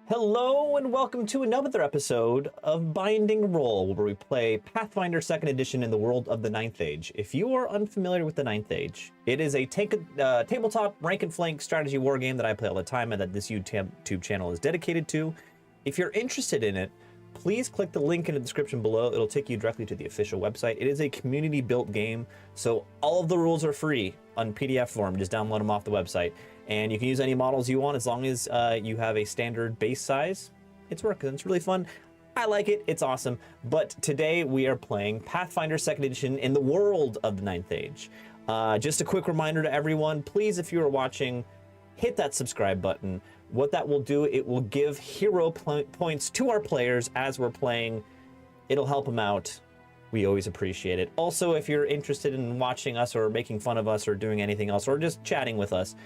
Hello and welcome to another episode of Binding Roll, where we play Pathfinder 2nd Edition in the world of the Ninth Age. If you are unfamiliar with the Ninth Age, it is a tabletop rank and flank strategy war game that I play all the time and that this YouTube channel is dedicated to. If you're interested in it, please click the link in the description below. It'll take you directly to the official website. It is a community-built game, so all of the rules are free on PDF form. Just download them off the website. And you can use any models you want as long as you have a standard base size. It's working. It's really fun. I like it. It's awesome. But today we are playing Pathfinder 2nd Edition in the world of the Ninth Age. Just a quick reminder to everyone, please, if you are watching, hit that subscribe button. What that will do, it will give hero points to our players as we're playing. It'll help them out. We always appreciate it. Also, if you're interested in watching us or making fun of us or doing anything else or just chatting with us,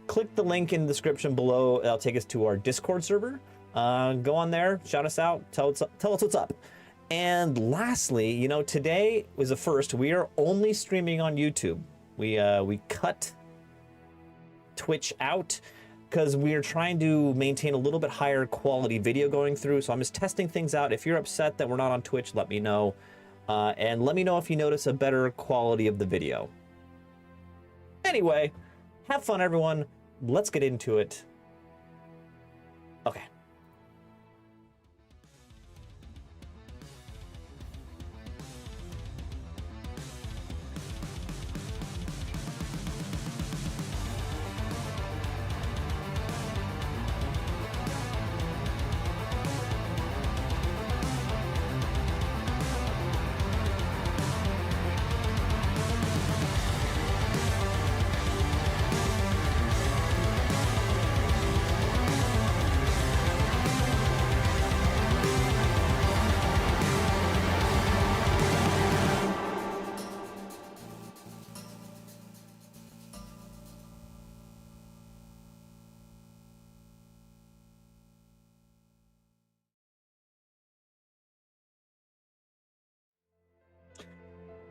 click the link in the description below. That'll take us to our Discord server. Go on there, shout us out, tell us what's up. And lastly, you know, today was a first. We are only streaming on YouTube. We cut Twitch out because we are trying to maintain a little bit higher quality video going through. So I'm just testing things out. If you're upset that we're not on Twitch, let me know. And let me know if you notice a better quality of the video. Anyway, have fun, everyone. Let's get into it. Okay.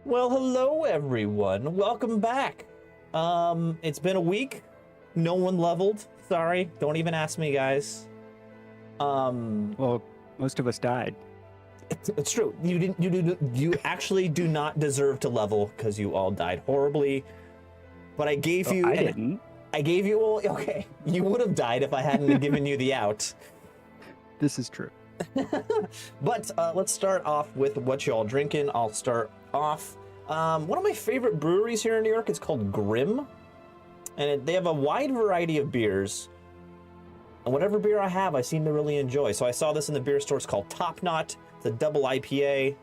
Well, hello everyone. Welcome back. It's been a week. No one leveled. Sorry. Don't even ask me, guys. Well, most of us died. It's true. You actually do not deserve to level because you all died horribly. But I gave you. I didn't. I gave you all. Okay, you would have died if I hadn't given you the out. This is true. But let's start off with what you all drinking. I'll start off. One of my favorite breweries here in New York is called Grimm, and they have a wide variety of beers. And whatever beer I have, I seem to really enjoy. So I saw this in the beer store. It's called Top Knot. It's a double IPA.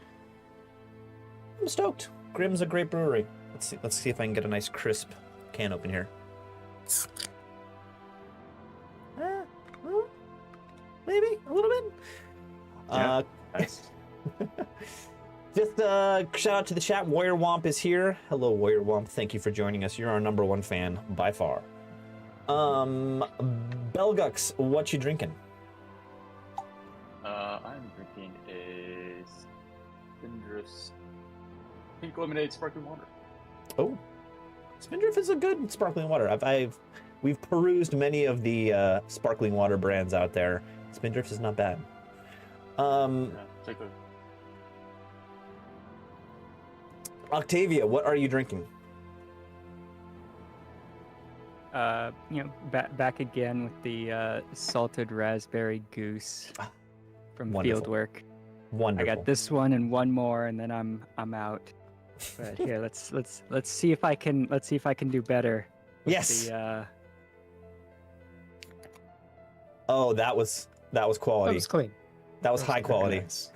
I'm stoked. Grimm's a great brewery. Let's see if I can get a nice crisp can open here. Maybe a little bit. Yeah, nice. Just shout out to the chat. Warrior Womp is here. Hello, Warrior Womp. Thank you for joining us. You're our #1 fan by far. Belgux, what you drinking? I'm drinking a Spindrift's Pink Lemonade Sparkling Water. Oh, Spindrift is a good sparkling water. We've perused many of the sparkling water brands out there. Spindrift is not bad. Yeah, take the... Octavia, what are you drinking? Back again with the salted raspberry goose from Wonderful. Fieldwork. Wonderful. I got this one and one more, and then I'm out. But here, let's see if I can do better. Yes. The, Oh, that was quality. That was clean. That was high quality. Nice.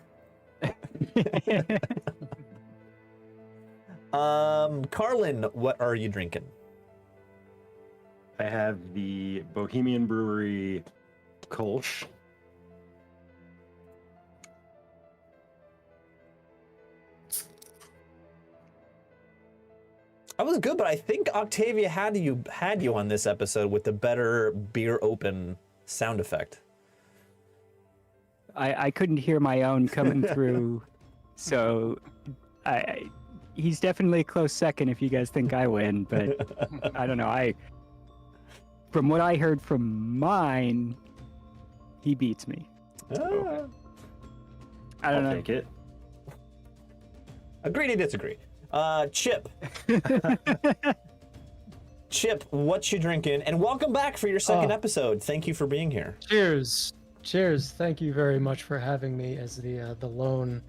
Carlin, what are you drinking? I have the Bohemian Brewery Kolsch. I was good, but I think Octavia had you on this episode with the better beer open sound effect. I couldn't hear my own coming through, so he's definitely a close second if you guys think I win, but I don't know. From what I heard from mine, He beats me. Ah. I don't I'll know. take it. Agree to disagree. Chip. Chip, what you drinking? And welcome back for your second episode. Thank you for being here. Cheers. Cheers. Thank you very much for having me as the lone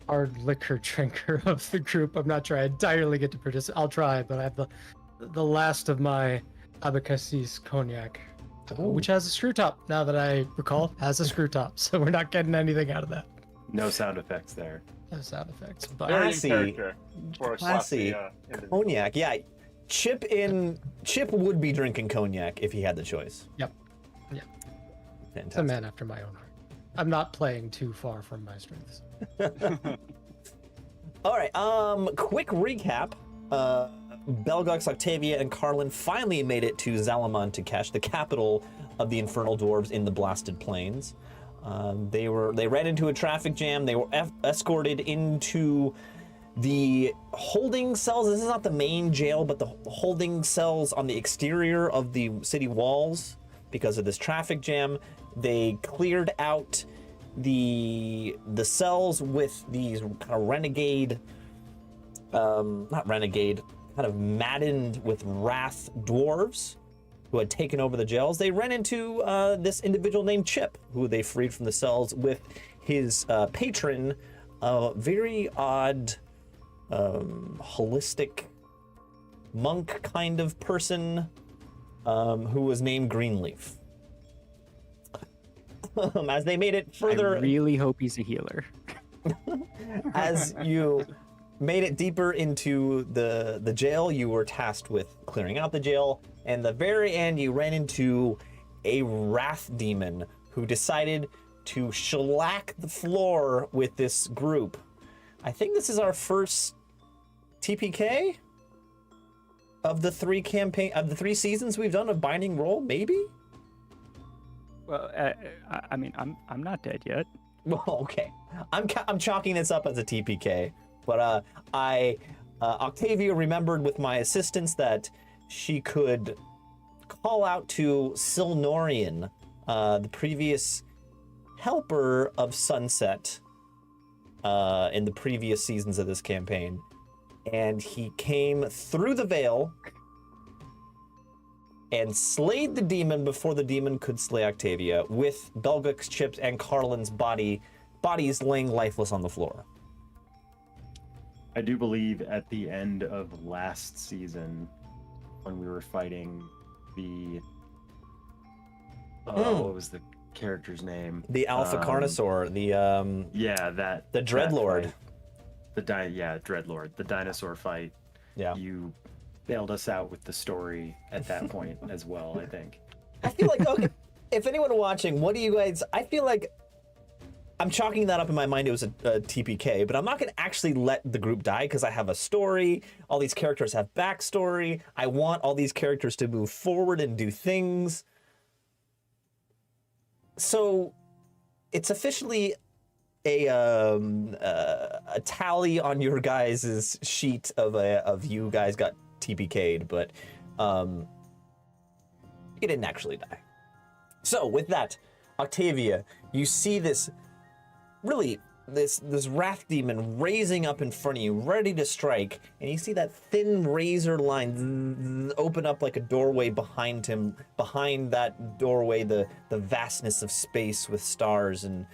hard liquor drinker of the group. I'm not sure I entirely get to participate. I'll try, but I have the last of my Abacassis cognac, which has a screw top. Now that I recall, has a screw top, so we're not getting anything out of that. No sound effects there. No sound effects. But Very in Classy. character for a Classy. classy individual. Cognac. Yeah. Chip would be drinking cognac if he had the choice. Yep. Yeah. It's a Fantastic. man after my own heart. I'm not playing too far from my strengths. All right. Quick recap. Belgox, Octavia, and Carlin finally made it to Zalamantakesh, the capital of the Infernal Dwarves in the Blasted Plains. They ran into a traffic jam. They were escorted into the holding cells. This is not the main jail, but the holding cells on the exterior of the city walls because of this traffic jam. They cleared out the cells with these kind of renegade, not renegade, kind of maddened with wrath dwarves who had taken over the jails. They ran into this individual named Chip, who they freed from the cells with his patron, a very odd, holistic monk kind of person who was named Greenleaf. As they made it further, I really hope he's a healer. as you made it deeper into the jail, you were tasked with clearing out the jail. And the very end, you ran into a wrath demon who decided to shellac the floor with this group. I think this is our first TPK of the three seasons we've done of Binding Roll, maybe? Well, I mean, I'm not dead yet. Well, okay. I'm chalking this up as a TPK, but Octavia remembered with my assistance that she could call out to Silnorian, the previous helper of Sunset, in the previous seasons of this campaign, and he came through the veil and slayed the demon before the demon could slay Octavia, with Belgux, Chips, and Carlin's bodies laying lifeless on the floor. I do believe at the end of last season, when we were fighting the what was the character's name? The Alpha Carnosaur, the Dreadlord. Dreadlord, the dinosaur fight. Yeah. You bailed us out with the story at that point as well, I think. I feel like, okay, if anyone watching, what do you guys, I feel like I'm chalking that up in my mind. It was a TPK, but I'm not going to actually let the group die because I have a story. All these characters have backstory. I want all these characters to move forward and do things. So it's officially a tally on your guys' sheet of you guys got TPK'd, but you didn't actually die. So with that, Octavia, you see this wrath demon raising up in front of you, ready to strike, and you see that thin razor line open up like a doorway behind him. Behind that doorway, the vastness of space with stars and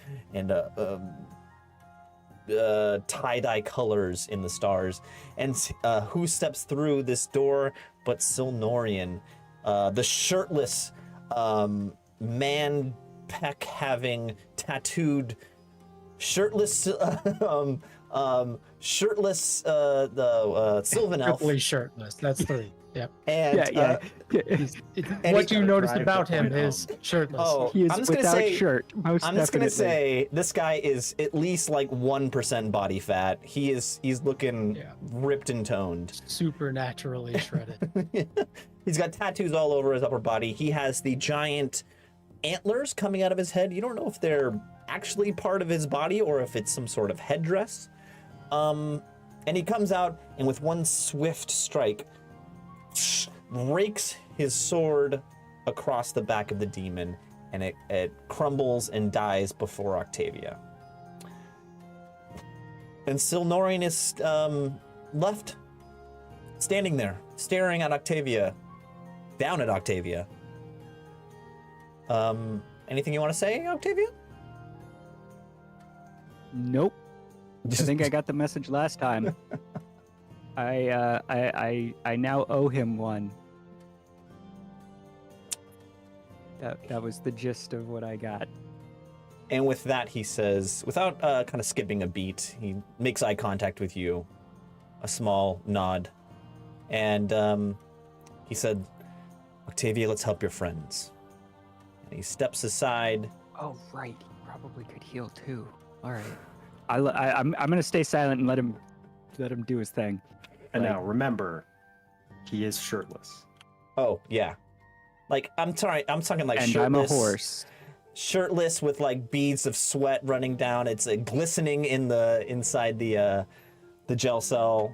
tie-dye colors in the stars. And who steps through this door but Silnorian, the shirtless, man peck having tattooed, shirtless Sylvan elf. Triply shirtless. That's three. Yep. And And What he- you noticed Drive about the him point is shirtless. Oh, He is I'm just gonna without say, shirt. Most I'm just gonna definitely. say this guy is at least like 1% body fat. He's looking Yeah. ripped and toned. Supernaturally shredded. He's got tattoos all over his upper body. He has the giant antlers coming out of his head. You don't know if they're actually part of his body or if it's some sort of headdress. And he comes out and with one swift strike, rakes his sword across the back of the demon, and it crumbles and dies before Octavia. And Silnorian is left standing there, staring at Octavia, down at Octavia. Anything you want to say, Octavia? Nope. I think I got the message last time. I now owe him one. That was the gist of what I got. And with that, he says, without kind of skipping a beat, he makes eye contact with you, a small nod, and he said, Octavia, let's help your friends. And he steps aside. Oh, right. He probably could heal too. All right. I'm gonna stay silent and let him do his thing. And now remember, he is shirtless. Oh, yeah. Like, I'm sorry, I'm talking like and shirtless. I'm a horse. Shirtless with like beads of sweat running down. It's glistening inside the gel cell,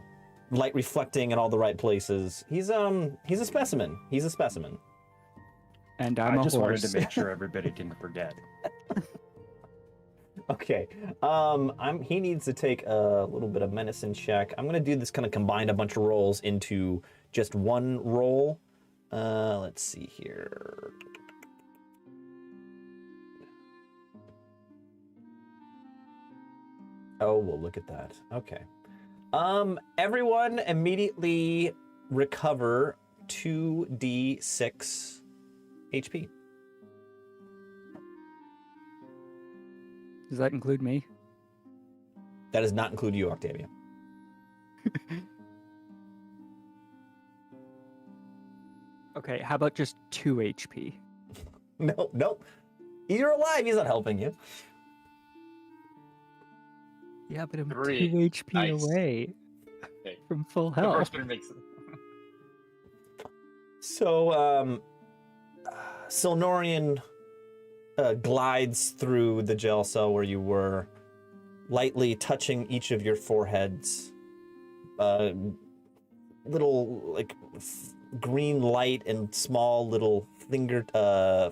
light reflecting in all the right places. He's a specimen. He's a specimen. And I'm a just horse. wanted to make sure everybody didn't forget. Okay. He needs to take a little bit of medicine check. I'm gonna do this kind of combine a bunch of rolls into just one roll. Let's see here. Oh, well, look at that. Okay. Everyone immediately recover 2d6 HP. Does that include me? That does not include you, Octavia. Okay, how about just 2 HP? Nope. You're alive. He's not helping you. Yeah, but I'm 3. 2 HP Nice. away Okay. from full The health. first one makes it. So, Silnorian glides through the gel cell where you were, lightly touching each of your foreheads. Little, like, green light and small little finger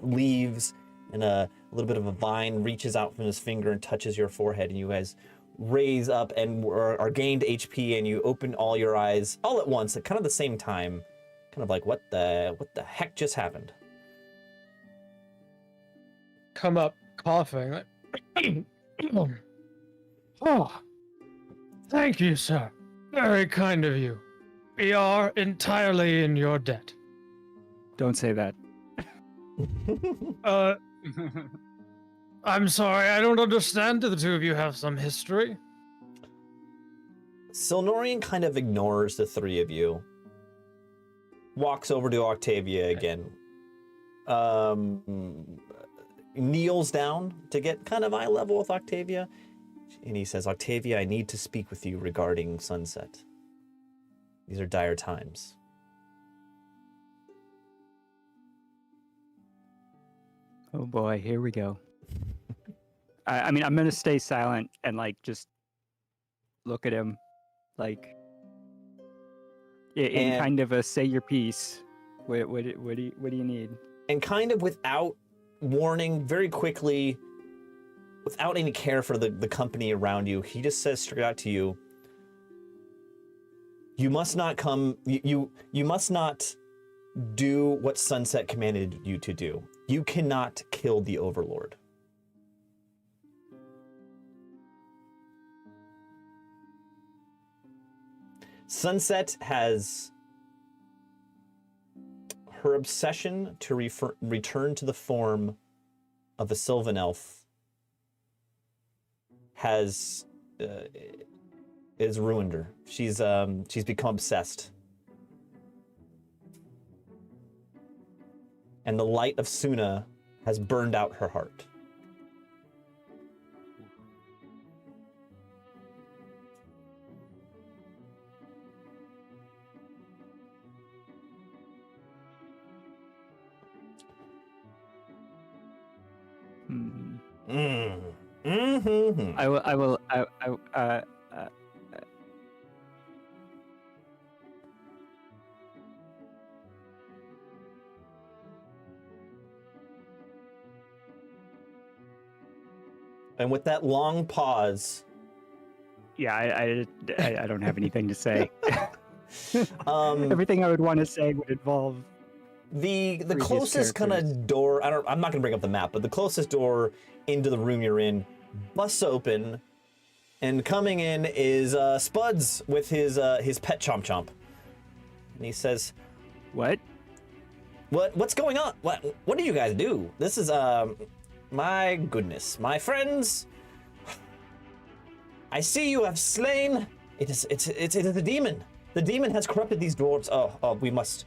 leaves, and a little bit of a vine reaches out from his finger and touches your forehead, and you guys raise up and are gained HP, and you open all your eyes all at once at kind of the same time, kind of like, what the heck just happened? Come up coughing. Oh, thank you, sir. Very kind of you. We are entirely in your debt. Don't say that. I'm sorry, I don't understand. Do the two of you have some history? Silnorian kind of ignores the three of you, walks over to Octavia again, kneels down to get kind of eye level with Octavia, and he says, Octavia, I need to speak with you regarding Sunset. These are dire times. Oh boy, here we go. I mean, I'm gonna stay silent and like just look at him, like in kind of a say your piece. What do you need? And kind of without warning, very quickly, without any care for the company around you, he just says straight out to you, you must not come, you must not do what Sunset commanded you to do. You cannot kill the Overlord. Sunset has her obsession to return to the form of a Sylvan elf has ruined her. She's become obsessed. And the light of Suna has burned out her heart. Mm-hmm. I will. And with that long pause, Yeah, I don't have anything to say. um, Everything I would want to say would involve the previous closest kind characters. of door, I'm not gonna bring up the map, but the closest door into the room you're in busts open, and coming in is Spuds with his pet Chomp Chomp. And he says, what? What's going on? What do you guys do? This is my goodness, my friends. I see you have slain. It's a demon. The demon has corrupted these dwarves. Oh, we must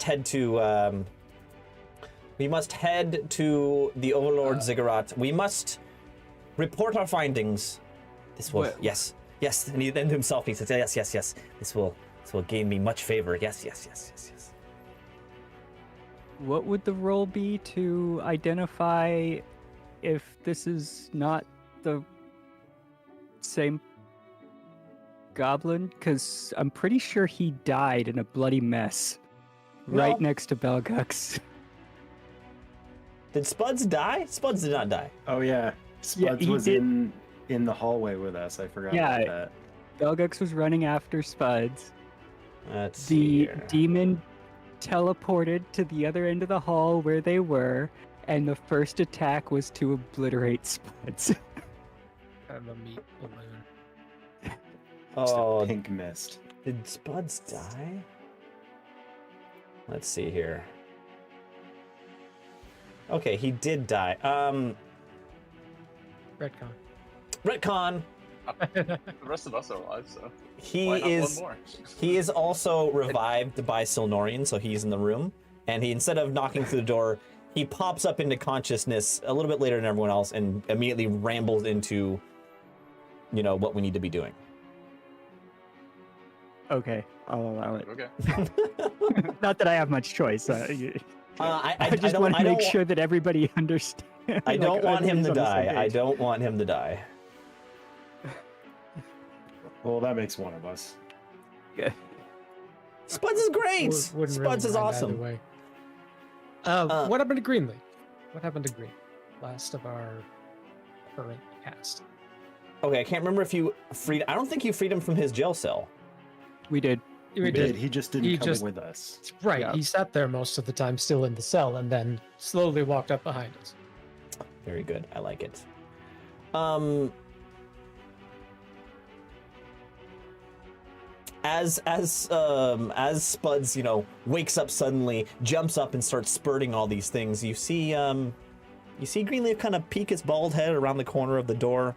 head to the Overlord Ziggurat. We must report our findings. This will yes. And then to himself he says, yes. This will gain me much favor. Yes. What would the role be to identify if this is not the same goblin? Because I'm pretty sure he died in a bloody mess right next to Belgux. Did Spuds die? Spuds did not die. Oh yeah, Spuds he was did. in the hallway with us. I forgot Yeah. about that. Belgux was running after Spuds. Let's see The here. demon teleported to the other end of the hall where they were, and the first attack was to obliterate Spuds. I'm a meat balloon. Just Oh, a pink mist. did Spuds die? Let's see here. Okay, he did die. Retcon. Retcon. The rest of us are alive, so He why not is one more? he is also revived by Silnorian, so he's in the room. And he, instead of knocking through the door, he pops up into consciousness a little bit later than everyone else and immediately rambles into, what we need to be doing. Okay, I'll allow it. Okay. Not that I have much choice. I just don't- want to I make don't- sure that everybody understands. I don't want him to die. I don't. don't want him to die. Well, that makes one of us. Spuds is great. Wouldn't Spuds is mind either awesome. way. What happened to Greenleaf? What happened to Green? Last of our current cast. Okay, I can't remember if you freed. I don't think you freed him from his jail cell. We did. We did. He just didn't He come just- with us. Right. Yeah. He sat there most of the time, still in the cell, and then slowly walked up behind us. Very good. I like it. As Spuds, wakes up suddenly, jumps up and starts spurting all these things, you see Greenleaf kind of peek his bald head around the corner of the door.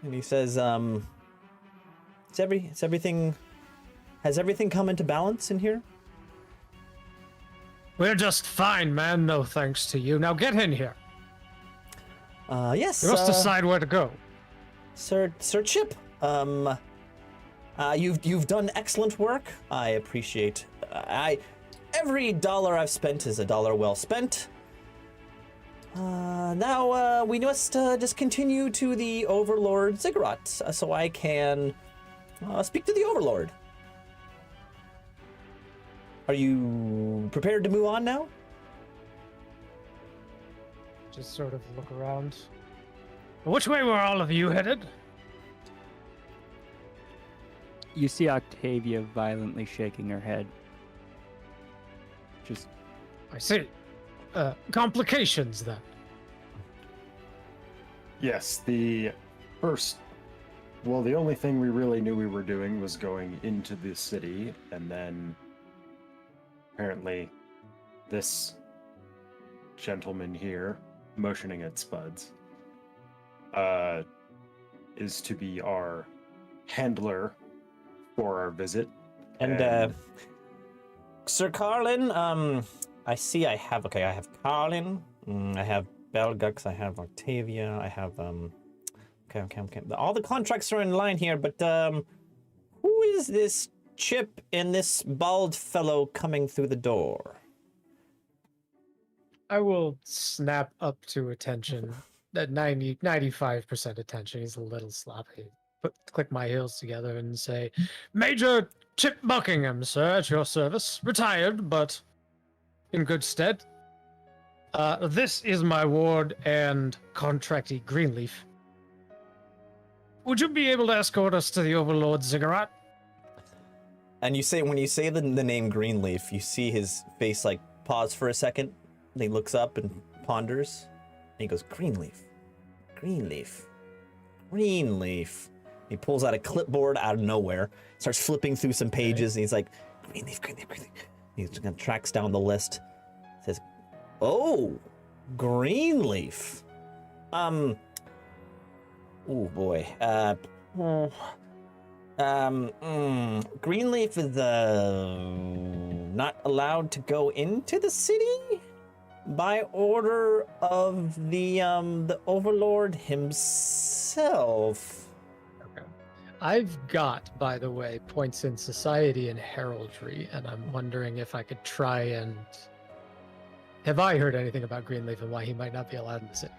And he says, has everything come into balance in here? We're just fine, man. No thanks to you. Now get in here. Yes. You must decide where to go. Sir Chip, you've done excellent work. I appreciate. Every dollar I've spent is a dollar well spent. Now we must just continue to the Overlord Ziggurat so I can speak to the Overlord. Are you prepared to move on now? Just sort of look around. Which way were all of you headed? You see Octavia violently shaking her head. Just I see. Complications then. Yes, the only thing we really knew we were doing was going into the city, and then apparently this gentleman here, motioning at Spuds, is to be our handler for our visit. And Sir Carlin, I see I have Carlin, I have Belgux, I have Octavia, I have okay. All the contracts are in line here, but who is this Chip and this bald fellow coming through the door? I will snap up to attention. That 95% attention. He's a little sloppy. Click my heels together and say, Major Chip Buckingham, sir, at your service. Retired, but in good stead. This is my ward and contractee Greenleaf. Would you be able to escort us to the Overlord Ziggurat? And when you say the name Greenleaf, you see his face like pause for a second. And he looks up and ponders. And he goes, Greenleaf, Greenleaf, Greenleaf. He pulls out a clipboard out of nowhere, starts flipping through some pages, and he's like, Greenleaf, Greenleaf, Greenleaf. He tracks down the list. Says, oh, Greenleaf. Oh boy. Greenleaf is not allowed to go into the city by order of the Overlord himself. Okay. I've got, by the way, points in society and heraldry, and I'm wondering if I could try and... Have I heard anything about Greenleaf and why he might not be allowed in the city?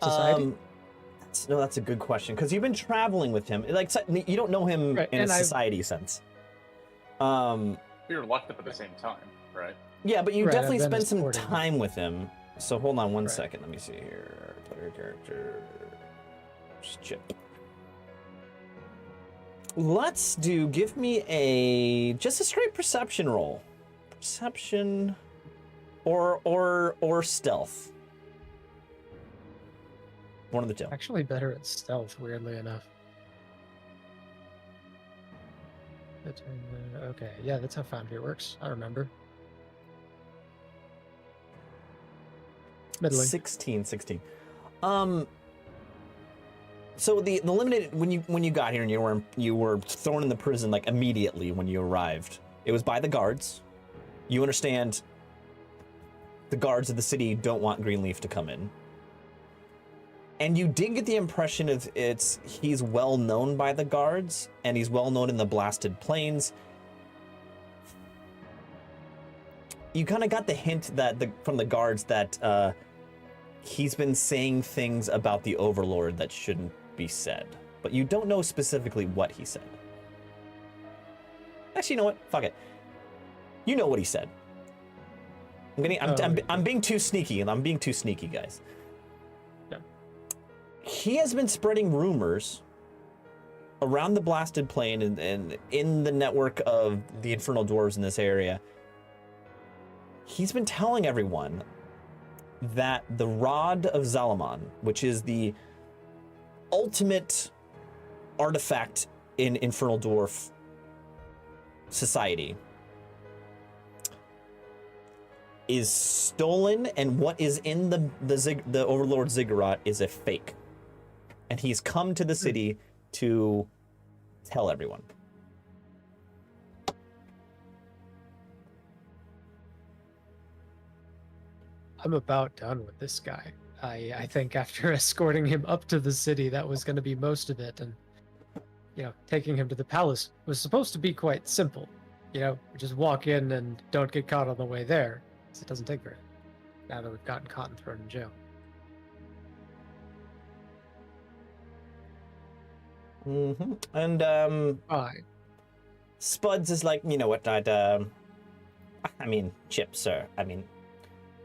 Society? That's a good question, because you've been traveling with him. Like, you don't know him Right, in a and society sense. We were locked up at the same time, right? Yeah, but you Right, definitely I've been spent some escorting him. time with him. So hold on one Right. second. Let me see here. Player character. Chip. Let's give me just a straight perception roll. Perception or stealth. One of the two. Actually better at stealth, weirdly enough. Okay, yeah, that's how Foundry works. I remember. Middling. 16. So the limited when you got here and you were thrown in the prison like immediately when you arrived. It was by the guards. You understand the guards of the city don't want Greenleaf to come in. And you did get the impression of he's well known by the guards and he's well known in the Blasted Plains. You kind of got the hint that from the guards that he's been saying things about the Overlord that shouldn't be said, but you don't know specifically what he said. Actually, you know what? Fuck it. You know what he said. I'm being too sneaky, and I'm being too sneaky, guys. Yeah. He has been spreading rumors around the Blasted Plain and in the network of the Infernal Dwarves in this area. He's been telling everyone that the Rod of Zalaman, which is the ultimate artifact in Infernal Dwarf society, is stolen, and what is in the Overlord Ziggurat is a fake. And he's come to the city to tell everyone. I'm about done with this guy. I think after escorting him up to the city, that was going to be most of it. And, taking him to the palace was supposed to be quite simple. Just walk in and don't get caught on the way there. It doesn't take very long, now that we've gotten caught and thrown in jail. Mm-hmm. And, Fine. Spuds is like, you know what, Chip, sir,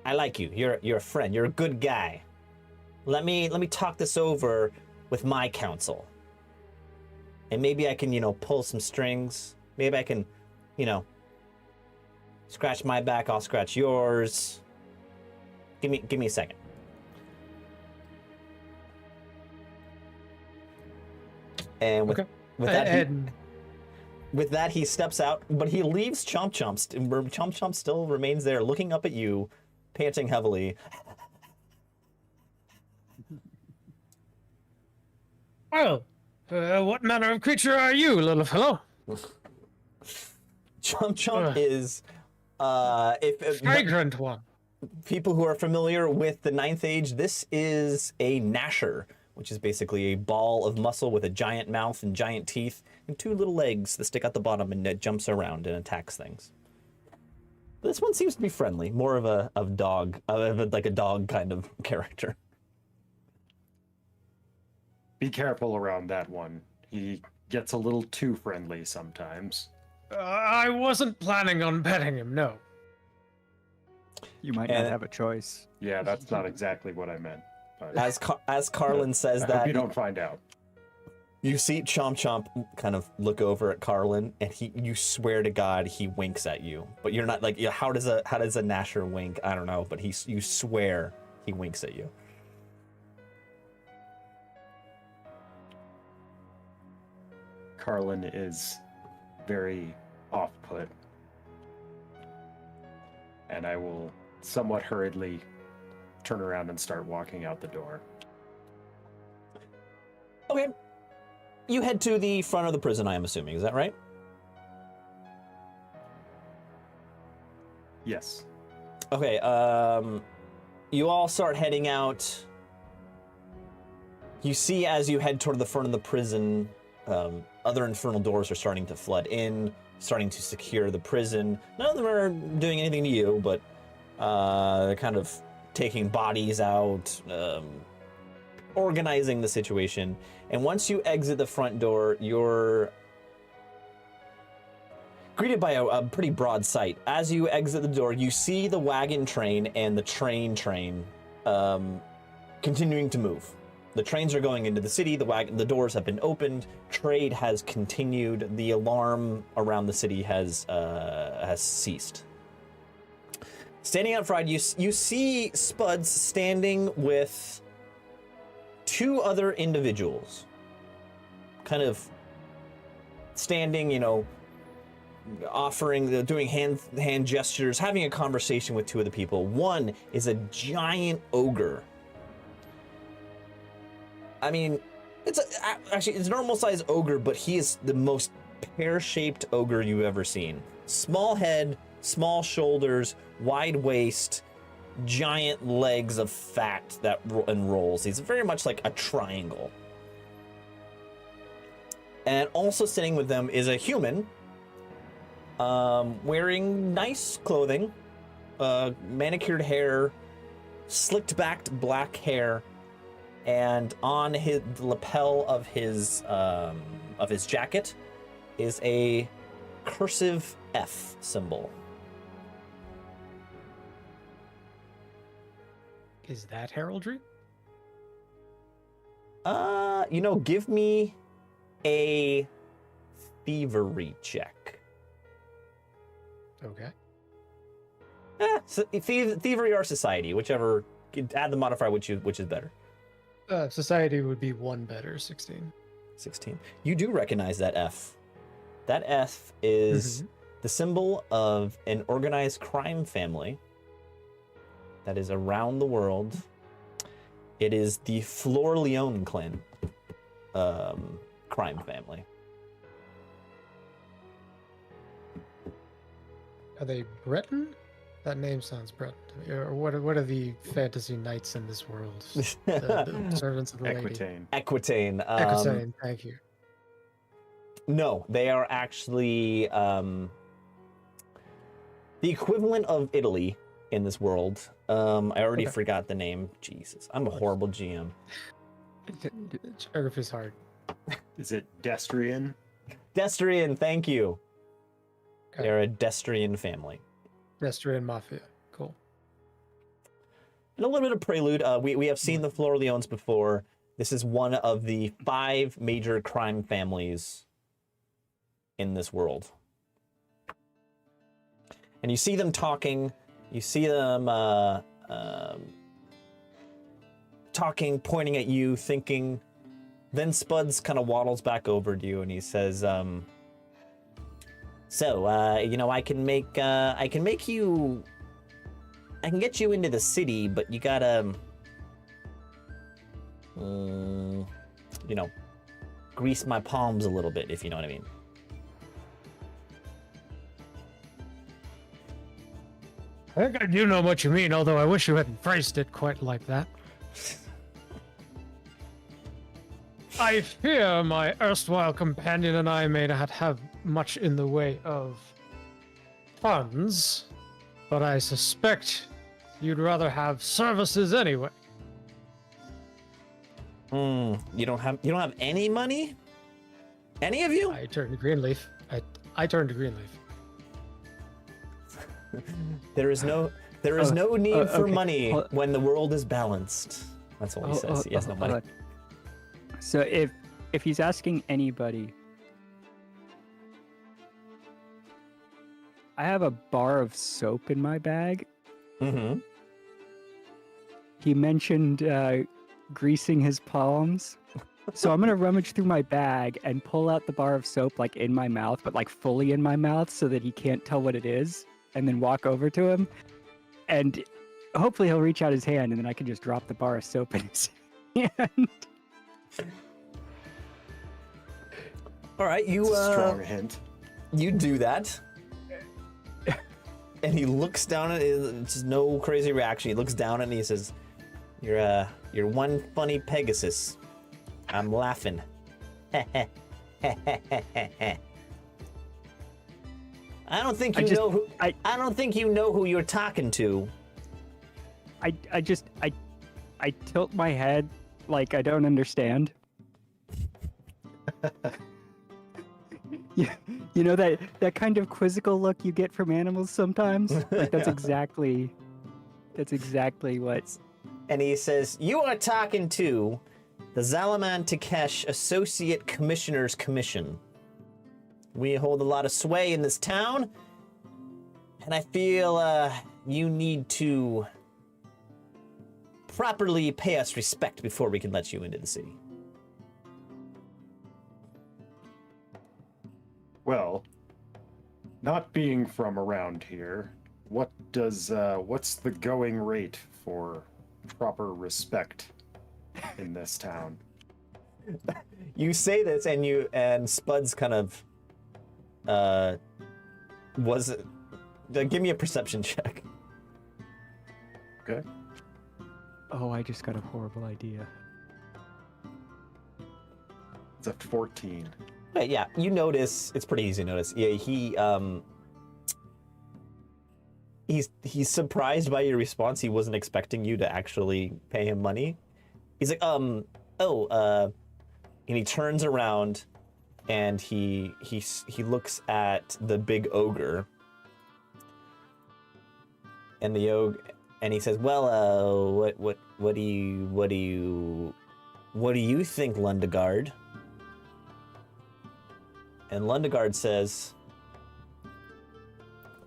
I like you. You're a friend. You're a good guy. Let me talk this over with my council. And maybe I can, pull some strings. Maybe I can, scratch my back, I'll scratch yours. Give me a second. And with that, he steps out, but he leaves Chomp Chomp. Chomp Chomp still remains there, looking up at you, panting heavily. Well, what manner of creature are you, little fellow? Chomp Chomp is, if Fragrant one. people who are familiar with the Ninth Age, this is a gnasher, which is basically a ball of muscle with a giant mouth and giant teeth and two little legs that stick out the bottom, and it jumps around and attacks things. This one seems to be friendly, more of a dog, like a dog kind of character. Be careful around that one. He gets a little too friendly sometimes. I wasn't planning on petting him, no. You might not And- have a choice. Yeah, that's not exactly what I meant. But As Carlin says I that, hope you don't find out. you see Chomp Chomp kind of look over at Carlin, and you swear to God he winks at you, but you're not like, yeah, how does a Gnasher wink? I don't know, but you swear he winks at you. Carlin is very off-put, and I will somewhat hurriedly turn around and start walking out the door. Okay, you head to the front of the prison. I am assuming, is that right? Yes. Okay, you all start heading out. You see as you head toward the front of the prison, other infernal doors are starting to flood in, starting to secure the prison. None of them are doing anything to you, but they're kind of taking bodies out, organizing the situation. And once you exit the front door, you're greeted by a pretty broad sight. As you exit the door, you see the wagon train and the train continuing to move. The trains are going into the city, the doors have been opened, trade has continued, the alarm around the city has ceased. Standing outside, you see Spuds standing with two other individuals, kind of standing, doing hand gestures, having a conversation with two of the people. One is a giant ogre. I mean, it's a normal size ogre, but he is the most pear-shaped ogre you've ever seen. Small head, small shoulders, wide waist, giant legs of fat that unrolls. He's very much like a triangle. And also sitting with them is a human, wearing nice clothing, manicured hair, slicked backed black hair, and on the lapel of his jacket is a cursive F symbol. Is that heraldry? Give me a thievery check. Okay. Thievery or society, whichever. Add the modifier which is better. Society would be one better, 16. 16. You do recognize that F. That F is the symbol of an organized crime family that is around the world. It is the Flor Leone clan crime family. Are they Breton? That name sounds Breton to me. Or what are the fantasy knights in this world? The servants of the lady. Equitane. Equitane. Equitane, thank you. No, they are actually the equivalent of Italy in this world. I already forgot the name. Jesus, I'm a horrible GM. Geography's hard. Is it Destrian? Destrian, thank you. Okay. They're a Destrian family. Destrian Mafia. Cool. And a little bit of prelude. We have seen the Flor Leones before. This is one of the 5 major crime families in this world. And you see them talking. You see them talking, pointing at you, thinking. Then Spuds kind of waddles back over to you and he says, I can get you into the city, but you gotta, grease my palms a little bit, if you know what I mean. I think I do know what you mean, although I wish you hadn't phrased it quite like that. I fear my erstwhile companion and I may not have much in the way of funds, but I suspect you'd rather have services anyway. You don't have any money? Any of you? I turn to Greenleaf. I turn to Greenleaf. There is no need for okay. money Hold- when the world is balanced. That's what he says. He has no money. So if he's asking anybody, I have a bar of soap in my bag. Mm-hmm. He mentioned greasing his palms. So I'm gonna rummage through my bag and pull out the bar of soap like in my mouth, but like fully in my mouth so that he can't tell what it is, and then walk over to him. And hopefully he'll reach out his hand and then I can just drop the bar of soap in his hand. All right, It's a strong hint. you do that. And he looks down at it. It's no crazy reaction. He looks down and he says, "You're one funny Pegasus. I'm laughing." I don't think you know who. I don't think you know who you're talking to. I tilt my head like I don't understand. You know that kind of quizzical look you get from animals sometimes? Like that's exactly what. And he says, "You are talking to the Zalaman Takesh Associate Commissioner's Commission. We hold a lot of sway in this town, and I feel you need to properly pay us respect before we can let you into the city." Well, not being from around here, what's the going rate for proper respect in this town? You say this, and Spud's kind of give me a perception check. Okay. Oh, I just got a horrible idea. It's a 14. Right, yeah, you notice, it's pretty easy to notice. Yeah, he's surprised by your response. He wasn't expecting you to actually pay him money. He's like, and he turns around and he looks at the big ogre. And the ogre, and he says, "Well, what do you think, Lundegard?" And Lundegard says,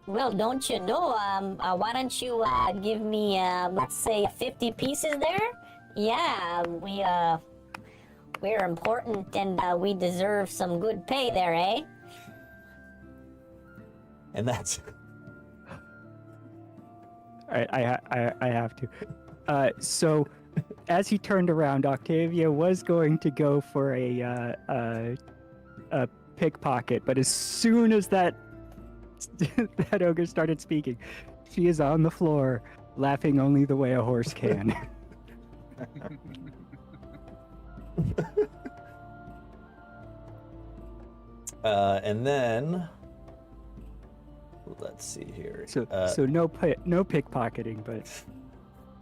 "Well, don't you know, why don't you give me, let's say 50 pieces there? Yeah, we're important and we deserve some good pay there, eh?" and that's All right, I have to. So, as he turned around, Octavia was going to go for a pickpocket, but as soon as that ogre started speaking, she is on the floor, laughing only the way a horse can. and then let's see here. So no pickpocketing, but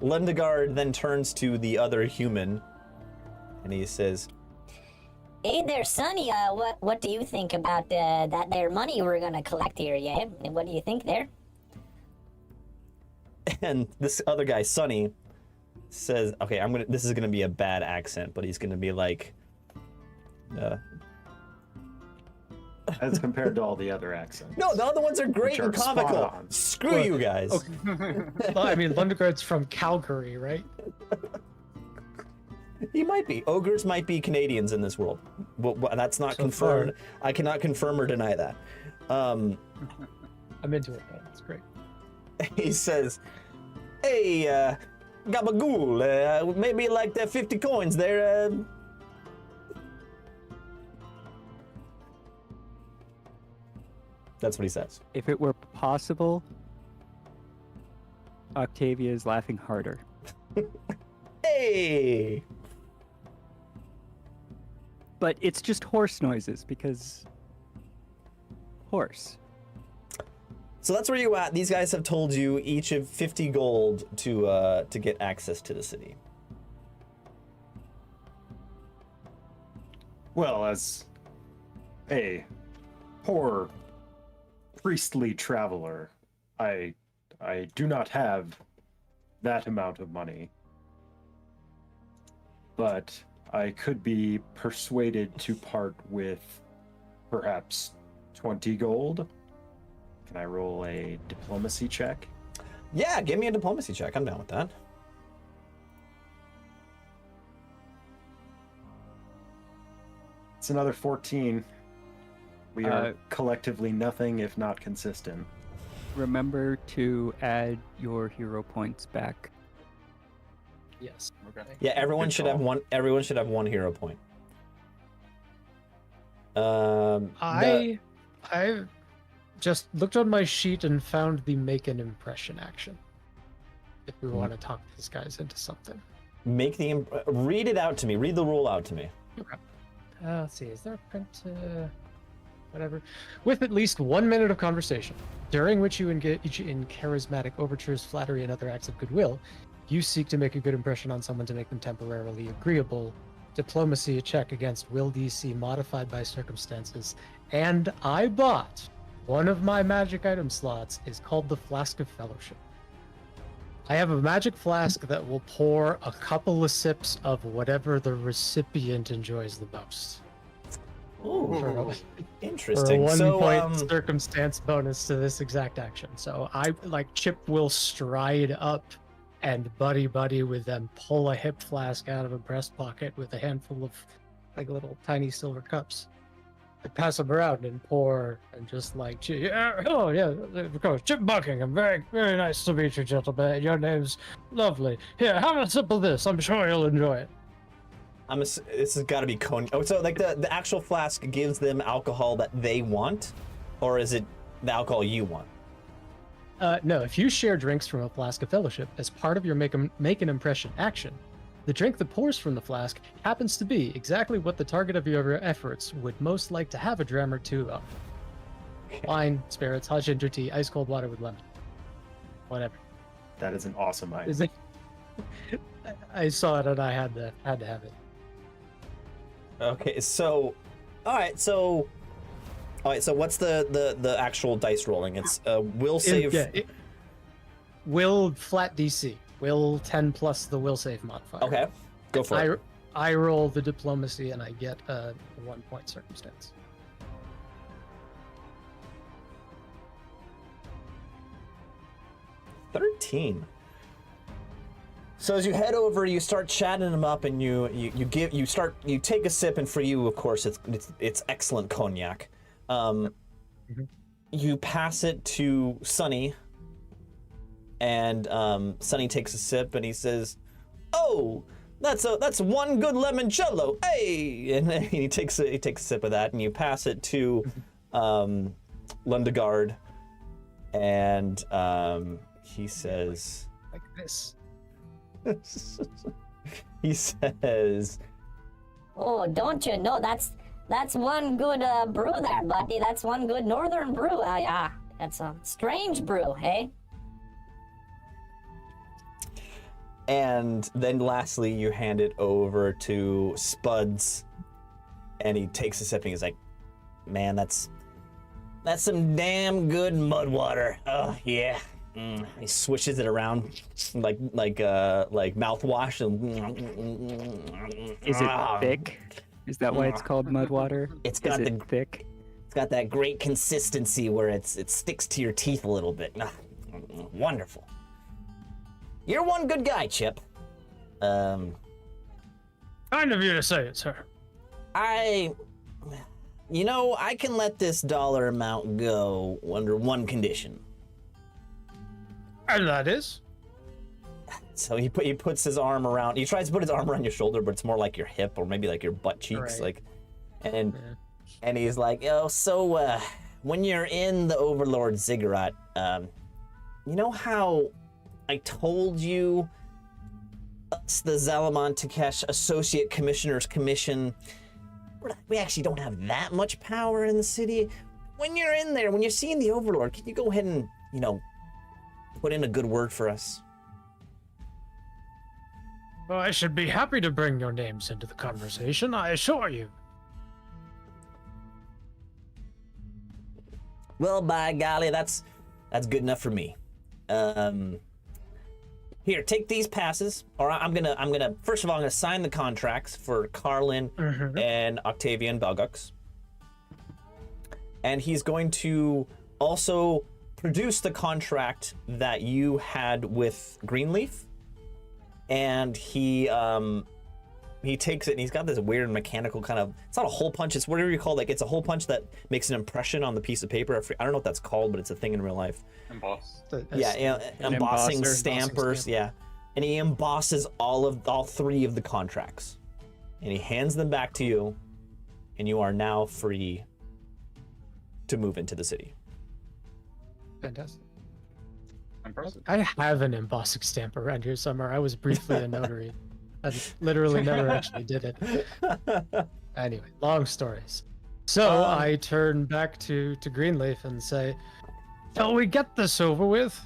Lundegard then turns to the other human, and he says, "Hey there, Sonny, what do you think about that there money we're gonna collect here, yeah? What do you think there?" and this other guy, Sonny, says, "Okay, this is gonna be a bad accent, but he's gonna be like, As compared to all the other accents. no, the other ones are great Which and are spot comical. on. Screw Well, you guys." Okay. Well, I mean, Lundegard's from Calgary, right? He might be. Ogres might be Canadians in this world. Well, that's not So confirmed. I cannot confirm or deny that. I'm into it, man. It's great. He says, "Hey, Gabagool, maybe like that 50 coins there." That's what he says. if it were possible, Octavia is laughing harder. Hey! But it's just horse noises because horse. So that's where you at. These guys have told you each of 50 gold to get access to the city. Well, as a poor priestly traveler. I do not have that amount of money. But I could be persuaded to part with perhaps 20 gold. Can I roll a diplomacy check? Yeah, give me a diplomacy check. I'm down with that. It's another 14. We are collectively nothing if not consistent. Remember to add your hero points back. Yes. Okay. Yeah, everyone Good should call. have one. Everyone should have one hero point. The- I just looked on my sheet and found the make an impression action. If we want to talk these guys into something. make the read it out to me. Read the rule out to me. Let's see, is there a print? Whatever. With at least 1 minute of conversation, during which you engage in charismatic overtures, flattery, and other acts of goodwill, you seek to make a good impression on someone to make them temporarily agreeable. Diplomacy, a check against will DC modified by circumstances. And I bought one of my magic item slots is called the Flask of Fellowship. I have a magic flask that will pour a couple of sips of whatever the recipient enjoys the most. Ooh, For a interesting. 1 So, point circumstance bonus to this exact action. So I like Chip will stride up and buddy with them, pull a hip flask out of a breast pocket with a handful of like little tiny silver cups. I pass them around and pour and just like, yeah, oh yeah, of course, Chip Buckingham, very nice to meet you, gentlemen. Your name's lovely. Here, have a sip of this. I'm sure you'll enjoy it. this has got to be cognac. Oh, so like the actual flask gives them alcohol that they want, or is it the alcohol you want? No, if you share drinks from a flask of fellowship as part of your make an impression action, the drink that pours from the flask happens to be exactly what the target of your efforts would most like to have a dram or two of. Okay. Wine, spirits, hot ginger tea, ice cold water with lemon. Whatever. That is an awesome item. Is it? I saw it and I had to have it. Okay, so, all right, so what's the actual dice rolling? It's will save. Will flat DC. Will 10 plus the will save modifier. Okay, go for it. I roll the diplomacy and I get a 1 point circumstance. $13. So as you head over, you start chatting them up, and you take a sip, and for you, of course, it's excellent cognac. You pass it to Sonny, and Sonny takes a sip, and he says, "Oh, that's one good limoncello, hey!" And then he takes a sip of that, and you pass it to Lundegard, and he says, Like this. he says, Oh, don't you know that's one good brew there, buddy. That's one good northern brew. That's a strange brew, hey? and then lastly you hand it over to Spuds, and he takes a sip and he's like, "Man, that's some damn good mud water. Oh yeah." He swishes it around like mouthwash. Is it thick? Is that why it's called mud water? It's got Is it thick. It's got that great consistency where it sticks to your teeth a little bit. Wonderful. You're one good guy, Chip. Kind of you to say it, sir. I can let this dollar amount go under one condition. And that is? So he puts his arm around. He tries to put his arm around your shoulder, but it's more like your hip or maybe like your butt cheeks, Right. And he's like, "Oh, so when you're in the Overlord Ziggurat, you know how I told you us, the Zalamon Takesh Associate Commissioner's Commission, we actually don't have that much power in the city. When you're in there, when you're seeing the Overlord, can you go ahead and, put in a good word for us?" Well, I should be happy to bring your names into the conversation, I assure you. Well, by golly, that's good enough for me. Here, take these passes, or I'm gonna first of all, I'm gonna sign the contracts for Carlin and Octavian Belgux. And he's going to also produce the contract that you had with Greenleaf. And he takes it and he's got this weird mechanical kind of, it's not a hole punch, it's whatever you call, like it's a hole punch that makes an impression on the piece of paper. I don't know what that's called, but it's a thing in real life. Emboss. Embossing embosser. stampers, yeah. And he embosses all three of the contracts. And he hands them back to you, and you are now free to move into the city. Fantastic. Impressive. I have an embossing stamp around here somewhere. I was briefly a notary. I literally never actually did it. Anyway, long stories. So I turn back to Greenleaf and say, "Shall we get this over with?"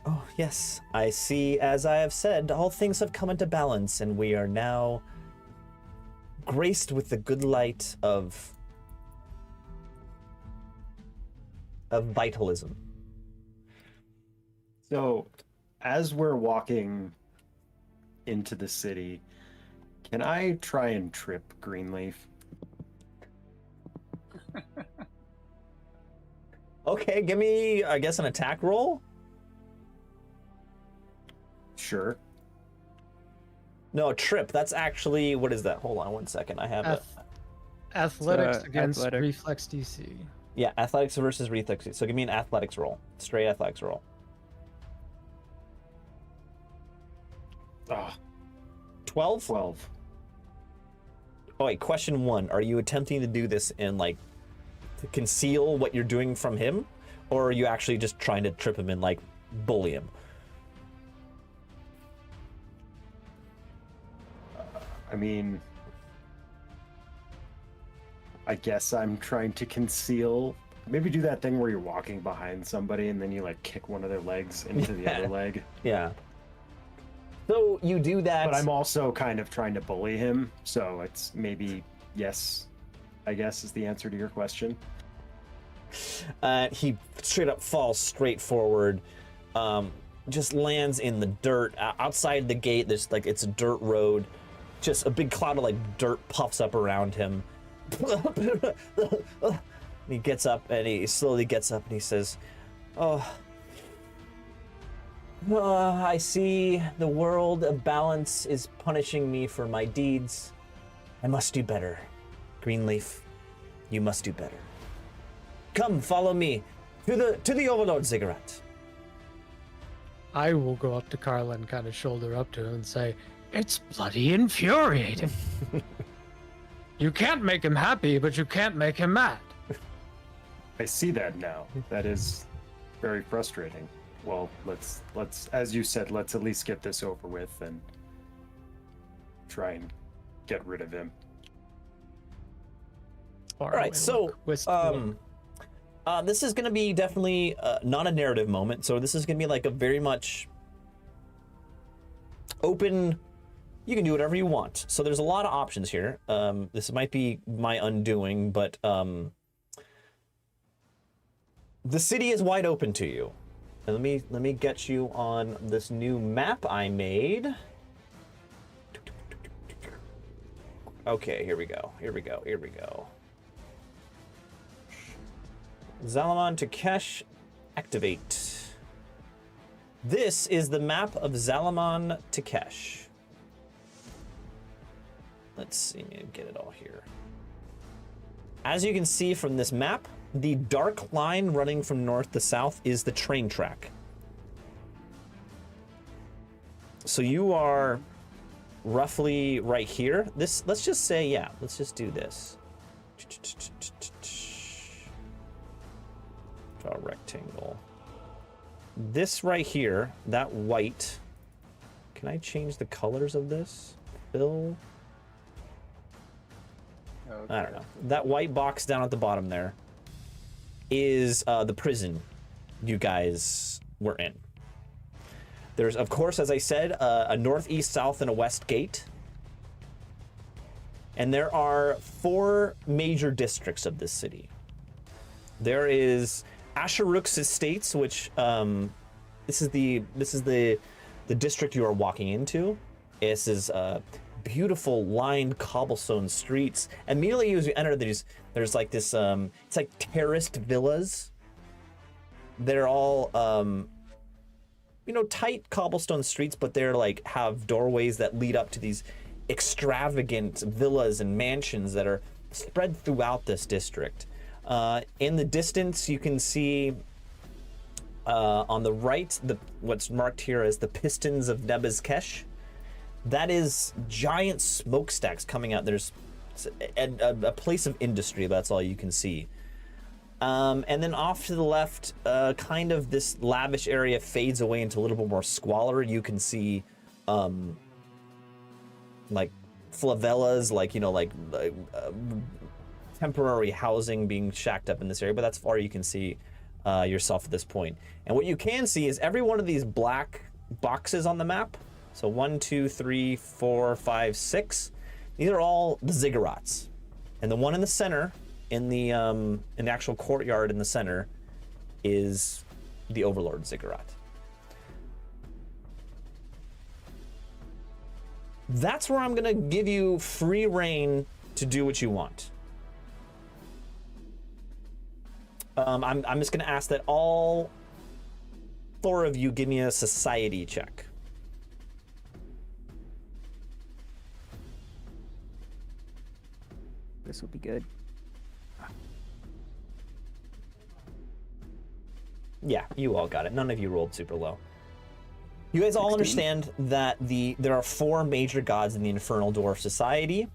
Oh, yes. I see, as I have said, all things have come into balance, and we are now graced with the good light of vitalism. So, as we're walking into the city, can I try and trip Greenleaf? Okay, give me, I guess, an attack roll? Sure. No, trip. That's actually, what is that? Hold on one second. I have it. Athletics against athletic. reflex DC. Yeah, athletics versus reflex. So give me an athletics roll. Straight athletics roll. Ah, 12? 12. Oh, wait, question 1. Are you attempting to do this in, like, to conceal what you're doing from him? Or are you actually just trying to trip him and, like, bully him? I mean, I guess I'm trying to conceal. Maybe do that thing where you're walking behind somebody and then you like kick one of their legs into the other leg. Yeah. So you do that. But I'm also kind of trying to bully him, so it's maybe yes, I guess is the answer to your question. He straight up falls straight forward, just lands in the dirt outside the gate. There's like, it's a dirt road. Just a big cloud of like dirt puffs up around him. He gets up and he slowly gets up and he says, I see the world of balance is punishing me for my deeds. I must do better. Greenleaf, you must do better. Come, follow me to the Overlord Ziggurat. I will go up to Carla and kind of shoulder up to him and say, "It's bloody infuriating. You can't make him happy, but you can't make him mad." I see that now. That is very frustrating. Well, let's as you said, let's at least get this over with and try and get rid of him. All right, so this is going to be definitely not a narrative moment. So this is going to be like a very much open. You can do whatever you want. So there's a lot of options here. This might be my undoing, but the city is wide open to you. And let me get you on this new map I made. Okay, here we go. Zalamon Takesh, activate. This is the map of Zalamon Takesh. Let's see, maybe get it all here. As you can see from this map, the dark line running from north to south is the train track. So you are roughly right here. Let's just say, yeah, let's just do this. Draw a rectangle. This right here, that white, can I change the colors of this? Fill. Okay. I don't know. That white box down at the bottom there is the prison you guys were in. There's, of course, as I said, a north, east, south, and a west gate. And there are 4 major districts of this city. There is Asheruk's Estates, which this is the district you are walking into. This is beautiful lined cobblestone streets. Immediately as you enter, there's like this it's like terraced villas. They're all tight cobblestone streets, but they're like have doorways that lead up to these extravagant villas and mansions that are spread throughout this district. In the distance, you can see on the right what's marked here as the Pistons of Nebezkesh. That is giant smokestacks coming out. There's a place of industry. That's all you can see. And then off to the left, kind of this lavish area fades away into a little bit more squalor. You can see like favelas, like temporary housing being shacked up in this area, but that's far you can see yourself at this point. And what you can see is every one of these black boxes on the map. So 1, 2, 3, 4, 5, 6. These are all the ziggurats, and the one in the center, in the actual courtyard in the center, is the Overlord ziggurat. That's where I'm gonna give you free reign to do what you want. I'm just gonna ask that all 4 of you give me a society check. This will be good. Yeah, you all got it. None of you rolled super low. You guys all 16. understand that there are 4 major gods in the Infernal Dwarf Society.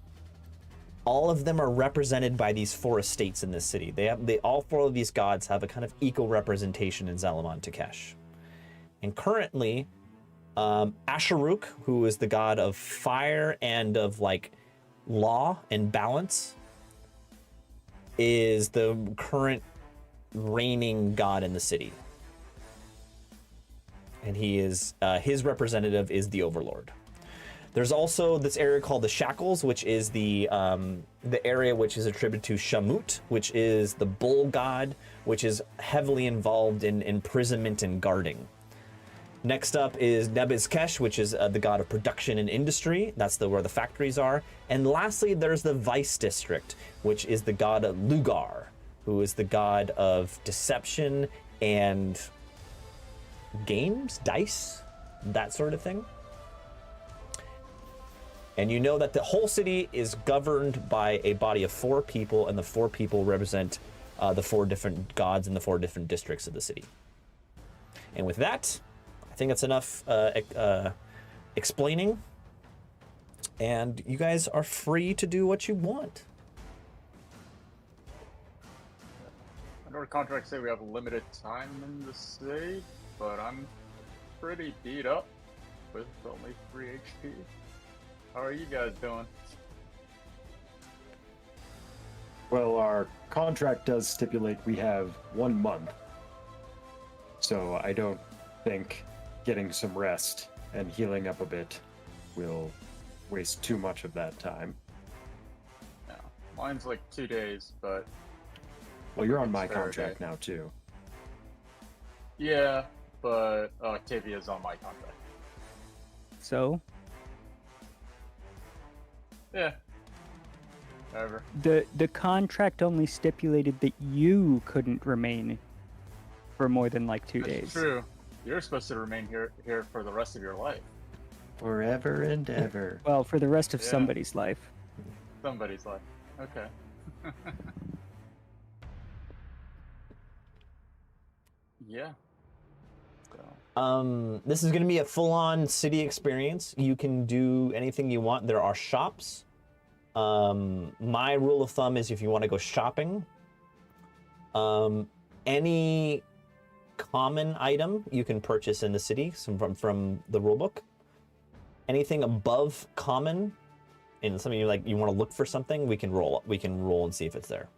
All of them are represented by these 4 estates in this city. All 4 of these gods have a kind of equal representation in Zalaman Takesh. And currently, Asheruk, who is the god of fire and of like law and balance, is the current reigning god in the city. And he is his representative is the Overlord. There's also this area called the Shackles, which is the area which is attributed to Shamut, which is the bull god, which is heavily involved in imprisonment and guarding. Next up is Nebezkesh, which is the god of production and industry. That's where the factories are. And lastly, there's the Vice District, which is the god of Lugar, who is the god of deception and games, dice, that sort of thing. And you know that the whole city is governed by a body of 4 people, and the 4 people represent the 4 different gods in the 4 different districts of the city. And with that, I think that's enough explaining. And you guys are free to do what you want. I know the contracts say we have limited time in the city, but I'm pretty beat up with only 3 HP. How are you guys doing? Well, our contract does stipulate we have 1 month. So I don't think getting some rest and healing up a bit will waste too much of that time. No, mine's like 2 days, but Well, you're on my It's fair contract day. now, too. yeah, but Octavia's on my contract. So Yeah. However, the contract only stipulated that you couldn't remain for more than like 2 that's days. true. You're supposed to remain here for the rest of your life. Forever and ever. Well, for the rest of Yeah. somebody's life. Somebody's life. Okay. Yeah. So, This is going to be a full-on city experience. You can do anything you want. There are shops. My rule of thumb is if you want to go shopping, any common item you can purchase in the city from the rulebook. Anything above common, and something you want to look for something, we can roll and see if it's there.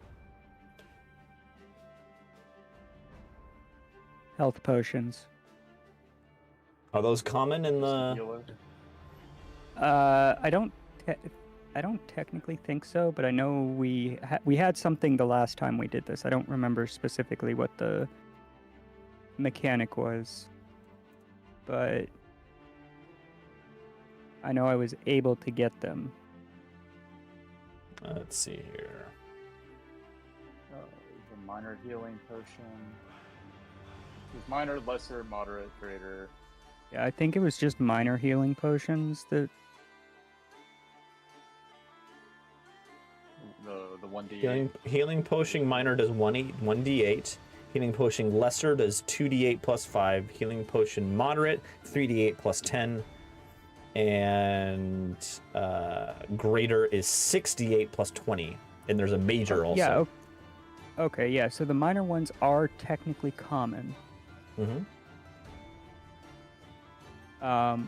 Health potions. Are those common in the? I don't I don't technically think so, but I know we had something the last time we did this. I don't remember specifically what the mechanic was, but I know I was able to get them. Let's see here. The minor healing potion. There's minor, lesser, moderate, greater. Yeah, I think it was just minor healing potions that. The 1d8. Healing potion minor does 1d8. Healing potion lesser does 2d8 plus 5. Healing potion moderate 3d8 plus 10. And greater is 6d8 plus 20. And there's a major also. Yeah. Okay. Yeah. So the minor ones are technically common. Mm-hmm.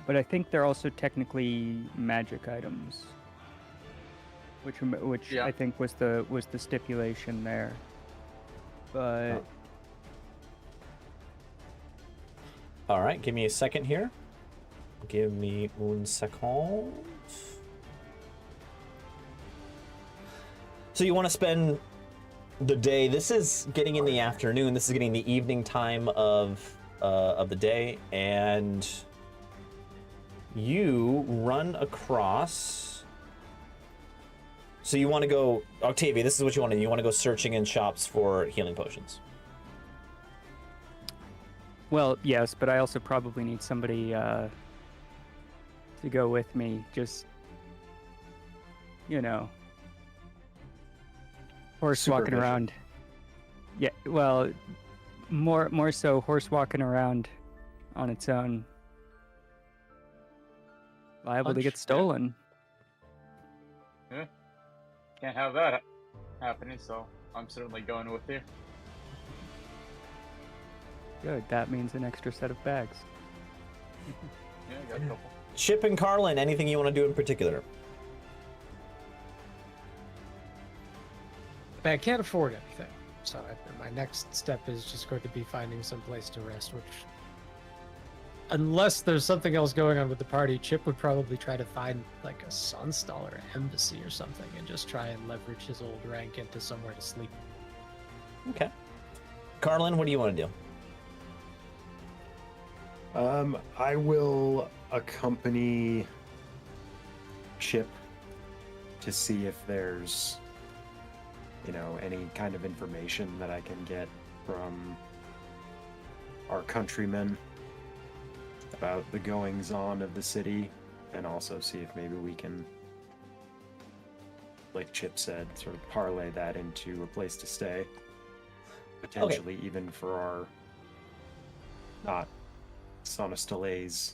But I think they're also technically magic items, which Yeah. I think was the stipulation there. But All right, give me a second here. Give me un second. So you want to spend the day. This is getting in the afternoon. This is getting the evening time of the day, and you run across. So you want to go, Octavia. This is what you want to do. You want to go searching in shops for healing potions. well, yes, but I also probably need somebody to go with me. Just horse walking Supervision. around. Yeah, well, more so horse walking around on its own, liable to Hunch, get yeah. stolen. Can't have that happening, so I'm certainly going with you. Good. That means an extra set of bags. Yeah, I got a couple. Chip and Carlin, anything you want to do in particular? But I can't afford anything, so my next step is just going to be finding some place to rest, which, unless there's something else going on with the party, Chip would probably try to find like a Sunstall or embassy or something and just try and leverage his old rank into somewhere to sleep. Okay. Carlin, what do you want to do? I will accompany Chip to see if there's, any kind of information that I can get from our countrymen about the goings-on of the city, and also see if maybe we can, like Chip said, sort of parlay that into a place to stay. Potentially even for our not Sonestalays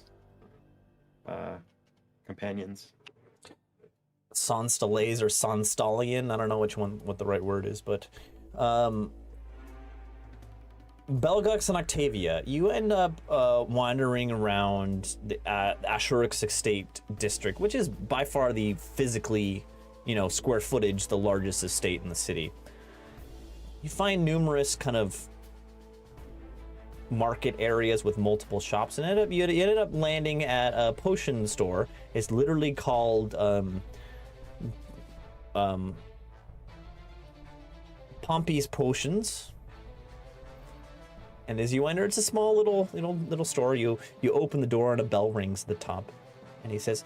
companions. Sonstalays or Sonstallion. I don't know what the right word is, but Belgux and Octavia, you end up wandering around the Ashurix Estate district, which is by far the physically, square footage, the largest estate in the city. You find numerous kind of market areas with multiple shops, and you ended up landing at a potion store. It's literally called Pompey's Potions. And as you enter, it's a small little store. You open the door and a bell rings at the top, and he says,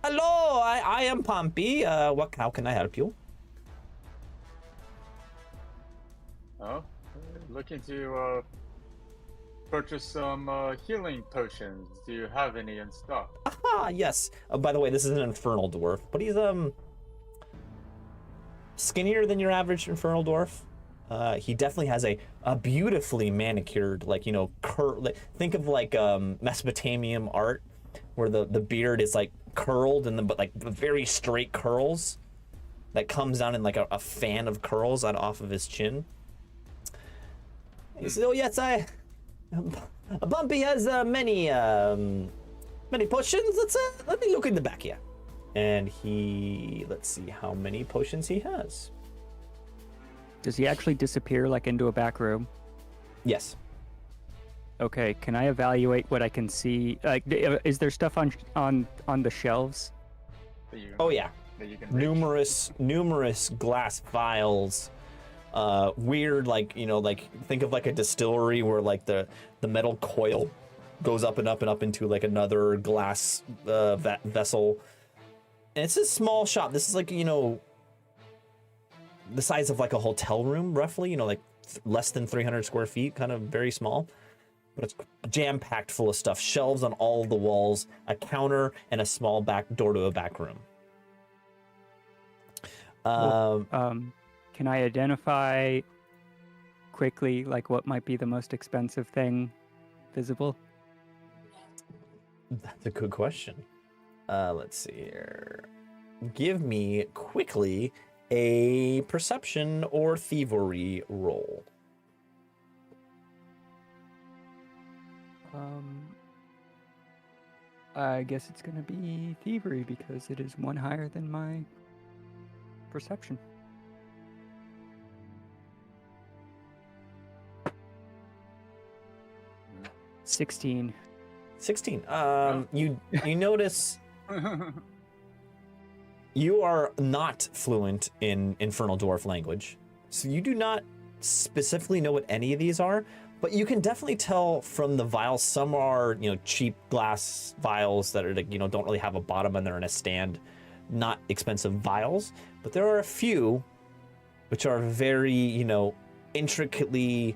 "Hello, I am Pompey. How can I help you?" Oh, looking to purchase some healing potions. Do you have any in stock? Ah, yes. By the way, this is an infernal dwarf, but he's skinnier than your average infernal dwarf. He definitely has a beautifully manicured, think of like Mesopotamian art, where the beard is like curled but very straight curls that comes down in like a fan of curls off of his chin. He says, "Oh yes, Bumpy has many potions. Let me look in the back here." And let's see how many potions he has. Does he actually disappear like into a back room? Yes. Okay, can I evaluate what I can see? Like, is there stuff on the shelves? That you Oh yeah. that you can reach? numerous glass vials, weird, like, you know, like think of like a distillery where like the metal coil goes up and up and up into like another glass vessel. And it's a small shop. This is like, you know, the size of like a hotel room, roughly, you know, like less than 300 square feet, kind of very small. But it's jam-packed full of stuff. Shelves on all of the walls, a counter, and a small back door to a back room. Can I identify quickly, like, what might be the most expensive thing visible? That's a good question. Let's see here. Give me quickly a perception or thievery roll. I guess it's gonna be thievery because it is one higher than my perception. Mm. 16. 16. You notice you are not fluent in Infernal Dwarf language, so you do not specifically know what any of these are, but you can definitely tell from the vials. Some are, you know, cheap glass vials that are, like, you know, don't really have a bottom and they're in a stand, not expensive vials, but there are a few which are very, you know, intricately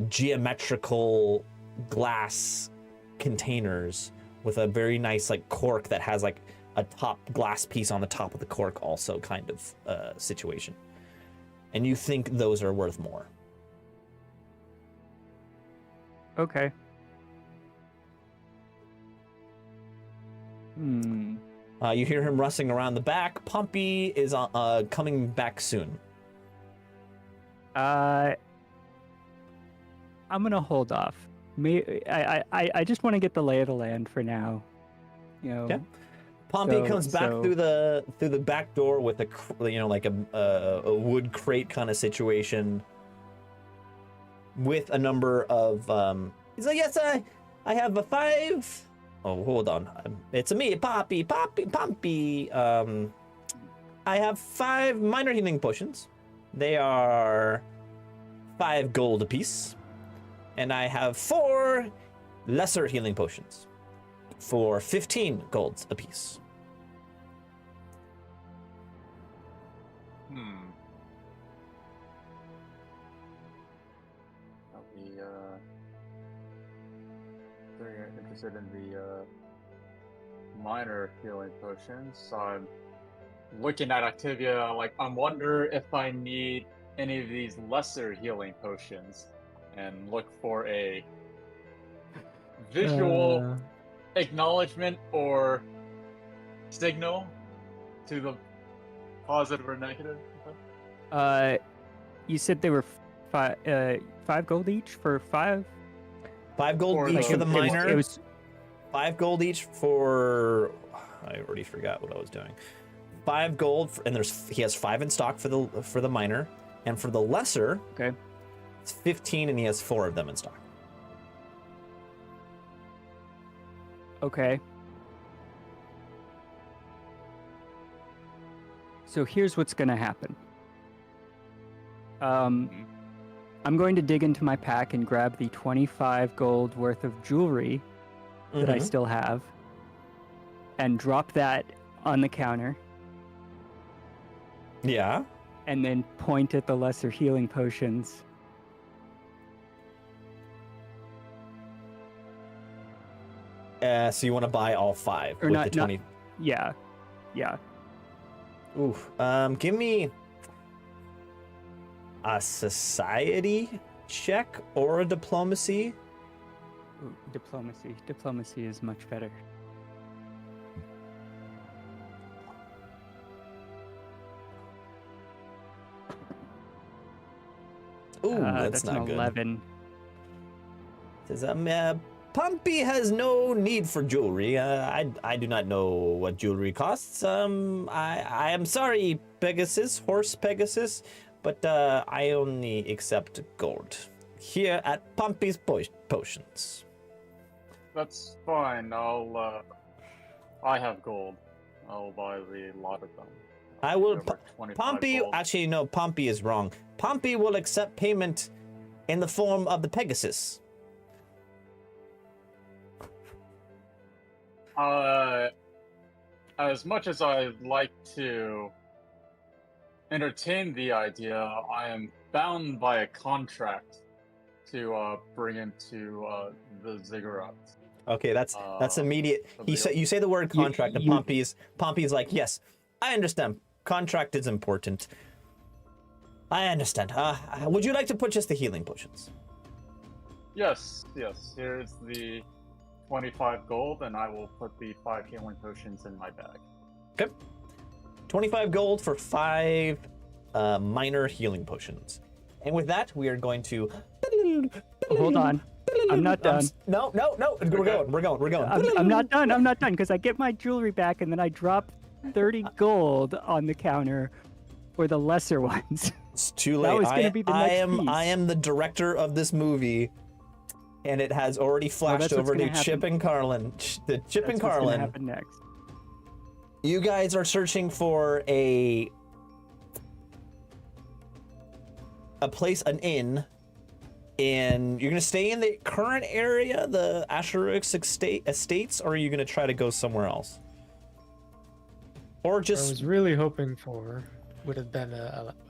geometrical glass containers with a very nice like cork that has like a top glass piece on the top of the cork also, kind of situation. And you think those are worth more. Okay. You hear him rustling around the back. Pompey is coming back soon. I'm gonna hold off. I just want to get the lay of the land for now. You know. Okay. Pompey comes back so- through the back door with you know, like a wood crate kind of situation, with a number of he's like, yes, I have a 5. Oh, hold on, it's me, Pompey. I have 5 minor healing potions. They are 5 gold apiece, and I have 4 lesser healing potions for 15 golds apiece. I'll be very interested in the minor healing potions. So I'm looking at Activia, like, I wonder if I need any of these lesser healing potions, and look for a visual acknowledgement or signal to the positive or negative. You said they were 5 gold each for 5. 5 gold Or each the- for the minor. It was 5 gold each for. I already forgot what I was doing. 5 gold, and he has 5 in stock for the minor, and for the lesser, okay. it's 15, and he has 4 of them in stock. Okay. So here's what's gonna happen. I'm going to dig into my pack and grab the 25 gold worth of jewelry that I still have, and drop that on the counter, Yeah. and then point at the lesser healing potions. So you want to buy all 5 Or with not- the 20. Yeah. Oof. Give me a society check or a diplomacy. Ooh, diplomacy. Diplomacy is much better. Ooh, that's not an good. 11. Says, Pompey has no need for jewelry. I do not know what jewelry costs. I am sorry, Horse Pegasus, but I only accept gold here at Pompey's Potions. That's fine. I have gold. I'll buy the lot of them. I will. Over 25 Pompey, gold. actually, no, Pompey is wrong. Pompey will accept payment in the form of the Pegasus. As much as I'd like to entertain the idea, I am bound by a contract to bring him to the ziggurat. Okay, that's immediate. the You say the word You- contract, and you- Pompey's like, yes, I understand. Contract is important. I understand. Would you like to purchase the healing potions? Yes. Here's the 25 gold, and I will put the 5 healing potions in my bag. Okay. 25 gold for 5 minor healing potions. And with that, we are going to. Hold on. I'm not done. No. We're going. I'm not done. I'm not done because I get my jewelry back and then I drop 30 gold on the counter for the lesser ones. It's too late. That was gonna be the next piece. I am the director of this movie, and it has already flashed that's what's over to gonna Chip happen. and Carlin. The Chip and That's what's gonna Carlin. happen next. You guys are searching for a place, an inn, and you're gonna stay in the current area, the Asherix estates, or are you gonna try to go somewhere else? Or What I just was really hoping for would have been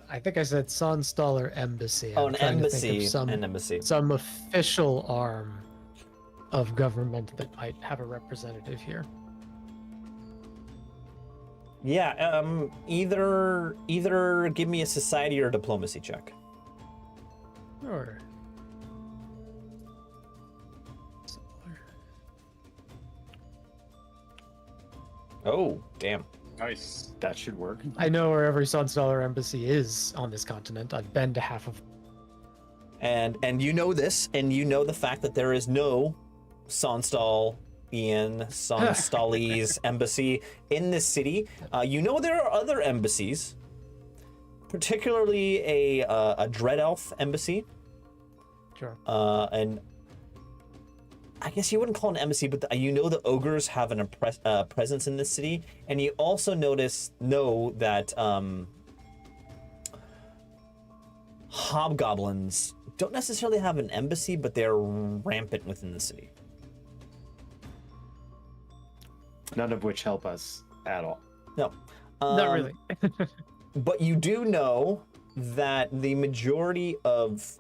I think I said Sonstaller Embassy. I'm an trying to think embassy, of an embassy. some official arm of government that might have a representative here. Yeah, either give me a society or a diplomacy check. Or Oh, damn. Nice. That should work. I know where every Sonstaller Embassy is on this continent. I've been to half of. And you know this, and you know the fact that there is no Sonstalese embassy in this city. You know there are other embassies, particularly a Dread Elf embassy. Sure. And I guess you wouldn't call it an embassy, but you know the ogres have an presence in this city, and you also know that hobgoblins don't necessarily have an embassy, but they're rampant within the city. None of which help us at all. No, Not really. But you do know that the majority of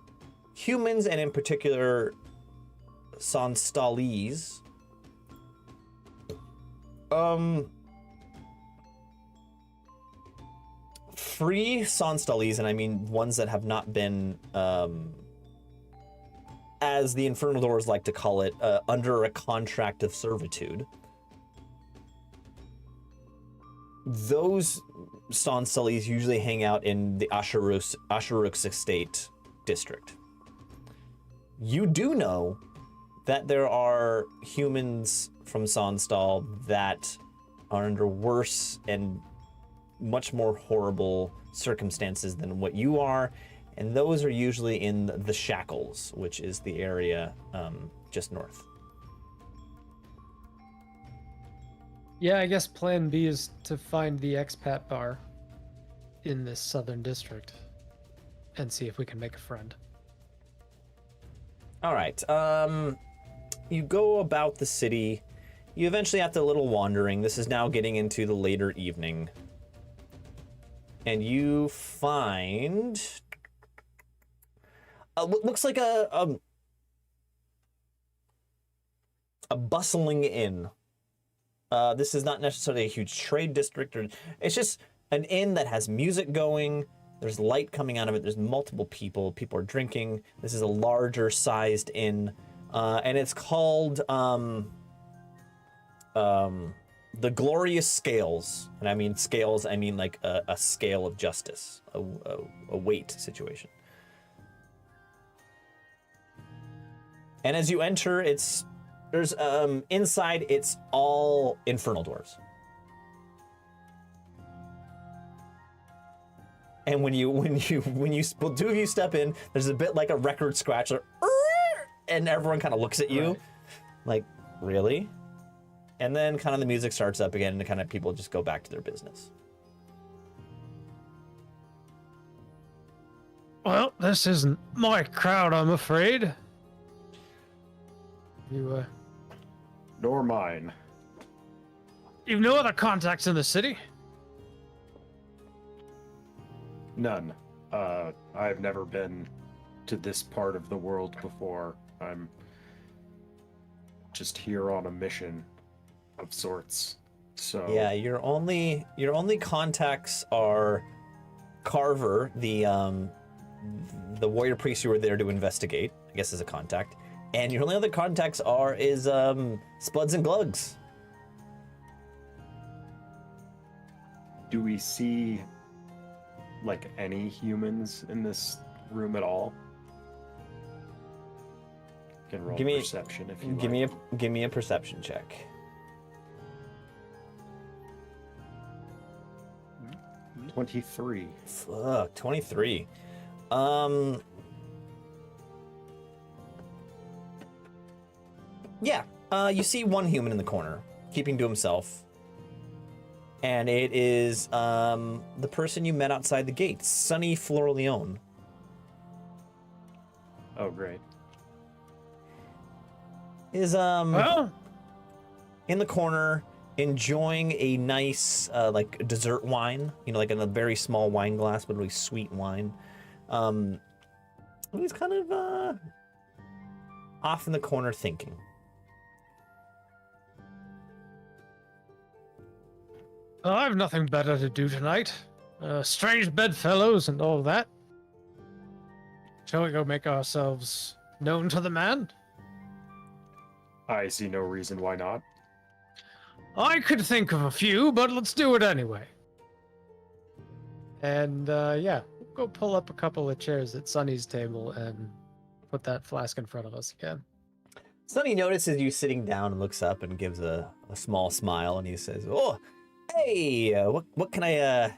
humans, and in particular Sonstalese, free Sonstalese, and I mean ones that have not been, as the Infernal Doors like to call it, under a contract of servitude. Those Sonstalese usually hang out in the Asherux Estate district. You do know that there are humans from Sonstal that are under worse and much more horrible circumstances than what you are, and those are usually in the Shackles, which is the area just north. Yeah, I guess plan B is to find the expat bar in this southern district and see if we can make a friend. All right. You go about the city. You eventually, after a little wandering, this is now getting into the later evening, and you find what looks like a bustling inn. This is not necessarily a huge trade district, or it's just an inn that has music going. There's light coming out of it. There's multiple people. People are drinking. This is a larger sized inn, and it's called the Glorious Scales. And I mean scales, I mean like a scale of justice, a weight situation. And as you enter, there's inside, it's all infernal doors. And when two of you step in, there's a bit like a record scratch, and everyone kind of looks at you, Right. like, really? And then kind of the music starts up again and kind of people just go back to their business. Well, this isn't my crowd, I'm afraid. You, Nor mine. you've no other contacts in the city? None. I've never been to this part of the world before. I'm just here on a mission of sorts. So Yeah, your only contacts are Carver, the warrior priest you were there to investigate, I guess is a contact. And your only other contacts is Spuds and Glugs. do we see like any humans in this room at all? Can roll perception if you like. Give me a perception check. 23. Fuck, 23. Yeah, you see one human in the corner, keeping to himself. And it is the person you met outside the gates, Sonny Florleone. Oh, great. Is Well, in the corner enjoying a nice like dessert wine, you know, like in a very small wine glass, but really sweet wine. He's kind of off in the corner thinking. I have nothing better to do tonight. Strange bedfellows and all that. Shall we go make ourselves known to the man? I see no reason why not. I could think of a few, but let's do it anyway. And yeah, go pull up a couple of chairs at Sunny's table and put that flask in front of us again. Sonny notices you sitting down and looks up and gives a small smile, and he says, "Oh, hey, what can I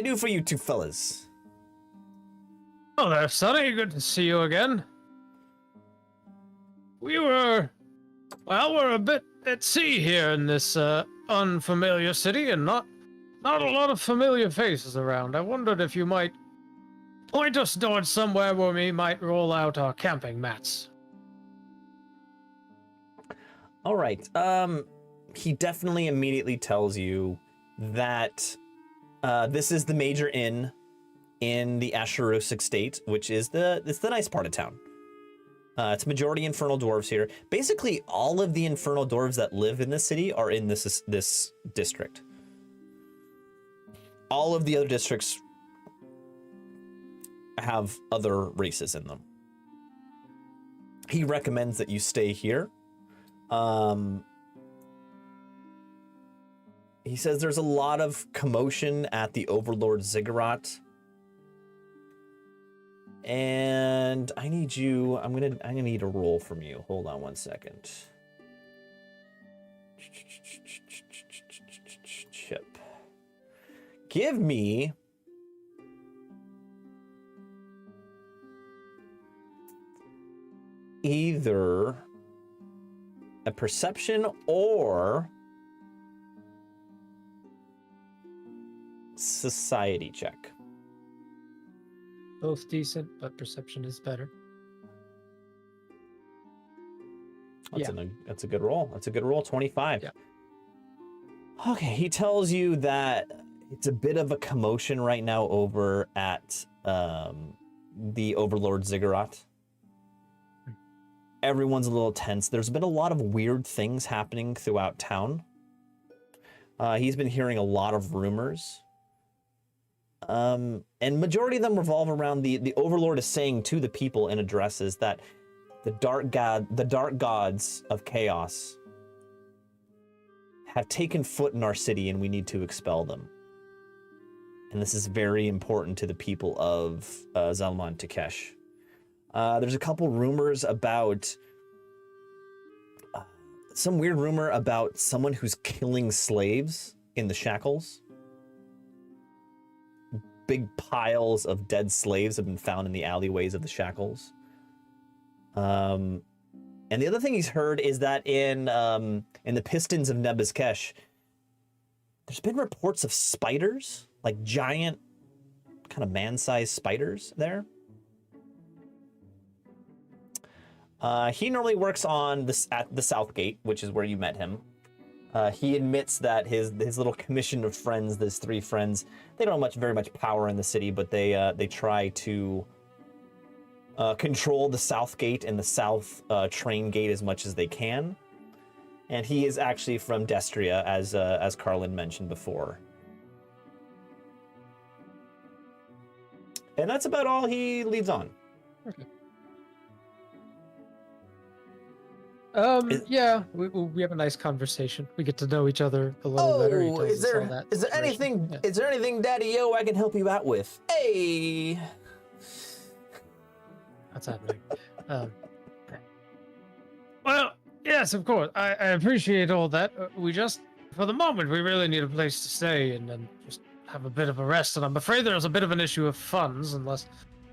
do for you two fellas?" Oh there, Sonny. Good to see you again. We're a bit at sea here in this unfamiliar city, and not a lot of familiar faces around. I wondered if you might point us towards somewhere where we might roll out our camping mats. All right. He definitely immediately tells you that this is the major inn in the Asherusic state, which is it's the nice part of town. It's majority infernal dwarves here. Basically, all of the infernal dwarves that live in this city are in this district. All of the other districts have other races in them. He recommends that you stay here. He says there's a lot of commotion at the Overlord Ziggurat. And I need you, I'm gonna need a roll from you. Hold on one second. Chip. Give me either a perception or society check. Both decent, but perception is better. That's a good roll. That's a good roll. 25. Yeah. Okay, he tells you that it's a bit of a commotion right now over at the Overlord Ziggurat. Everyone's a little tense. There's been a lot of weird things happening throughout town. He's been hearing a lot of rumors. And majority of them revolve around the Overlord is saying to the people in addresses that the dark gods of chaos have taken foot in our city and we need to expel them. And this is very important to the people of Zalman Takesh. There's a couple rumors about some weird rumor about someone who's killing slaves in the shackles. Big piles of dead slaves have been found in the alleyways of the shackles. And the other thing he's heard is that in the Pistons of Nebuzkesh, there's been reports of spiders, like giant, kind of man-sized spiders there. He normally works on this at the South Gate, which is where you met him. He admits that his little commission of friends, those 3 friends, they don't have very much power in the city, but they try to control the South Gate and the South train gate as much as they can. And he is actually from Destria, as Carlin mentioned before. And that's about all he leads on. Okay. Yeah, we have a nice conversation. We get to know each other a little better. He tells us all that is there information. anything Yeah. is there anything, Daddy-O, I can help you out with? Hey. That's happening. Well, yes, of course. I appreciate all that. We just, for the moment, we really need a place to stay and then just have a bit of a rest. And I'm afraid there's a bit of an issue of funds, unless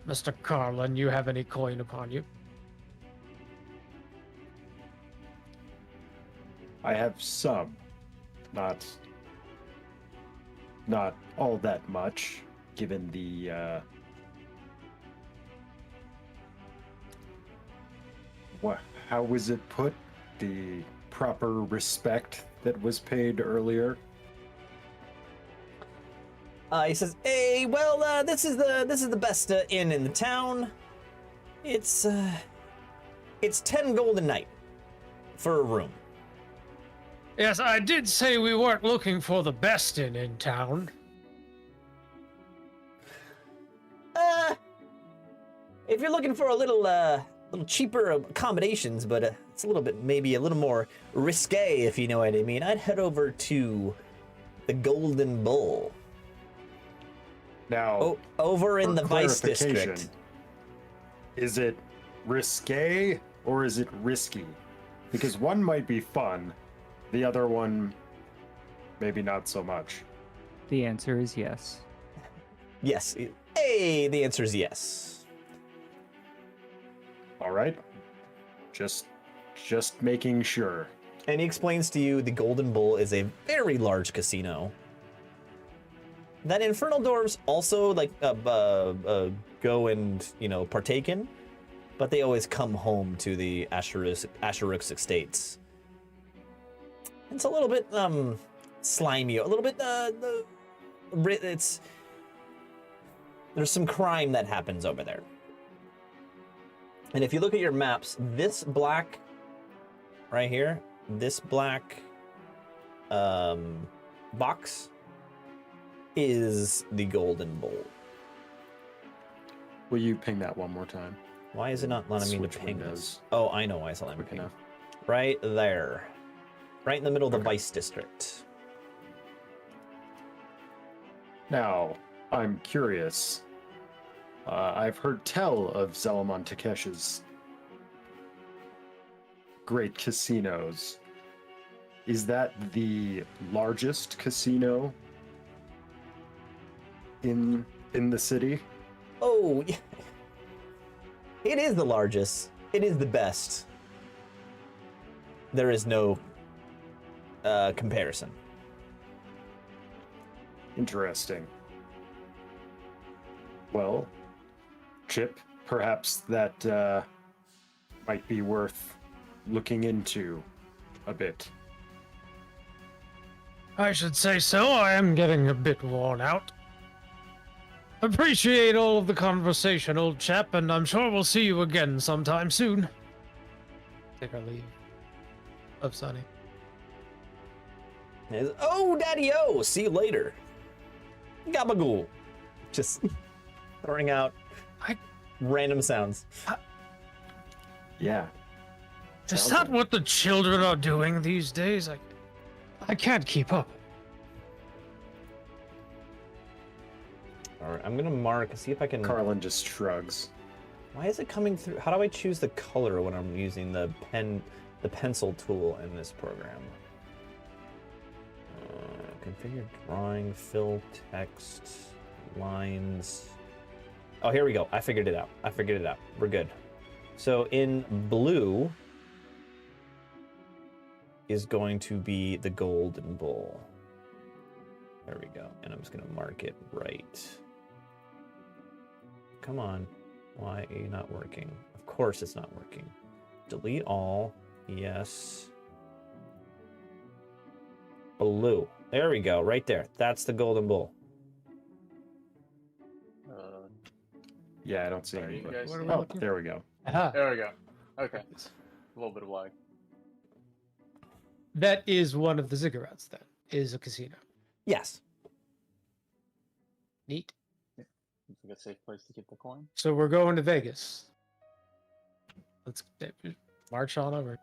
Mr. Carlin, you have any coin upon you. I have some, not all that much, given the how was it put? The proper respect that was paid earlier. He says, "Hey, well, this is the best inn in the town. It's 10 gold a night for a room." Yes, I did say we weren't looking for the best inn in town. If you're looking for a little cheaper accommodations, but it's a little bit, maybe a little more risque, if you know what I mean, I'd head over to the Golden Bull. Now, Over in for the Vice clarification, District. is it risque or is it risky? Because one might be fun, the other one maybe not so much. The answer is yes. Yes. Hey, the answer is yes. All right, just making sure. And he explains to you the Golden Bull is a very large casino that Infernal Dwarves also go and partake in, but they always come home to the Asherux estates. It's a little bit slimy, a little bit there's some crime that happens over there. And if you look at your maps, this black right here, this black box is the Golden Bull. Will you ping that one more time? Why is it not letting me to Switch ping windows. this? Oh, I know why it's not letting me Quick ping. enough. Right there. Right in the middle of the Okay. Vice District. Now, I'm curious. I've heard tell of Zelamon Takesh's great casinos. Is that the largest casino in the city? Oh, yeah. It is the largest. It is the best. There is no comparison. Interesting. Well, Chip, perhaps that might be worth looking into a bit. I should say so. I am getting a bit worn out. Appreciate all of the conversation, old chap, and I'm sure we'll see you again sometime soon. Take our leave of Sonny. Oh, Daddy-O, see you later. Gabagool. Just throwing out random sounds. Yeah. Is Sounds that like- what the children are doing these days? I can't keep up. All right, I'm gonna mark, see if I can. Carlin just shrugs. Why is it coming through? How do I choose the color when I'm using the pencil tool in this program? Configure drawing, fill text, lines. Oh, here we go. I figured it out. We're good. So in blue, is going to be the Golden Bull. There we go. And I'm just going to mark it right. Come on. Why are you not working? Of course it's not working. Delete all. Yes. Blue. There we go. Right there. That's the Golden Bull. Yeah, I don't see Sorry, you anybody. guys What are see- we Oh, looking there we go. Aha. There we go. Okay. A little bit of lag. That is one of the ziggurats, then, is a casino. Yes. Neat. Seems like a safe place to keep the coin. So we're going to Vegas. Let's march on over.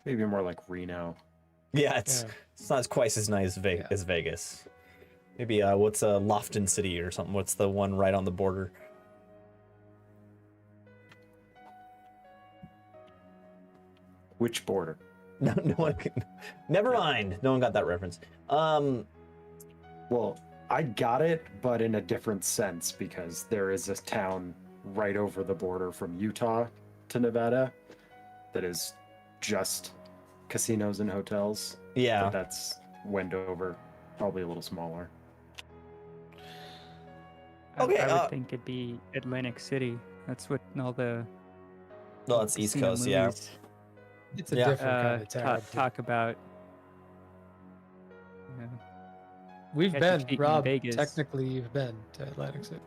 Maybe more like Reno. Yeah, it's Yeah. it's not quite as nice as Vegas. Maybe what's Lofton City or something? What's the one right on the border? Which border? No, no one can. Never mind. No one got that reference. Well, I got it, but in a different sense because there is a town right over the border from Utah to Nevada that is just casinos and hotels. Yeah. But that's Wendover, probably a little smaller. Okay, I would think it'd be Atlantic City. That's what all the Well, it's East casino Coast, yeah. movies, It's a Yeah. different kind of town. talk about. You know, We've Guess it's been, in Rob. Vegas. Technically, you've been to Atlantic City.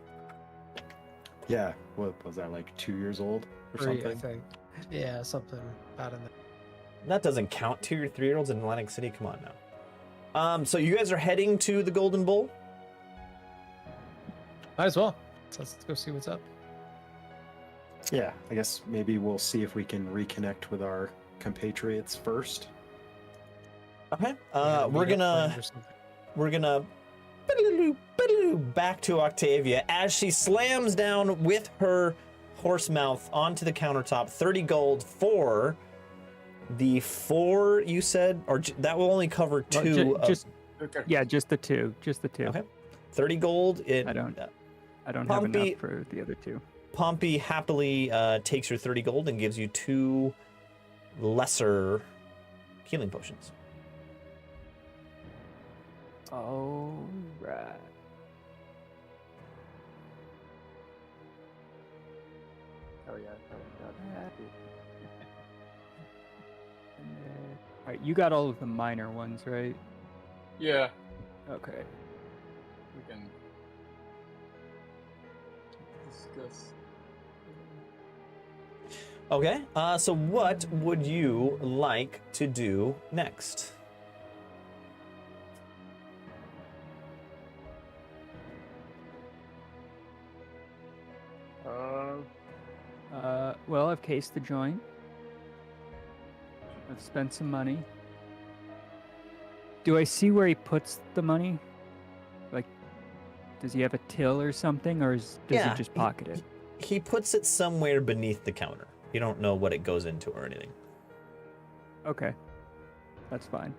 Yeah, what was that, like 2 years old or 3, I something? think. Yeah, something out in there. That doesn't count. 2 or 3-year-olds in Atlantic City. Come on now. So you guys are heading to the Golden Bull. Might as well. So let's go see what's up. Yeah, I guess maybe we'll see if we can reconnect with our compatriots first. Okay. Yeah, We're meet up gonna friends or something. we're gonna back to Octavia as she slams down with her horse mouth onto the countertop. 30 gold for the 4 you said, or that will only cover well, 2. just Okay. yeah, just the two. Okay. 30 gold. I don't have Pompey- enough for the other 2. Pompey happily takes your 30 gold and gives you 2 lesser healing potions. All right. Oh yeah. All right, you got all of the minor ones, right? Yeah. Okay. We can discuss. Okay. So what would you like to do next? Well, I've cased the joint. I've spent some money. Do I see where he puts the money? Like, does he have a till or something, or does Yeah, he just pocket it? He puts it somewhere beneath the counter. You don't know what it goes into or anything. Okay, that's fine.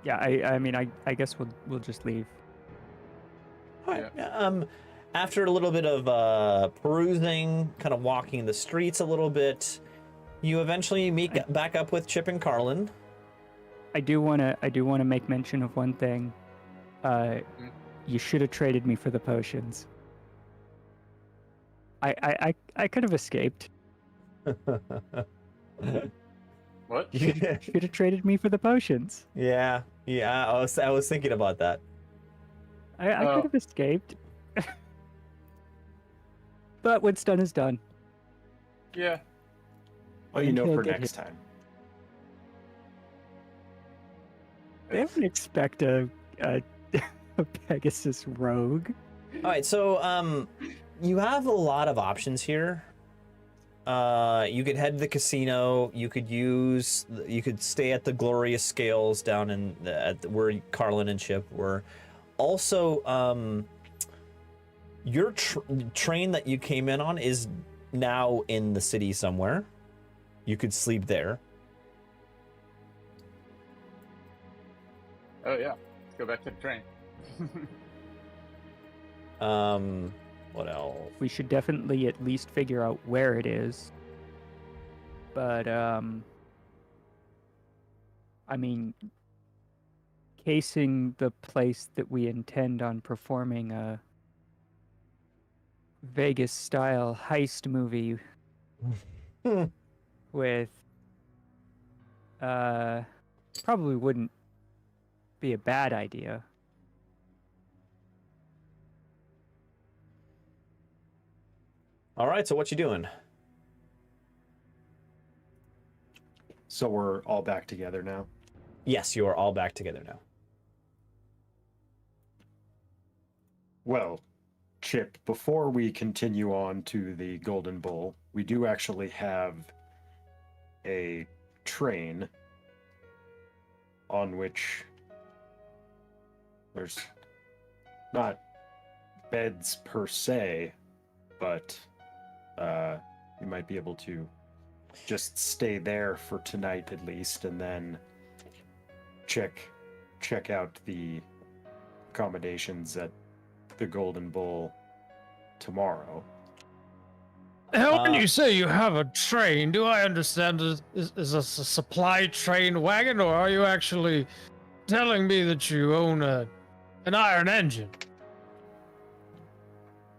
Yeah, I mean, I guess we'll just leave. All right. After a little bit of perusing, kind of walking the streets a little bit, you eventually meet back up with Chip and Carlin. I do wanna make mention of one thing. You should have traded me for the potions. I could have escaped. What? You should have traded me for the potions. Yeah. I was thinking about that. I Oh. could have escaped. But what's done is done. Yeah. Well, you know Until for I get next hit. time. They wouldn't expect a Pegasus rogue. All right, so you have a lot of options here. You could head to the casino. You could stay at the Glorious Scales down where Carlin and Chip were. Also, your train that you came in on is now in the city somewhere. You could sleep there. Oh yeah. Let's go back to the train. What else? We should definitely at least figure out where it is. but I mean, casing the place that we intend on performing a Vegas-style heist movie with probably wouldn't be a bad idea. All right, so what you doing? So we're all back together now. Yes, you are all back together now. Well, Chip, before we continue on to the Golden Bull, we do actually have a train on which there's not beds per se, but you might be able to just stay there for tonight at least, and then check out the accommodations at the Golden Bull tomorrow. When you say you have a train, do I understand is this a supply train wagon, or are you actually telling me that you own an iron engine?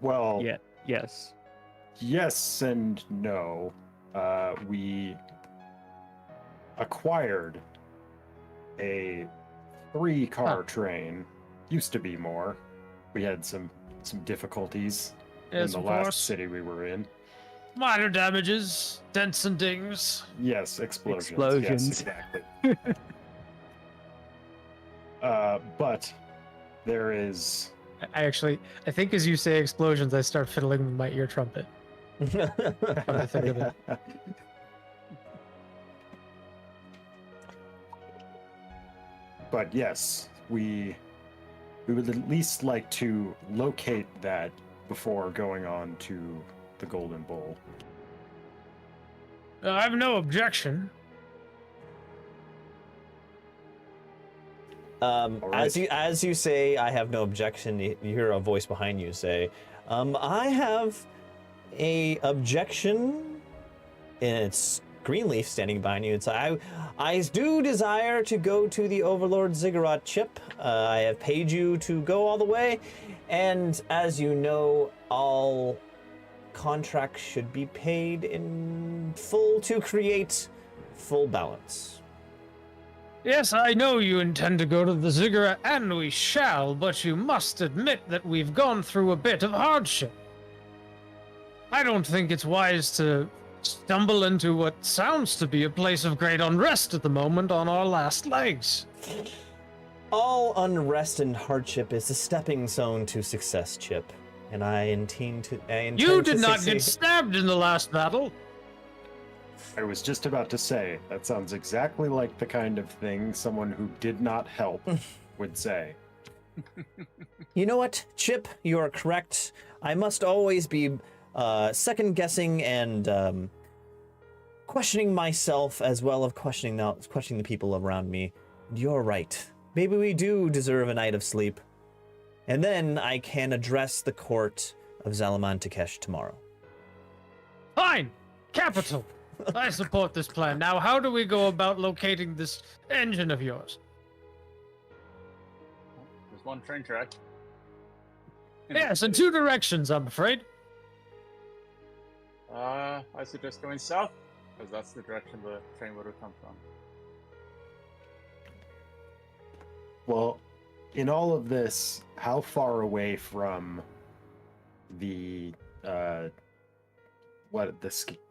Well, Yeah. Yes. yes and no. We acquired a 3-car train. Used to be more. We had some difficulties Yes, in of the last course. city we were in. Minor damages, dents and dings. Yes, explosions. Explosions. Yes, exactly. But there is. I think as you say explosions, I start fiddling with my ear trumpet. I think of it. But yes, we would at least like to locate that before going on to the Golden Bull. I have no objection. As you say, I have no objection. You hear a voice behind you say, I have a objection, and it's Greenleaf standing behind you. It's I do desire to go to the Overlord Ziggurat, Chip. I have paid you to go all the way, and as you know, all contracts should be paid in full to create full balance. Yes, I know you intend to go to the Ziggurat, and we shall, but you must admit that we've gone through a bit of hardship. I don't think it's wise to stumble into what sounds to be a place of great unrest at the moment on our last legs. All unrest and hardship is a stepping stone to success, Chip. And I intend to. You did not get stabbed in the last battle. I was just about to say, that sounds exactly like the kind of thing someone who did not help would say. You know what, Chip? You are correct. I must always be second guessing and questioning myself as well as questioning the people around me. You're right. Maybe we do deserve a night of sleep. And then I can address the court of Zalaman Takesh tomorrow. Fine. Capital. I support this plan. Now, how do we go about locating this engine of yours? There's one train track. Yes, in 2 directions, I'm afraid. I suggest going south, because that's the direction the train would have come from. Well, in all of this, how far away from the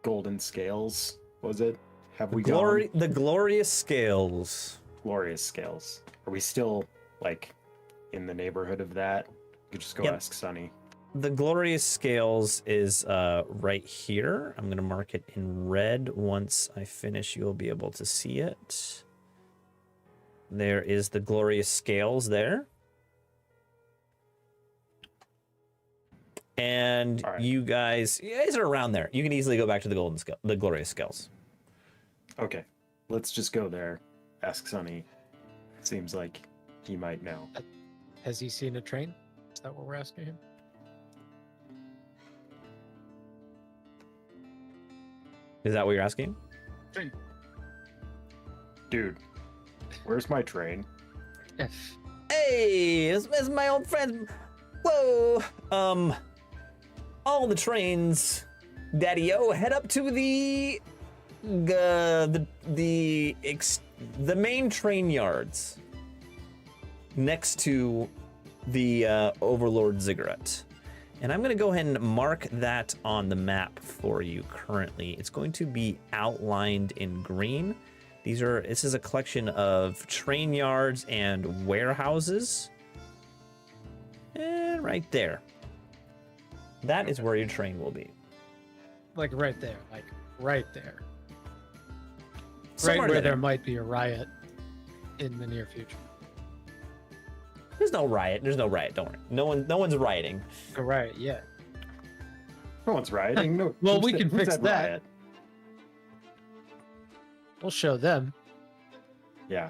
golden scales was it? Have we gone? The glorious scales. Glorious scales. Are we still like in the neighborhood of that? You could just go Yep. ask Sunny. The glorious scales is right here. I'm gonna mark it in red. Once I finish, you'll be able to see it. There is the glorious scales there. And All right. you guys are around there. You can easily go back to the glorious scales. Okay, let's just go there. Ask Sunny. Seems like he might know. Has he seen a train? Is that what we're asking him? Is that what you're asking? train. Dude, where's my train? Hey, it's my old friend. Whoa. All the trains, Daddy-O, head up to the main train yards next to the Overlord Ziggurat. And I'm going to go ahead and mark that on the map for you currently. It's going to be outlined in green. This is a collection of train yards and warehouses. And right there. That is where your train will be. Like right there. Like right there. Somewhere Right where there. there might be a riot in the near future. There's no riot. Don't worry. No one's rioting. A riot, yeah. No one's rioting. No. Well, who we said- can who fix said that. riot? We'll show them. Yeah.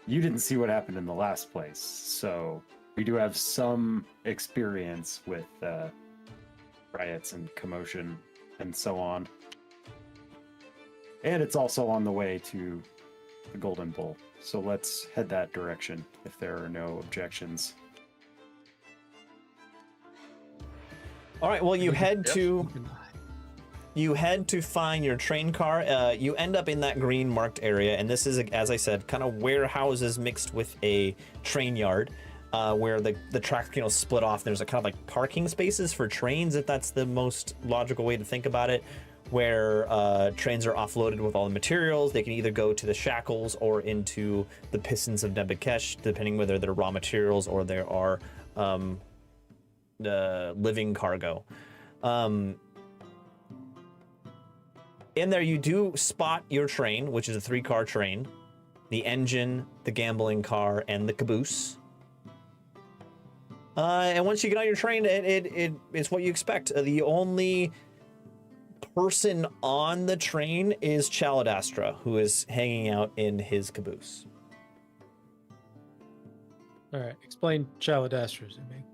You didn't see what happened in the last place, so we do have some experience with riots and commotion and so on. And it's also on the way to the Golden Bull, so let's head that direction if there are no objections. All right. Well, you head Yes. to find your train car. You end up in that green marked area, and this is, as I said, kind of warehouses mixed with a train yard, where the tracks split off. There's a kind of like parking spaces for trains, if that's the most logical way to think about it, where trains are offloaded with all the materials. They can either go to the shackles or into the pistons of Nebukesh, depending whether they're raw materials or there are living cargo. In there, you do spot your train, which is a 3-car train, the engine, the gambling car, and the caboose. And once you get on your train, it's what you expect. The only person on the train is Chaladastra, who is hanging out in his caboose. All right, explain Chaladastra to me.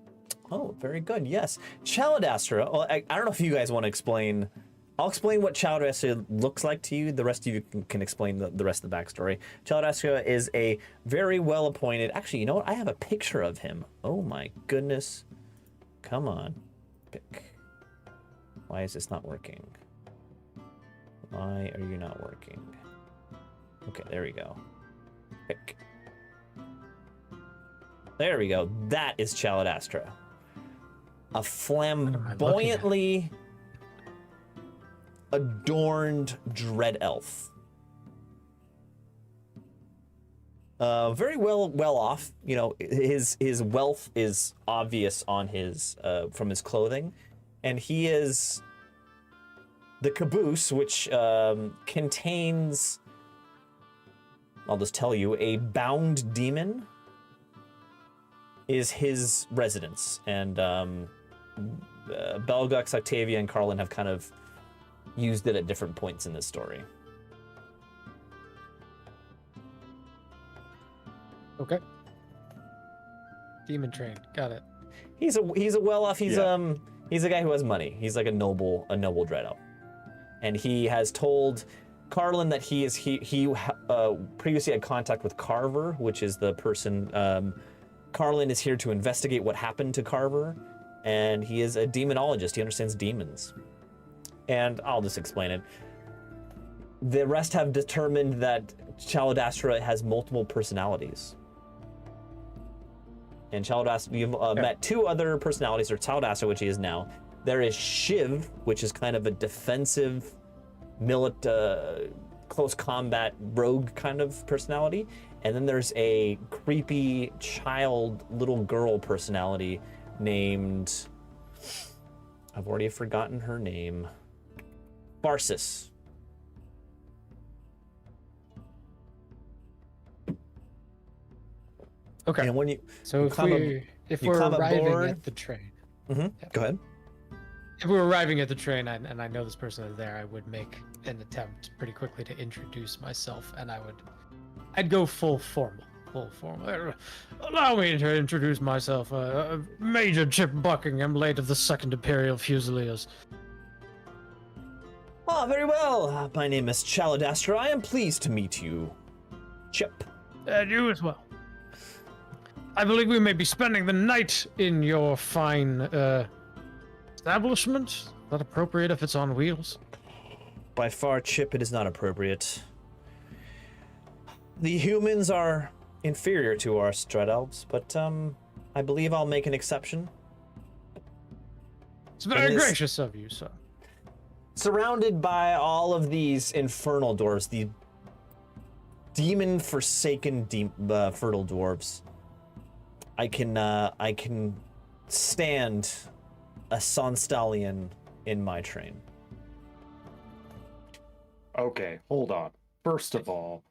Oh, very good. Yes, Chaladastra. Well, I don't know if you guys want to explain. I'll explain what Chaladastra looks like to you. The rest of you can explain the rest of the backstory. Chaladastra is a very well-appointed... Actually, you know what? I have a picture of him. Oh my goodness. Come on. Pick. Why is this not working? Why are you not working? Okay, there we go. Pick. There we go. That is Chaladastra. A flamboyantly adorned dread elf. Very well off. You know, his wealth is obvious on his from his clothing, and he is the caboose, which contains, I'll just tell you, a bound demon is his residence, and Belgux, Octavia, and Carlin have kind of used it at different points in this story. Okay. Demon train. Got it. He's a well-off. He's Yeah. he's a guy who has money. He's like a noble dread elf, and he has told Carlin that he previously had contact with Carver, which is the person. Carlin is here to investigate what happened to Carver, and he is a demonologist. He understands demons. And I'll just explain it. The rest have determined that Chaladastra has multiple personalities. And Chaladastra, you've met 2 other personalities, or Chaladastra, which he is now. There is Shiv, which is kind of a defensive, close combat rogue kind of personality. And then there's a creepy child, little girl personality named... I've already forgotten her name. Barsis. Okay. And when you So come if you we're come arriving aboard- at the train, go ahead. if we're arriving at the train and I know this person is there, I would make an attempt pretty quickly to introduce myself, and I'd go full formal. Allow me to introduce myself, Major Chip Buckingham, late of the 2nd Imperial Fusiliers. Oh, Ah, very well. My name is Chaladastra. I am pleased to meet you. Chip. And you as well. I believe we may be spending the night in your fine establishment. Is that appropriate if it's on wheels? By far, Chip, it is not appropriate. The humans are inferior to our Strad Elves, but I believe I'll make an exception. It's very this- gracious of you, sir. Surrounded by all of these infernal dwarves, the demon-forsaken fertile dwarves, I can stand a Sonstallion in my train. Okay, hold on. First of all,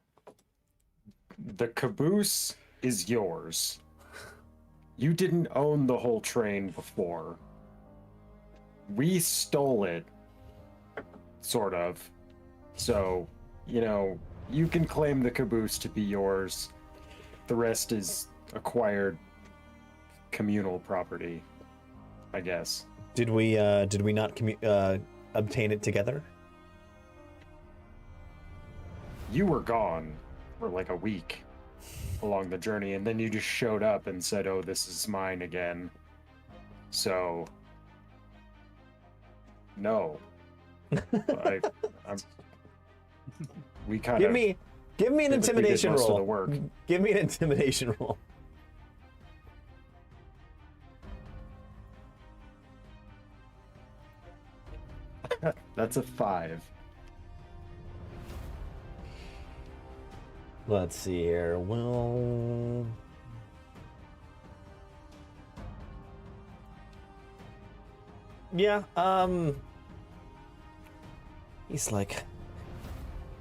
the caboose is yours. You didn't own the whole train before. We stole it, sort of. So, you can claim the caboose to be yours. The rest is acquired communal property, I guess. Did we not obtain it together? You were gone for like a week along the journey, and then you just showed up and said, "Oh, this is mine again." So, no. We kind Give of me an intimidation most of roll. the work. Give me an intimidation roll. That's a 5. Let's see here. Well, yeah. He's like,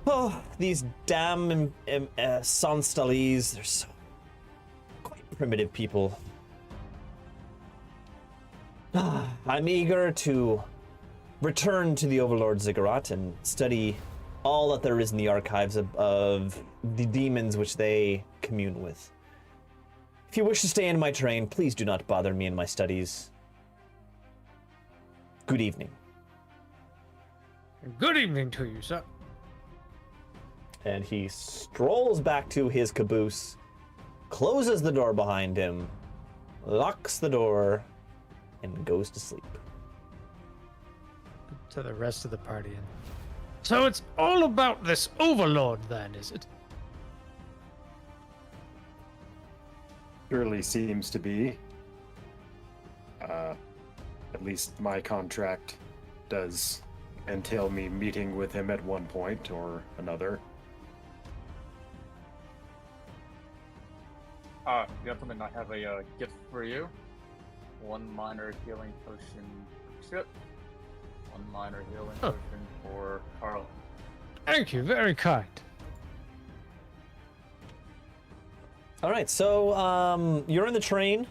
oh, these damn Sonstalis. They're so quite primitive people. I'm eager to return to the Overlord Ziggurat and study all that there is in the archives of the demons which they commune with. If you wish to stay in my train, please do not bother me in my studies. Good evening. Good evening to you, sir. And he strolls back to his caboose, closes the door behind him, locks the door, and goes to sleep. To the rest of the party. So it's all about this overlord then, is it? Surely seems to be. At least my contract does entail me meeting with him at one point or another. Gentlemen, I have a gift for you. 1 minor healing potion for Chip. 1 minor healing potion for Carl. Thank you, very kind. All right, so you're in the train.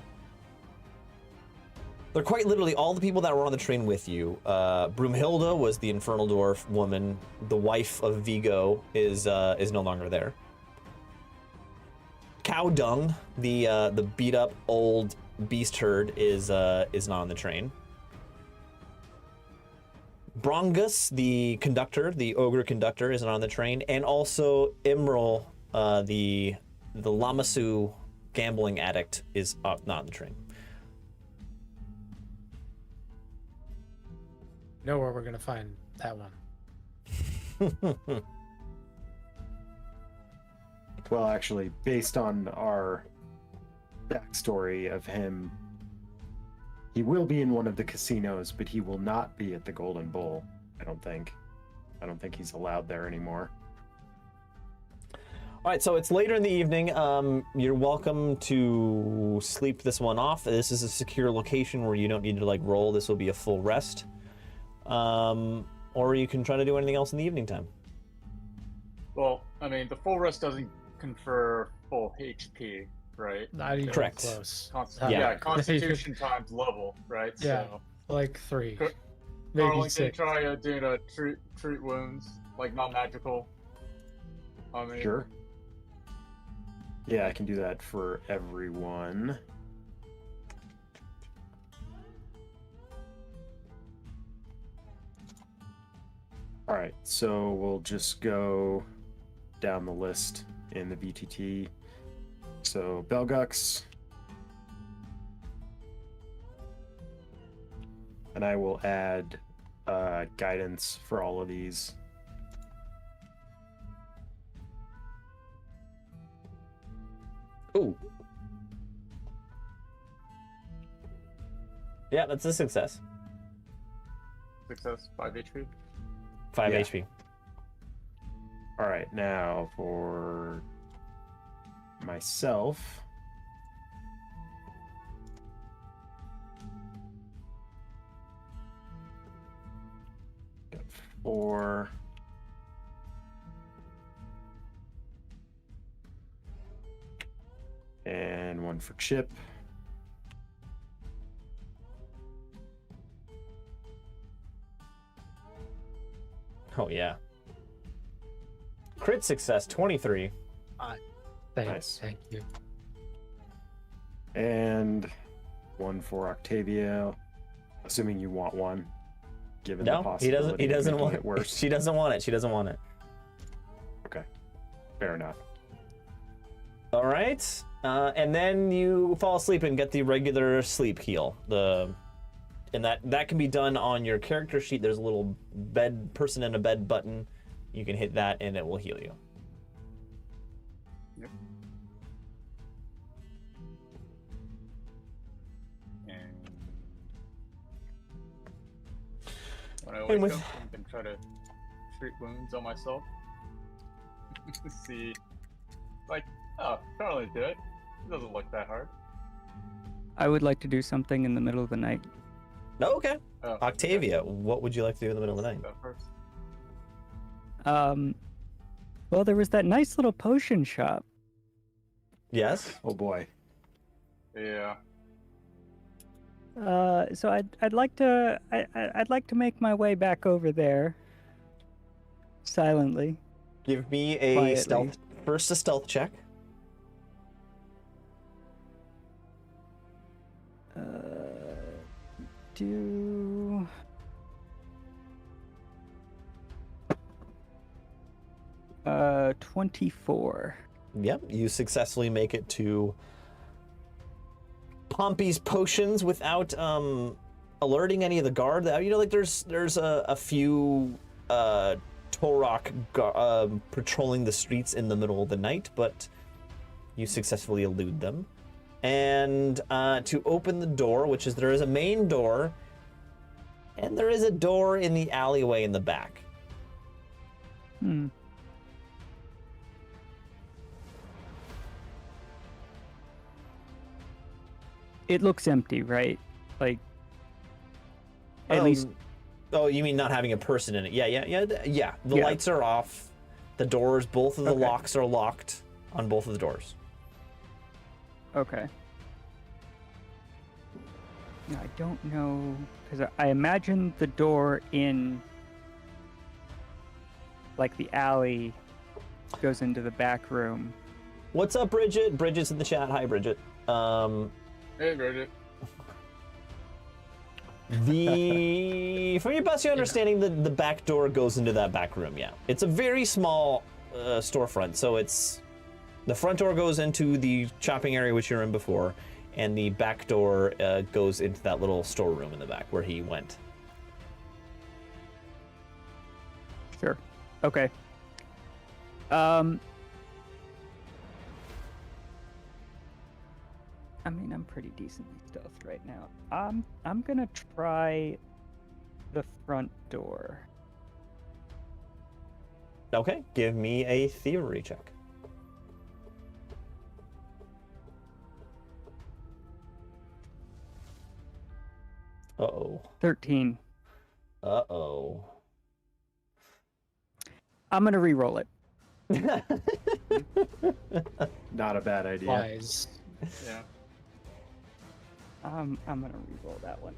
They're quite literally all the people that were on the train with you. Broomhilda was the infernal dwarf woman. The wife of Vigo is no longer there. Cow Dung, the beat up old beast herd, is not on the train. Brongus, the conductor, the ogre conductor, isn't on the train, and also Imral, the Lamasu gambling addict, is not on the train. Know where we're gonna find that one. Well, actually, based on our backstory of him, he will be in one of the casinos, but he will not be at the Golden Bull, I don't think. I don't think he's allowed there anymore. All right, so it's later in the evening. You're welcome to sleep this one off. This is a secure location where you don't need to roll. This will be a full rest. Or you can try to do anything else in the evening time. Well, I mean, the full rest doesn't confer full HP, right? Not even Correct. close. Yeah, Constitution times level, right? Yeah. So, Like 3. Carl, Maybe can you 6. try doing a treat wounds, like non-magical? I mean, Sure. Yeah, I can do that for everyone. All right, so we'll just go down the list in the VTT. So Belgux. And I will add guidance for all of these. Ooh. Yeah, that's a success. Success, 5 HP. 5 Yeah. HP. All right, now for myself. Got 4. And 1 for Chip. Oh yeah. Crit success 23. Nice. Thank you. And 1 for Octavia, assuming you want one. Given the No, he possibility doesn't. He of doesn't making want it worse. She doesn't want it. She doesn't want it. Okay, fair enough. All right, and then you fall asleep and get the regular sleep heal. And that can be done on your character sheet. There's a little person in a bed button. You can hit that and it will heal you. Yep. And when I wake with- up, I'm gonna try to treat wounds on myself. See, like, oh, Charlie did it. It doesn't look that hard. I would like to do something in the middle of the night. Oh, okay. Oh, Octavia, what would you like to do in the middle of the night? That first. Well, there was that nice little potion shop. Yes. Oh boy. Yeah. So I'd like to I'd like to make my way back over there silently. Give me a Quietly. stealth check. Do 24. Yep, you successfully make it to Pompey's potions without alerting any of the guard. You know, like there's a few Torok patrolling the streets in the middle of the night, but you successfully elude them. And to open the door, there is a main door, and there is a door in the alleyway in the back. It looks empty, right? Like, at least. Oh, you mean not having a person in it? Yeah. The Yeah. lights are off. The doors, both of the Okay. locks are locked on both of the doors. Okay. Now, I don't know, because I imagine the door in, like, the alley goes into the back room. What's up, Bridget? Bridget's in the chat. Hi, Bridget. Hey, Bridget. From your best understanding, the back door goes into that back room. Yeah, it's a very small storefront, so the front door goes into the shopping area which you were in before, and the back door goes into that little storeroom in the back where he went. Sure. Okay. I mean, I'm pretty decently stealthed right now. I'm gonna try the front door. Okay, give me a thievery check. Uh-oh. 13. Uh-oh. I'm gonna re-roll it. Not a bad idea. Wise. Yeah. I'm gonna re-roll that one.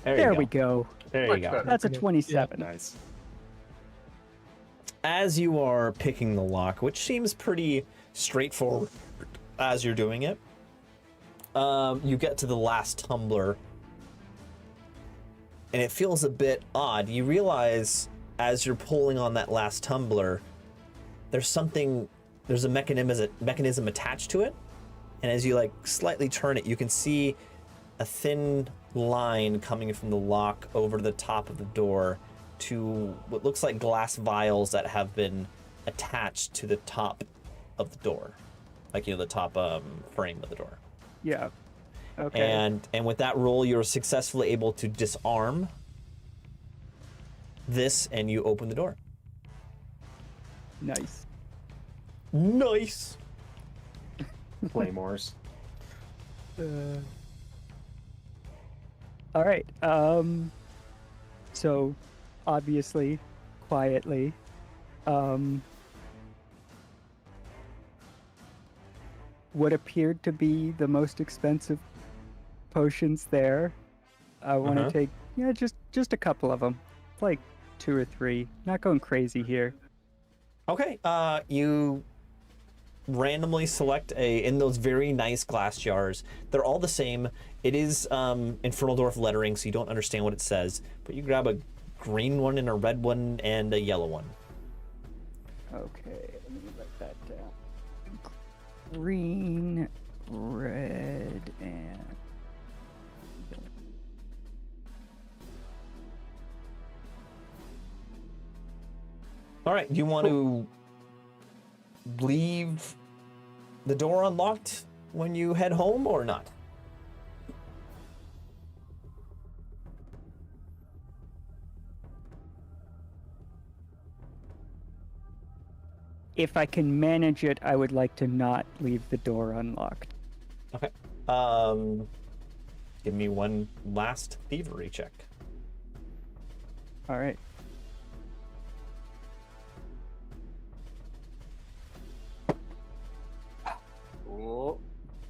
There we go. There you Much go. better. That's a Yeah. 27. Nice. As you are picking the lock, which seems pretty straightforward as you're doing it, you get to the last tumbler, and it feels a bit odd. You realize as you're pulling on that last tumbler, there's a mechanism attached to it, and as you like slightly turn it, you can see a thin line coming from the lock over the top of the door to what looks like glass vials that have been attached to the top of the door, like the top frame of the door. Yeah. Okay. And with that roll, you're successfully able to disarm this, and you open the door. Nice. Nice. Claymores. All right. So, obviously, quietly, what appeared to be the most expensive potions there, I want to take, just a couple of them, like 2 or 3. Not going crazy here. Okay. You randomly select in those very nice glass jars. They're all the same. It is Infernal Dwarf lettering, so you don't understand what it says. But you grab a green one and a red one and a yellow one. Okay, let me write that down. Green, red, and All right. Do you want to leave the door unlocked when you head home or not? if I can manage it, I would like to not leave the door unlocked. Okay. Give me one last thievery check. All right. Oh,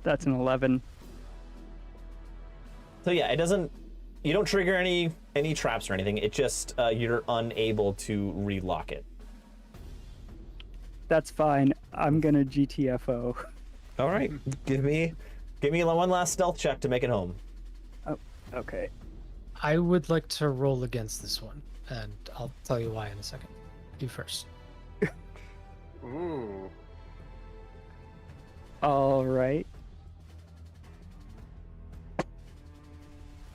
That's an 11. So yeah, it doesn't. You don't trigger any traps or anything. It just you're unable to relock it. That's fine. I'm gonna GTFO. All right. Give me one last stealth check to make it home. Oh, okay. I would like to roll against this one, and I'll tell you why in a second. You first. ooh. All right.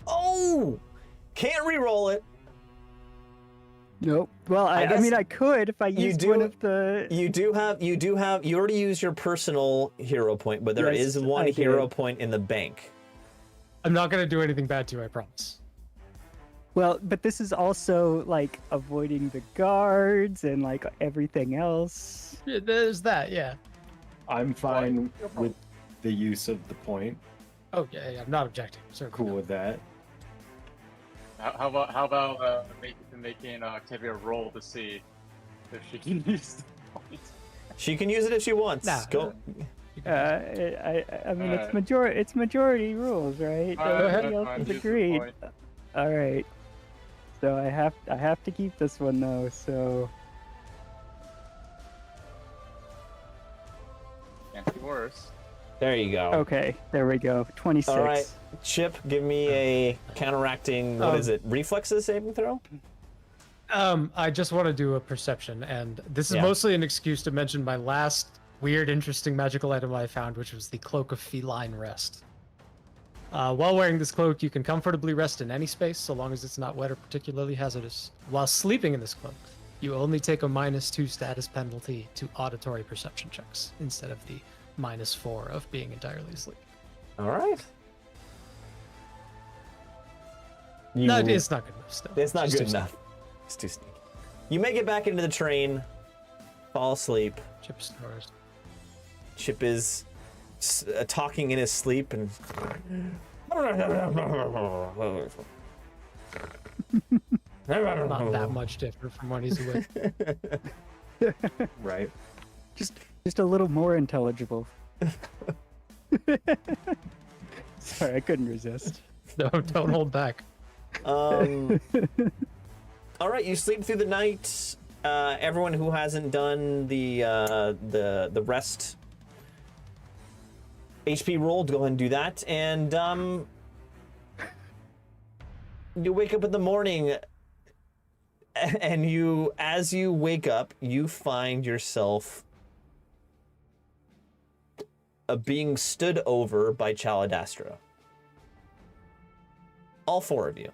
Oh! Can't re-roll it. Nope. Well, I guess mean, I could if I used one of the. You already used your personal hero point, but there Yes, is one I hero did. point in the bank. I'm not gonna do anything bad to you, I promise. Well, but this is also like avoiding the guards and like everything else. Yeah, there's that, yeah. I'm fine with the use of the point. Oh yeah, I'm not objecting. Certainly Cool not. with that. How about making Octavia roll to see if she can use the points? She can use it if she wants. Nah. Go. I mean, Alright. it's majority rules, right? Everybody else Fine, has use the agreed. point. All right. So I have to keep this one though. So Can't be worse. There you go. okay, there we go. 26. All right, Chip, give me a counteracting. What is it? Reflexes saving throw. I just want to do a perception, and this is Yeah. mostly an excuse to mention my last weird, interesting magical item I found, which was the Cloak of Feline Rest. While wearing this cloak, you can comfortably rest in any space, so long as it's not wet or particularly hazardous. While sleeping in this cloak, you only take a -2 status penalty to auditory perception checks, instead of the -4 of being entirely asleep. All right. No, You- it's not good enough still. It's not Just good too enough. It's too sneaky. You make it back into the train, fall asleep. sneaky. Chip snores. Chip is talking in his sleep and. Not that much different from when he's awake. Right. Just a little more intelligible. Sorry, I couldn't resist. No, don't hold back. All right, you sleep through the night. Everyone who hasn't done the rest HP roll, go ahead and do that. And You wake up in the morning, and as you wake up, you find yourself being stood over by Chaladastra. All four of you.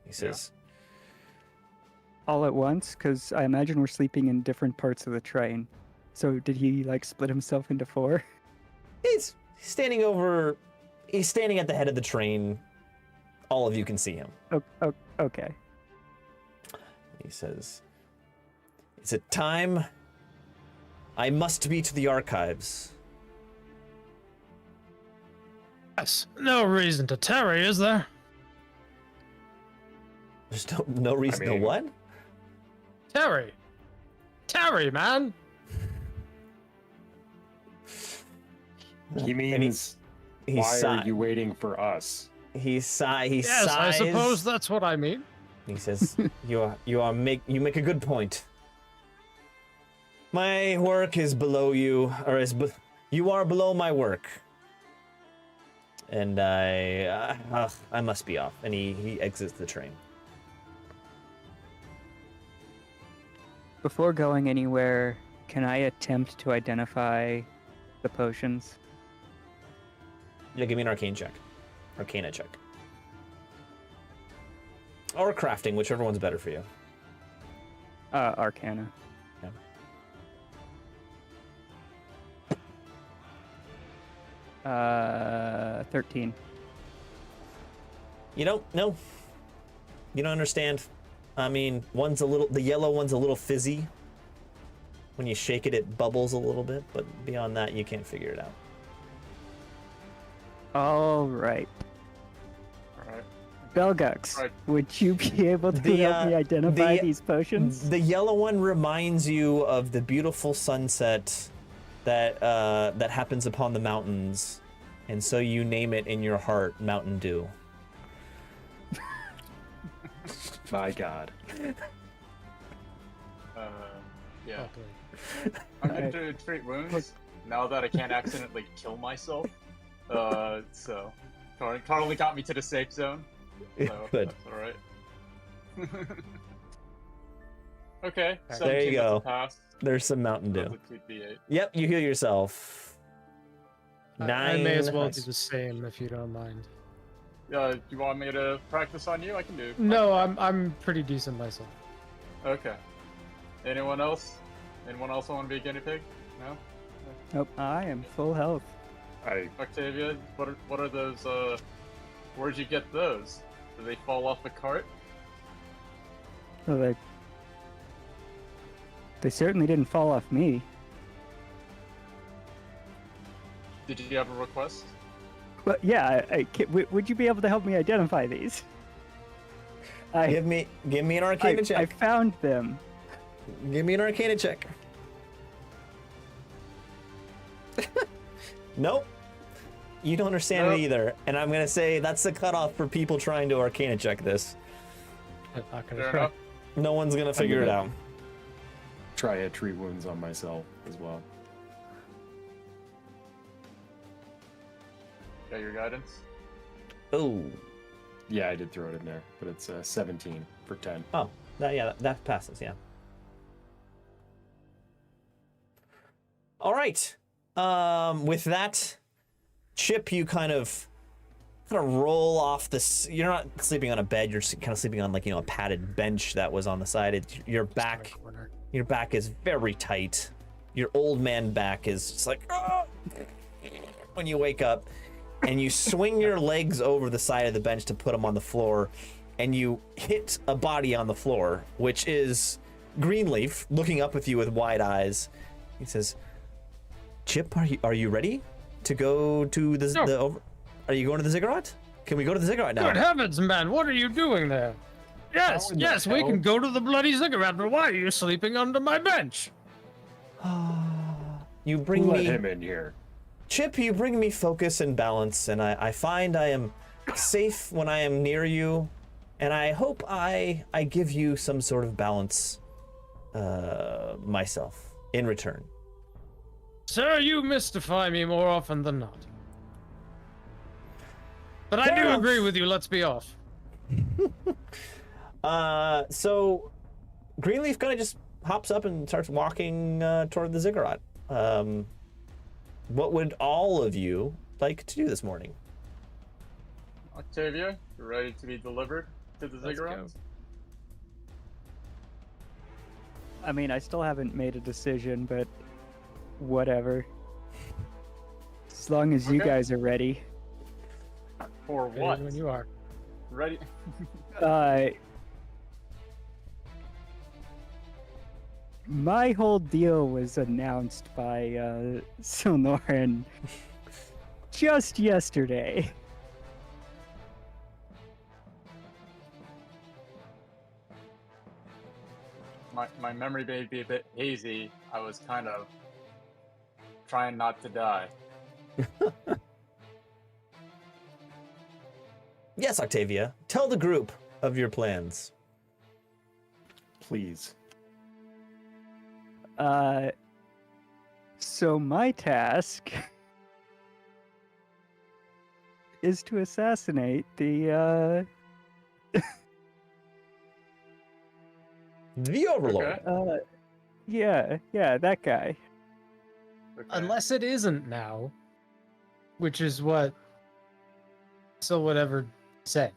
He says, All at once? Because I imagine we're sleeping in different parts of the train. So did he, like, split himself into four? He's standing at the head of the train. All of you can see him. Oh, okay. He says, "Is it time? I must be to the archives." Yes. No reason to tarry, is there? There's no reason to what? Tarry. Tarry, man. He means, why are you waiting for us? He sighs. Yes, I suppose that's what I mean. He says, you make a good point. My work is below you, or you are below my work. And I must be off. And he exits the train. Before going anywhere, can I attempt to identify the potions? Yeah, give me an arcana check. Or crafting, whichever one's better for you. Arcana. Yeah. 13. You don't know. You don't understand. I mean, the yellow one's a little fizzy. When you shake it, it bubbles a little bit, but beyond that, you can't figure it out. All right. Alright. Belgux, Right. would you be able to help me identify these potions? The yellow one reminds you of the beautiful sunset that happens upon the mountains, and so you name it in your heart Mountain Dew. My God. Yeah. Oh, I'm going to treat wounds now that I can't accidentally kill myself. So Carl only got me to the safe zone. So Good. that's alright. Okay, There you 17 go. Pass. There's some Mountain Dew. That's a 2d8. Yep, you heal yourself. I 9. may as well Nice. do the same if you don't mind. Do you want me to practice on you? I can do. No, I'm pretty decent myself. Okay. Anyone else? Anyone else want to be a guinea pig? No? Nope, I am full health. Octavia, what are those, where'd you get those? Did they fall off the cart? So they certainly didn't fall off me. Did you have a request? But yeah, would you be able to help me identify these? Give me an Arcana check. I found them. Give me an Arcana check. Nope. You don't understand it either. And I'm going to say that's the cutoff for people trying to Arcana check this. I'm not gonna Fair try. enough. No one's going to figure it out. Try a treat wounds on myself as well. Got your guidance? Oh. Yeah, I did throw it in there, but it's 17 for 10. Oh. That passes, yeah. All right. With that, Chip, you kind of roll off this. You're not sleeping on a bed. You're kind of sleeping on a padded bench that was on the side. Your back is very tight. Your old man back is just like when you wake up, and you swing your legs over the side of the bench to put them on the floor, and you hit a body on the floor, which is Greenleaf, looking up with you with wide eyes. He says, "Chip, are you ready to go to the Are you going to the ziggurat? Can we go to the ziggurat now?" Good heavens, man! What are you doing there? Yes, How in the yes, we hell? can go to the bloody ziggurat, but why are you sleeping under my bench? You bring Let me him in here. Chip, you bring me focus and balance, and I find I am safe when I am near you, and I hope I give you some sort of balance myself in return. Sir, you mystify me more often than not. But I Fair do enough. agree with you, let's be off. So Greenleaf kind of just hops up and starts walking toward the ziggurat. What would all of you like to do this morning? Octavia, you ready to be delivered to the Let's ziggurat? go. I mean, I still haven't made a decision, but whatever. As long as you Okay. guys are ready. For Ready what? when you are. Ready? My whole deal was announced by Silnoran just yesterday. My memory may be a bit hazy. I was kind of trying not to die. Yes, Octavia. Tell the group of your plans. Please. So my task is to assassinate the The Overlord. Okay. yeah, that guy. Okay. Unless it isn't now, which is what so whatever said.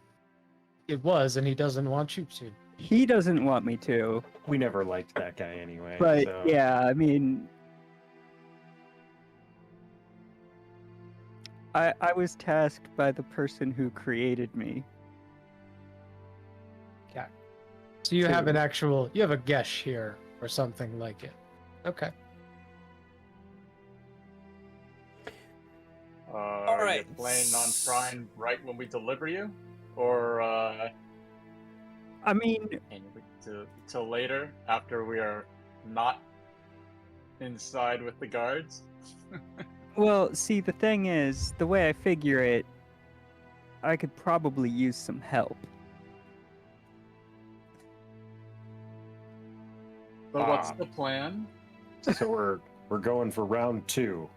It was, and he doesn't want you to. He doesn't want me to, We never liked that guy anyway. but so yeah, I mean, I was tasked by the person who created me. So you have Two. an actual, you have a gesh here or something like it. Okay. Are right. you planning on trying right when we deliver you? Or I mean, can you wait till later after we are not inside with the guards? well, see, the thing is, the way I figure it, I could probably use some help. But what's the plan? So we're going for round 2.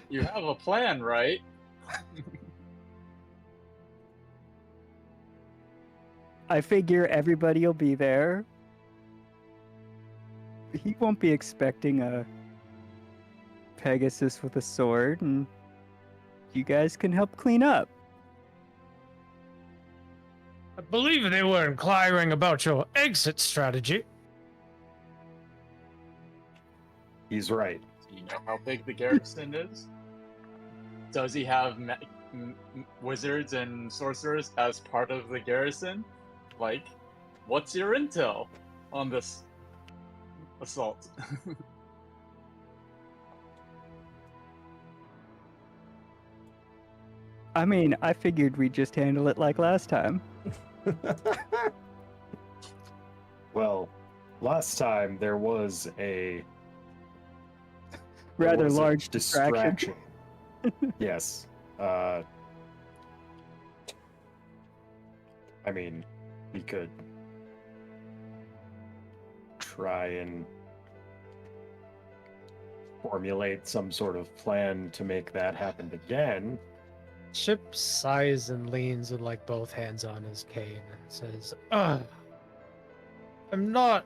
You have a plan, right? I figure everybody will be there. He won't be expecting a Pegasus with a sword, and you guys can help clean up. I believe they were inquiring about your exit strategy. He's right. Do you know how big the garrison is? Does he have wizards and sorcerers as part of the garrison? Like, what's your intel on this assault? I mean, I figured we'd just handle it like last time. Well, last time there was a Rather was a large distraction. Yes. I mean, we could try and formulate some sort of plan to make that happen again. Chip sighs and leans with like both hands on his cane and says, I'm not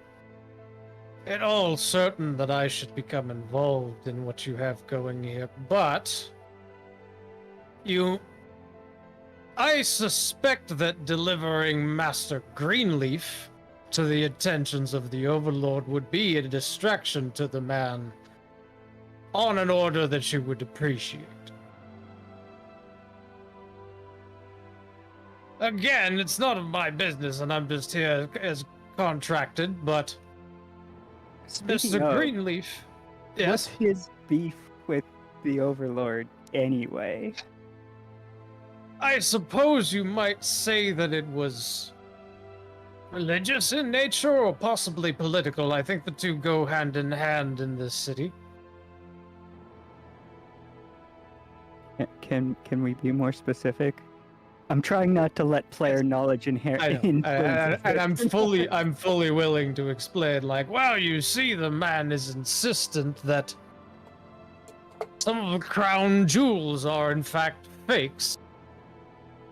at all certain that I should become involved in what you have going here, but I suspect that delivering Master Greenleaf to the attentions of the Overlord would be a distraction to the man on an order that you would appreciate. Again, it's none of my business, and I'm just here as contracted, but Speaking Mr. of, Greenleaf, what's yes, his beef with the Overlord anyway? I suppose you might say that it was religious in nature or possibly political. I think the two go hand in hand in this city. Can we be more specific? I'm trying not to let player knowledge I know, influence. and I'm fully willing to explain. Like, well, you see, the man is insistent that some of the crown jewels are in fact fakes,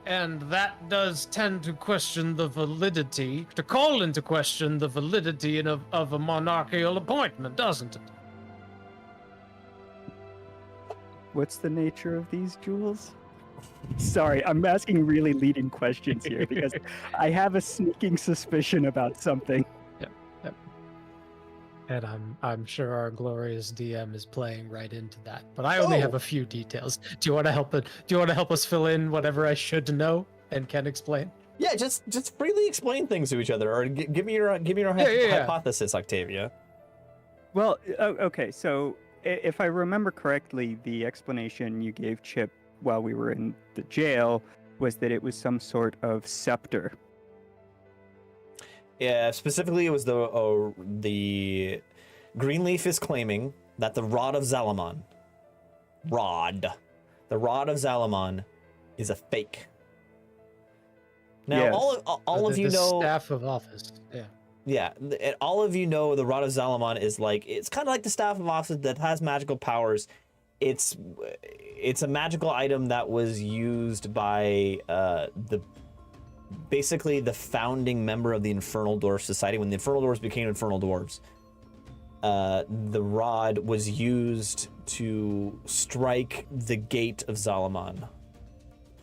And that does tend to question the validity, to call into question the validity of a monarchical appointment, doesn't it? What's the nature of these jewels? Sorry, I'm asking really leading questions here because I have a sneaking suspicion about something. And I'm sure our glorious DM is playing right into that. But I only have a few details. Do you want to help us fill in whatever I should know and can explain? Yeah, just freely explain things to each other, or give me your hypothesis, Octavia. Well, okay, so if I remember correctly, the explanation you gave Chip while we were in the jail was that it was some sort of scepter. Yeah, specifically, it was the Greenleaf is claiming that the Rod of Zalamon, the Rod of Zalamon, is a fake. Now, Yes. all of you the know, staff of office. Yeah. and all of you know, the Rod of Zalamon is like, it's kind of like the Staff of Office that has magical powers. It's a magical item that was used by basically the founding member of the Infernal Dwarf Society. When the Infernal Dwarves became Infernal Dwarves, the rod was used to strike the gate of Zalamon,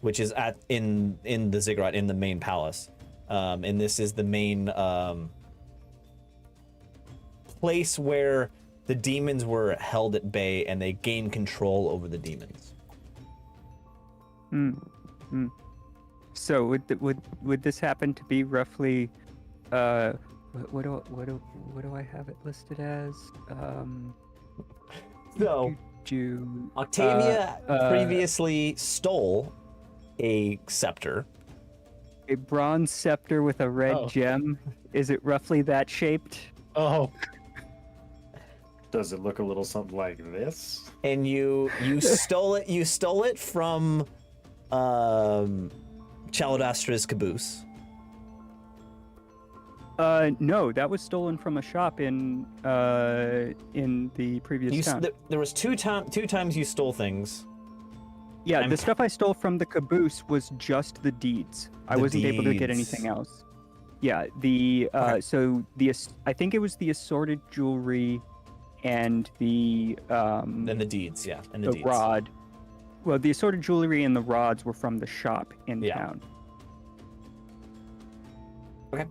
which is in the ziggurat, in the main palace. And this is the main place where the demons were held at bay, and they gained control over the demons. So would this happen to be roughly what do I have it listed as? So Octavia previously stole a scepter. A bronze scepter with a red gem. Is it roughly that shaped? Oh. Does it look a little something like this? And you stole it. You stole it from Chalidastra's caboose. No, that was stolen from a shop in the previous town. There was two times you stole things. Yeah, the stuff I stole from the caboose was just the deeds. I wasn't able to get anything else. Yeah, so I think it was the assorted jewelry and the then the deeds, yeah, and the deeds. Rod. Well, the assorted jewelry and the rods were from the shop in town. Okay.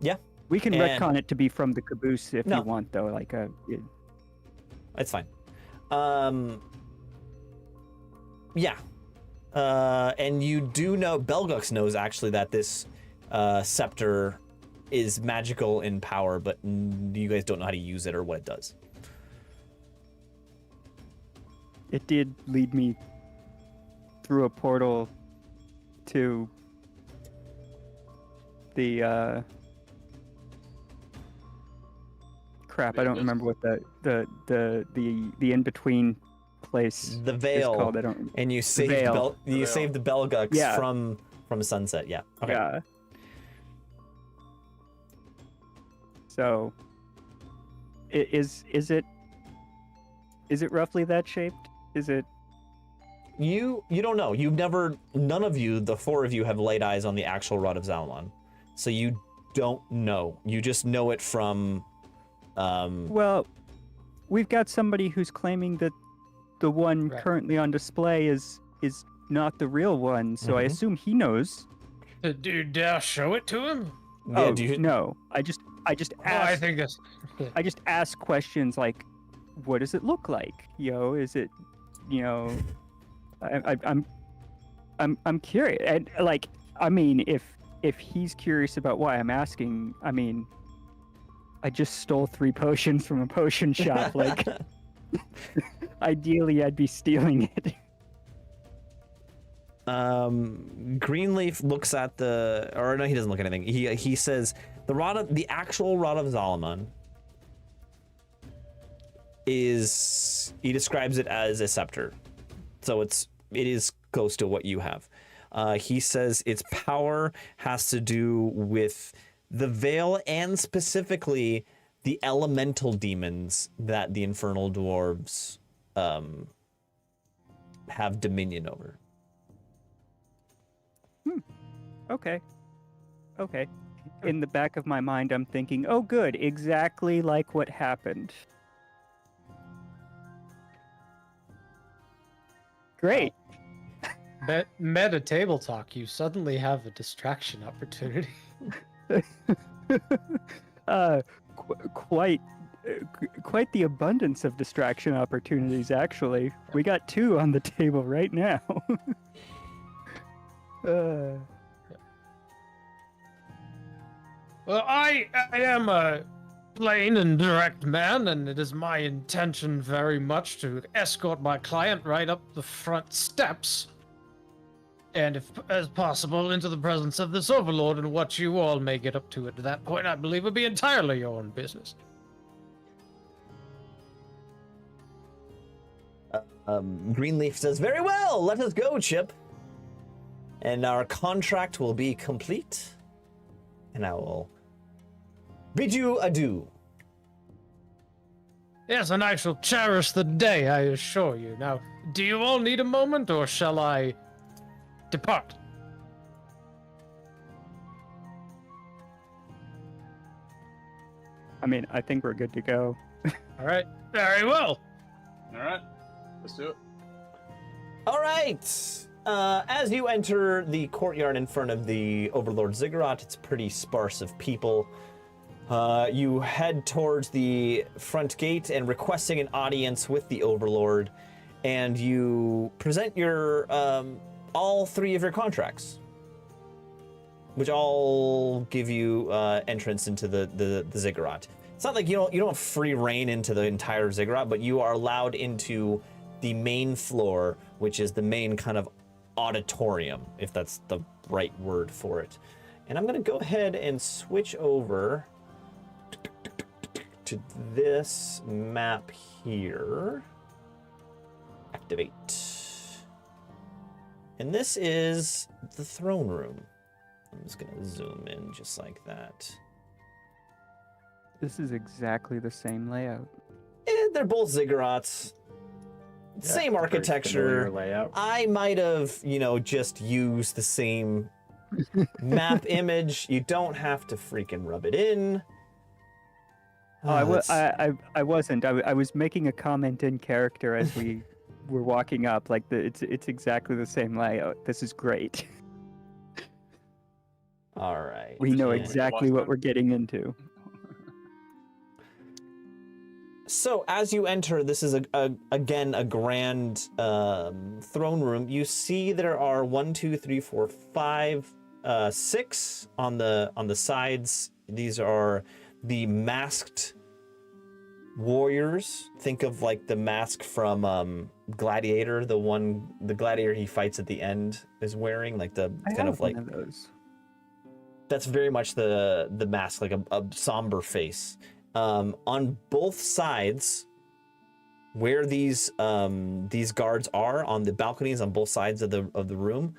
Yeah. We can retcon it to be from the caboose if No. you want, though. It's fine. Yeah. And you do know, Belgux knows actually that this scepter is magical in power, but you guys don't know how to use it or what it does. It did lead me through a portal to the crap. I don't remember what the in between place The Veil. is called. I don't. And you saved saved the Belgux from Sunset. Yeah. Okay. Yeah. So, is it roughly that shaped? Is it? You don't know. None of you, the four of you, have laid eyes on the actual Rod of Zalamon. So you don't know. You just know it from Well, we've got somebody who's claiming that the one currently on display is not the real one, so I assume he knows. Do you dare show it to him? Yeah, no. I just ask. I think that's. I just ask questions like, "What does it look like? Is it, I'm curious." And if he's curious about why I'm asking, I just stole 3 potions from a potion shop. Like, ideally, I'd be stealing it. Greenleaf looks at no, he doesn't look at anything. He says the actual Rod of Zalamon he describes it as a scepter, so it is close to what you have. He says its power has to do with the Veil and specifically the elemental demons that the Infernal Dwarves have dominion over. Okay. Okay. In the back of my mind, I'm thinking, oh, good, exactly like what happened. Great. Meta table talk, you suddenly have a distraction opportunity. Quite quite the abundance of distraction opportunities, actually. We got 2 on the table right now. Well, I am a plain and direct man, and it is my intention very much to escort my client right up the front steps, and if as possible into the presence of this overlord, and what you all may get up to at that point, I believe, would be entirely your own business. Greenleaf says, "Very well, let us go, Chip. And our contract will be complete. And I will bid you adieu." Yes, and I shall cherish the day, I assure you. Now, do you all need a moment, or shall I depart? I mean, I think we're good to go. All right, very well. All right, let's do it. All right. As you enter the courtyard in front of the Overlord Ziggurat, it's pretty sparse of people. You head towards the front gate and requesting an audience with the Overlord, and you present your all 3 of your contracts, which all give you entrance into the Ziggurat. It's not like you don't have free reign into the entire Ziggurat, but you are allowed into the main floor, which is the main kind of auditorium, if that's the right word for it. And I'm going to go ahead and switch over to this map here. Activate. And this is the throne room. I'm just going to zoom in just like that. This is exactly the same layout. They're both ziggurats. Yeah, Same very architecture. familiar layout. I might have, just used the same map image. You don't have to freaking rub it in. Oh, I wasn't. I was making a comment in character as we were walking up. Like it's exactly the same layout. This is great. All right. We know And- exactly what we're getting into. So as you enter, this is again a grand throne room. You see there are 1, 2, 3, 4, 5, 6 on the sides. These are the masked warriors. Think of like the mask from Gladiator, the gladiator he fights at the end is wearing, like the I kind have of like one of those. that's very much the mask, like a somber face. On both sides, where these guards are on the balconies on both sides of the room,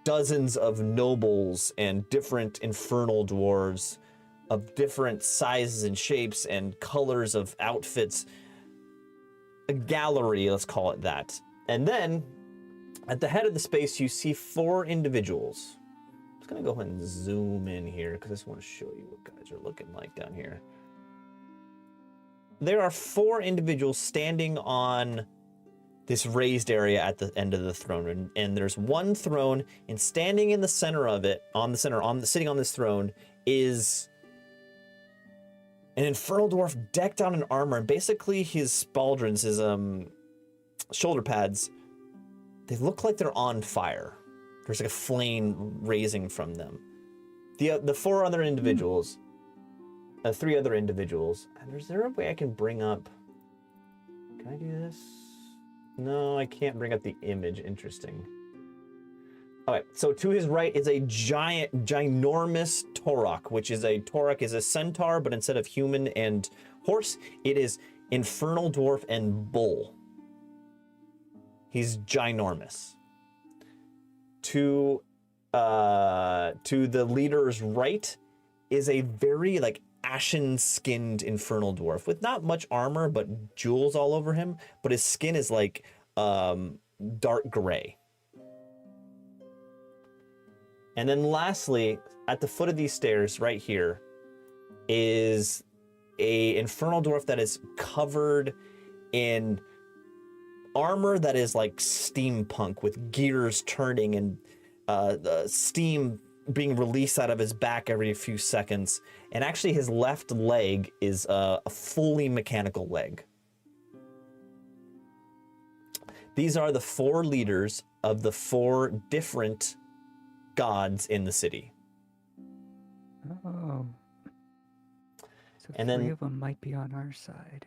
dozens of nobles and different infernal dwarves of different sizes and shapes and colors of outfits. A gallery, let's call it that. And then at the head of the space, you see 4 individuals. I'm just gonna go ahead and zoom in here because I just want to show you what guys are looking like down here. There are 4 individuals standing on this raised area at the end of the throne room, and there's one throne, and standing in the center of it, sitting on this throne, is an infernal dwarf decked out in armor, and basically his pauldrons, his shoulder pads, they look like they're on fire. There's like a flame raising from them. The 4 other individuals, 3 other individuals, and is there a way I can bring up? Can I do this? No, I can't bring up the image. Interesting. All right, so to his right is a ginormous Torok, which is a centaur, but instead of human and horse, it is infernal dwarf and bull. He's ginormous. To the leader's right is a very ashen-skinned infernal dwarf with not much armor but jewels all over him, but his skin is like dark gray. And then lastly, at the foot of these stairs right here is a infernal dwarf that is covered in armor that is like steampunk with gears turning and the steam being released out of his back every few seconds. And actually his left leg is a fully mechanical leg. These are the 4 leaders of the 4 different gods in the city. Oh. So And 3 then- of them might be on our side.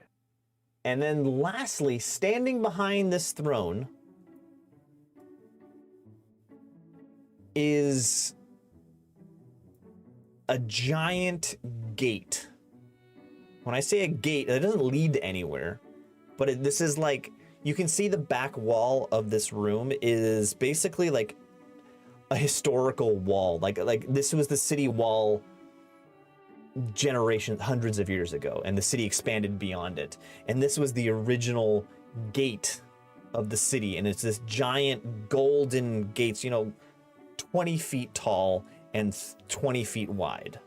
And then lastly, standing behind this throne is a giant gate. When I say a gate, it doesn't lead to anywhere, but this is like, you can see the back wall of this room is basically like a historical wall. Like this was the city wall generations, hundreds of years ago, and the city expanded beyond it. And this was the original gate of the city, and it's this giant golden gates, 20 feet tall and 20 feet wide.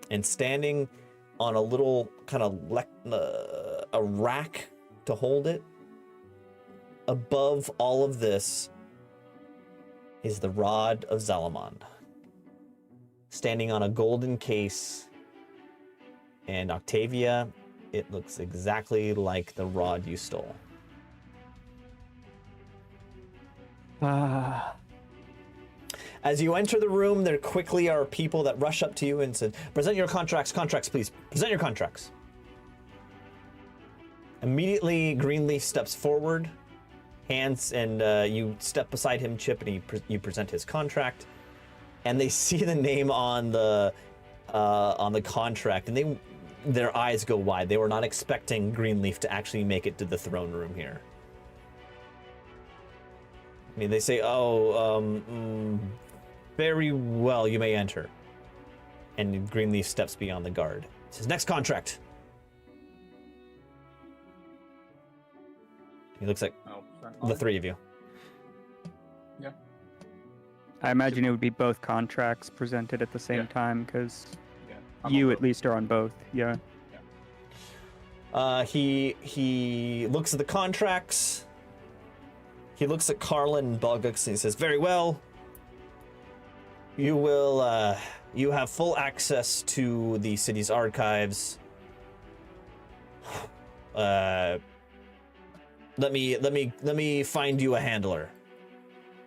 And standing on a little kind of a rack to hold it, above all of this is the Rod of Zalamond, standing on a golden case. And Octavia, it looks exactly like the rod you stole. As you enter the room, there quickly are people that rush up to you and said, "Present your contracts, please. Present your contracts." Immediately, Greenleaf steps forward, hands, and you step beside him, Chip, and you present his contract. And they see the name on the contract, and their eyes go wide. They were not expecting Greenleaf to actually make it to the throne room here. I mean, they say, very well, you may enter. And Greenleaf steps beyond the guard. Says, "Next contract." He looks like the 3 of you. Yeah. I imagine it would be both contracts presented at the same time, because Yeah. you at least are on both. Yeah. He looks at the contracts. He looks at Carlin and Belgux and he says, "Very well. You have full access to the city's archives. Let me find you a handler."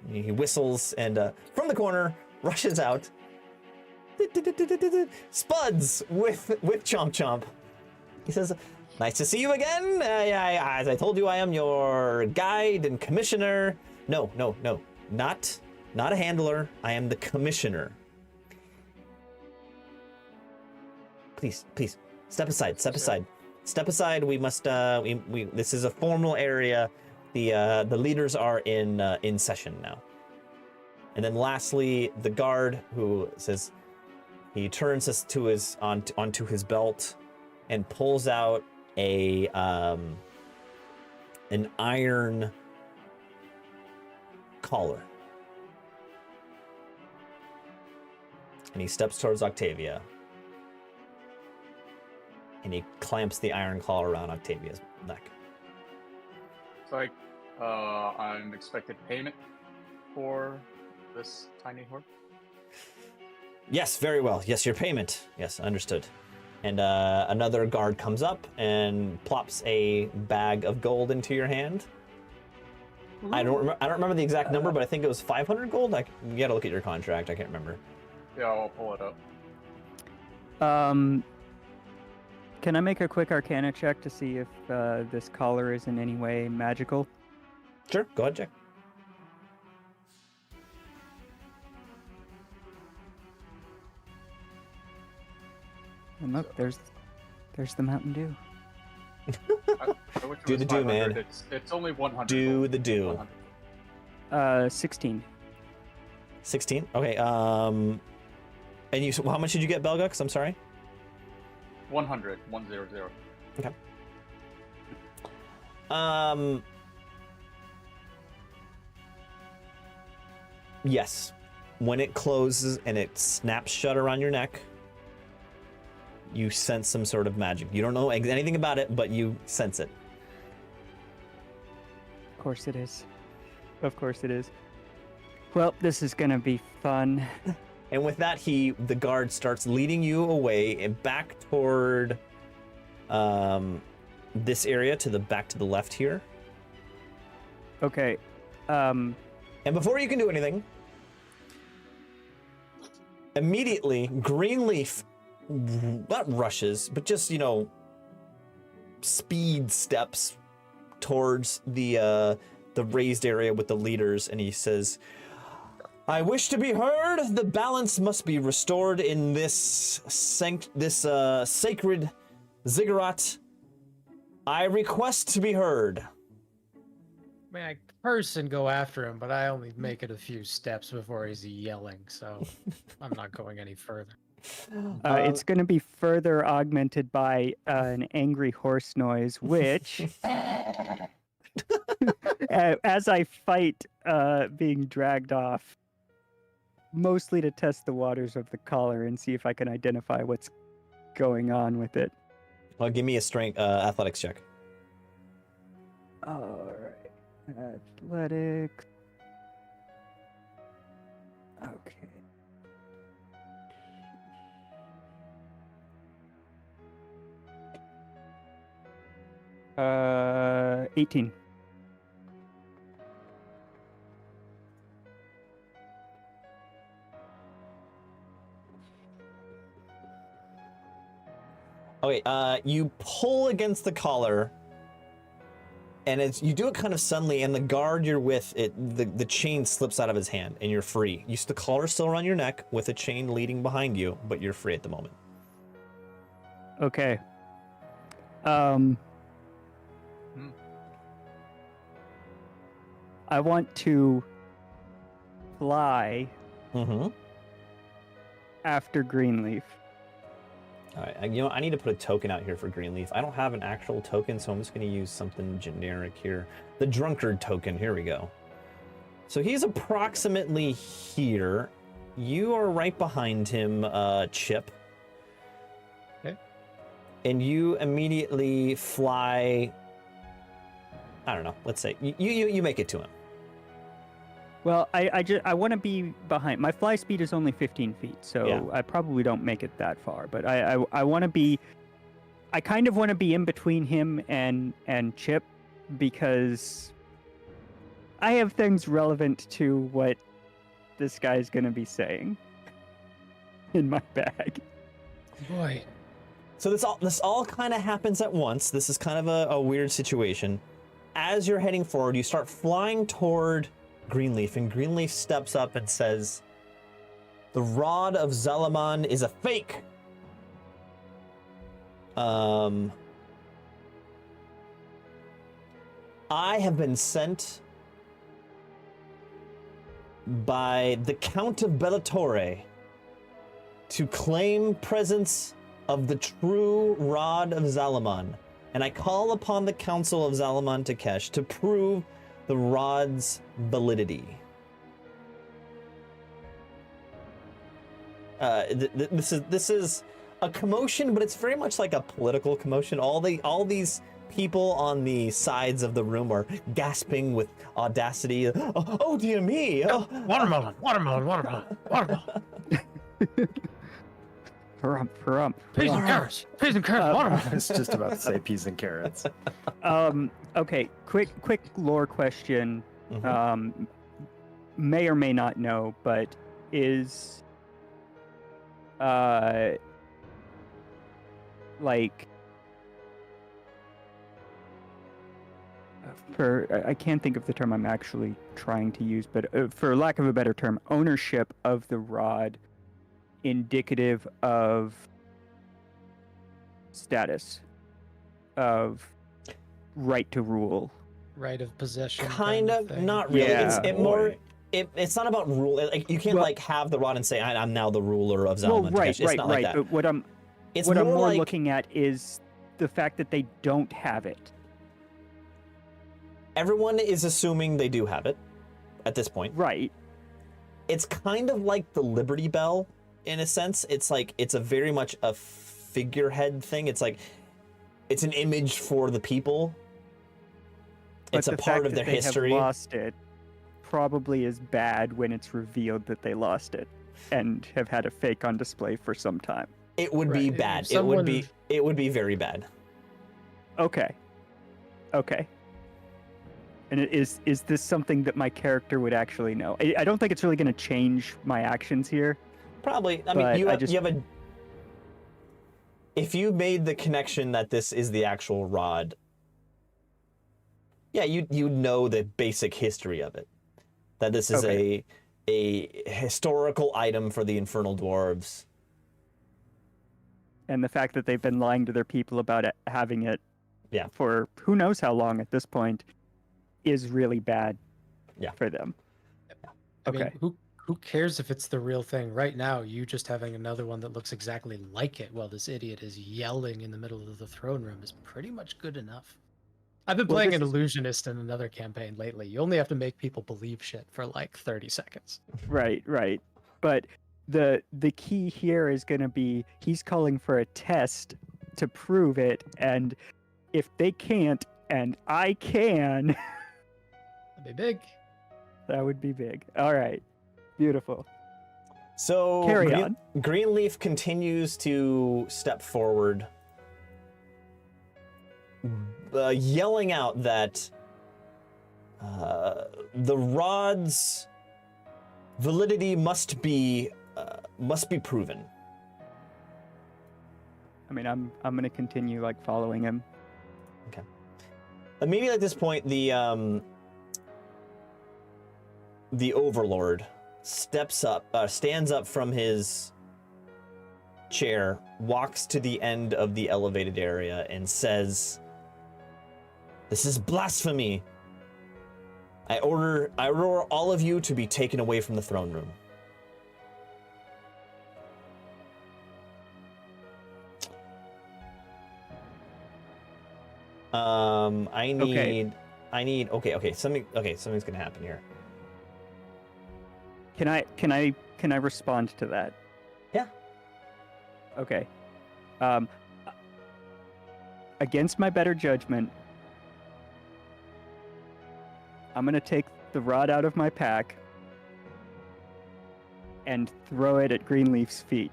He whistles and from the corner rushes out Spuds with Chomp Chomp. He says, "Nice to see you again. As I told you, I am your guide and commissioner." No, not a handler. I am the commissioner. Please, step aside. We must. This is a formal area. The leaders are in session now. And then lastly, the guard, who says, he turns us to onto his belt and pulls out an iron collar. And he steps towards Octavia. And he clamps the iron collar around Octavia's neck. It's like I'm expected payment for this tiny horse. Yes, very well. Yes, your payment. Yes, understood. And another guard comes up and plops a bag of gold into your hand. I don't remember the exact number, but I think it was 500 gold. You gotta look at your contract. I can't remember. Yeah, I'll pull it up. Can I make a quick Arcana check to see if this collar is in any way magical? Sure, go ahead, Jack. And look, there's the Mountain Dew. I wish it Do was the do, 500. man. It's only 100. Do the do. 100. 16. 16. Okay. And how much did you get, Belgux? I'm sorry. 100. 100. Okay. Yes. When it closes and it snaps shut around your neck, you sense some sort of magic. You don't know anything about it, but you sense it. Of course it is. Of course it is. Well, this is gonna be fun. And with that, the guard starts leading you away and back toward this area back to the left here. Okay. And before you can do anything, immediately Greenleaf not rushes, but just, speed steps towards the raised area with the leaders, and he says, I wish to be heard. The balance must be restored in this sacred ziggurat. I request to be heard. I mean, I curse and go after him, but I only make it a few steps before he's yelling, so I'm not going any further. It's going to be further augmented by an angry horse noise, which, as I fight being dragged off, mostly to test the waters of the collar and see if I can identify what's going on with it. Give me a strength athletics check. All right, athletics. Okay. Uh, 18. Okay, you pull against the collar, and you do it kind of suddenly, and the guard you're with, the chain slips out of his hand, and you're free. The collar's still around your neck with a chain leading behind you, but you're free at the moment. Okay. I want to fly after Greenleaf. All right, I need to put a token out here for Greenleaf. I don't have an actual token, so I'm just going to use something generic here. The drunkard token, here we go. So he's approximately here. You are right behind him, Chip. Okay. And you immediately fly, I don't know, let's say, you make it to him. Well, I want to be behind. My fly speed is only 15 feet, so Yeah. I probably don't make it that far. But I want to be. I kind of want to be in between him and Chip, because I have things relevant to what this guy's gonna be saying in my bag. Boy. So this all kind of happens at once. This is kind of a weird situation. As you're heading forward, you start flying toward Greenleaf, and Greenleaf steps up and says, the Rod of Zalaman is a fake. I have been sent by the Count of Bellatore to claim presence of the true Rod of Zalaman, and I call upon the Council of Zalaman Takesh to prove the rod's validity. This is a commotion, but it's very much like a political commotion. All these people on the sides of the room are gasping with audacity. Oh dear me! Oh. Watermelon. Harump. Peas and carrots. Watermelon. I was just about to say peas and carrots. Okay, quick lore question. May or may not know, but is like I can't think of the term I'm actually trying to use, but for lack of a better term, ownership of the rod indicative of status, of right to rule. Right of possession. Kind of, thing. not really. Yeah. It's not about rule. Like you can't like have the rod and say I'm now the ruler of Zalman. Well, It's not like that. But what I'm It's more like, looking at is the fact that they don't have it. everyone is assuming they do have it at this point. Right. It's kind of like the Liberty Bell in a sense. It's like it's a very much a figurehead thing. It's like it's an image for the people. But It's a the part fact of their that they history. Have lost it probably is bad when it's revealed that they lost it and have had a fake on display for some time. It would be Right, bad. someone- It would be very bad. Okay. Okay. And is this something that my character would actually know? I don't think it's really going to change my actions here. Probably. I mean, But you I have, just- you have a. If you made the connection that this is the actual rod, yeah, you know the basic history of it. That this is Okay. a historical item for the infernal dwarves. And the fact that they've been lying to their people about it, having it Yeah. for who knows how long at this point is really bad Yeah. for them. I mean, Okay. who cares if it's the real thing? Right now, you just having another one that looks exactly like it while this idiot is yelling in the middle of the throne room is pretty much good enough. I've been Well, playing this an is- illusionist in another campaign lately. You only have to make people believe shit for like 30 seconds. Right. But the key here is going to be he's calling for a test to prove it, and if they can't and I can, That'd be big. that would be big. All right. Beautiful. So Carry on. Greenleaf continues to step forward, yelling out that the rod's validity must be proven. I mean, I'm going to continue like following him. Immediately at this point, the Overlord stands up from his chair, walks to the end of the elevated area, and says, "This is blasphemy. I order all of you to be taken away from the throne room." Something's gonna happen here. Can I respond to that? Yeah. Okay. Against my better judgment, I'm gonna take the rod out of my pack and throw it at Greenleaf's feet.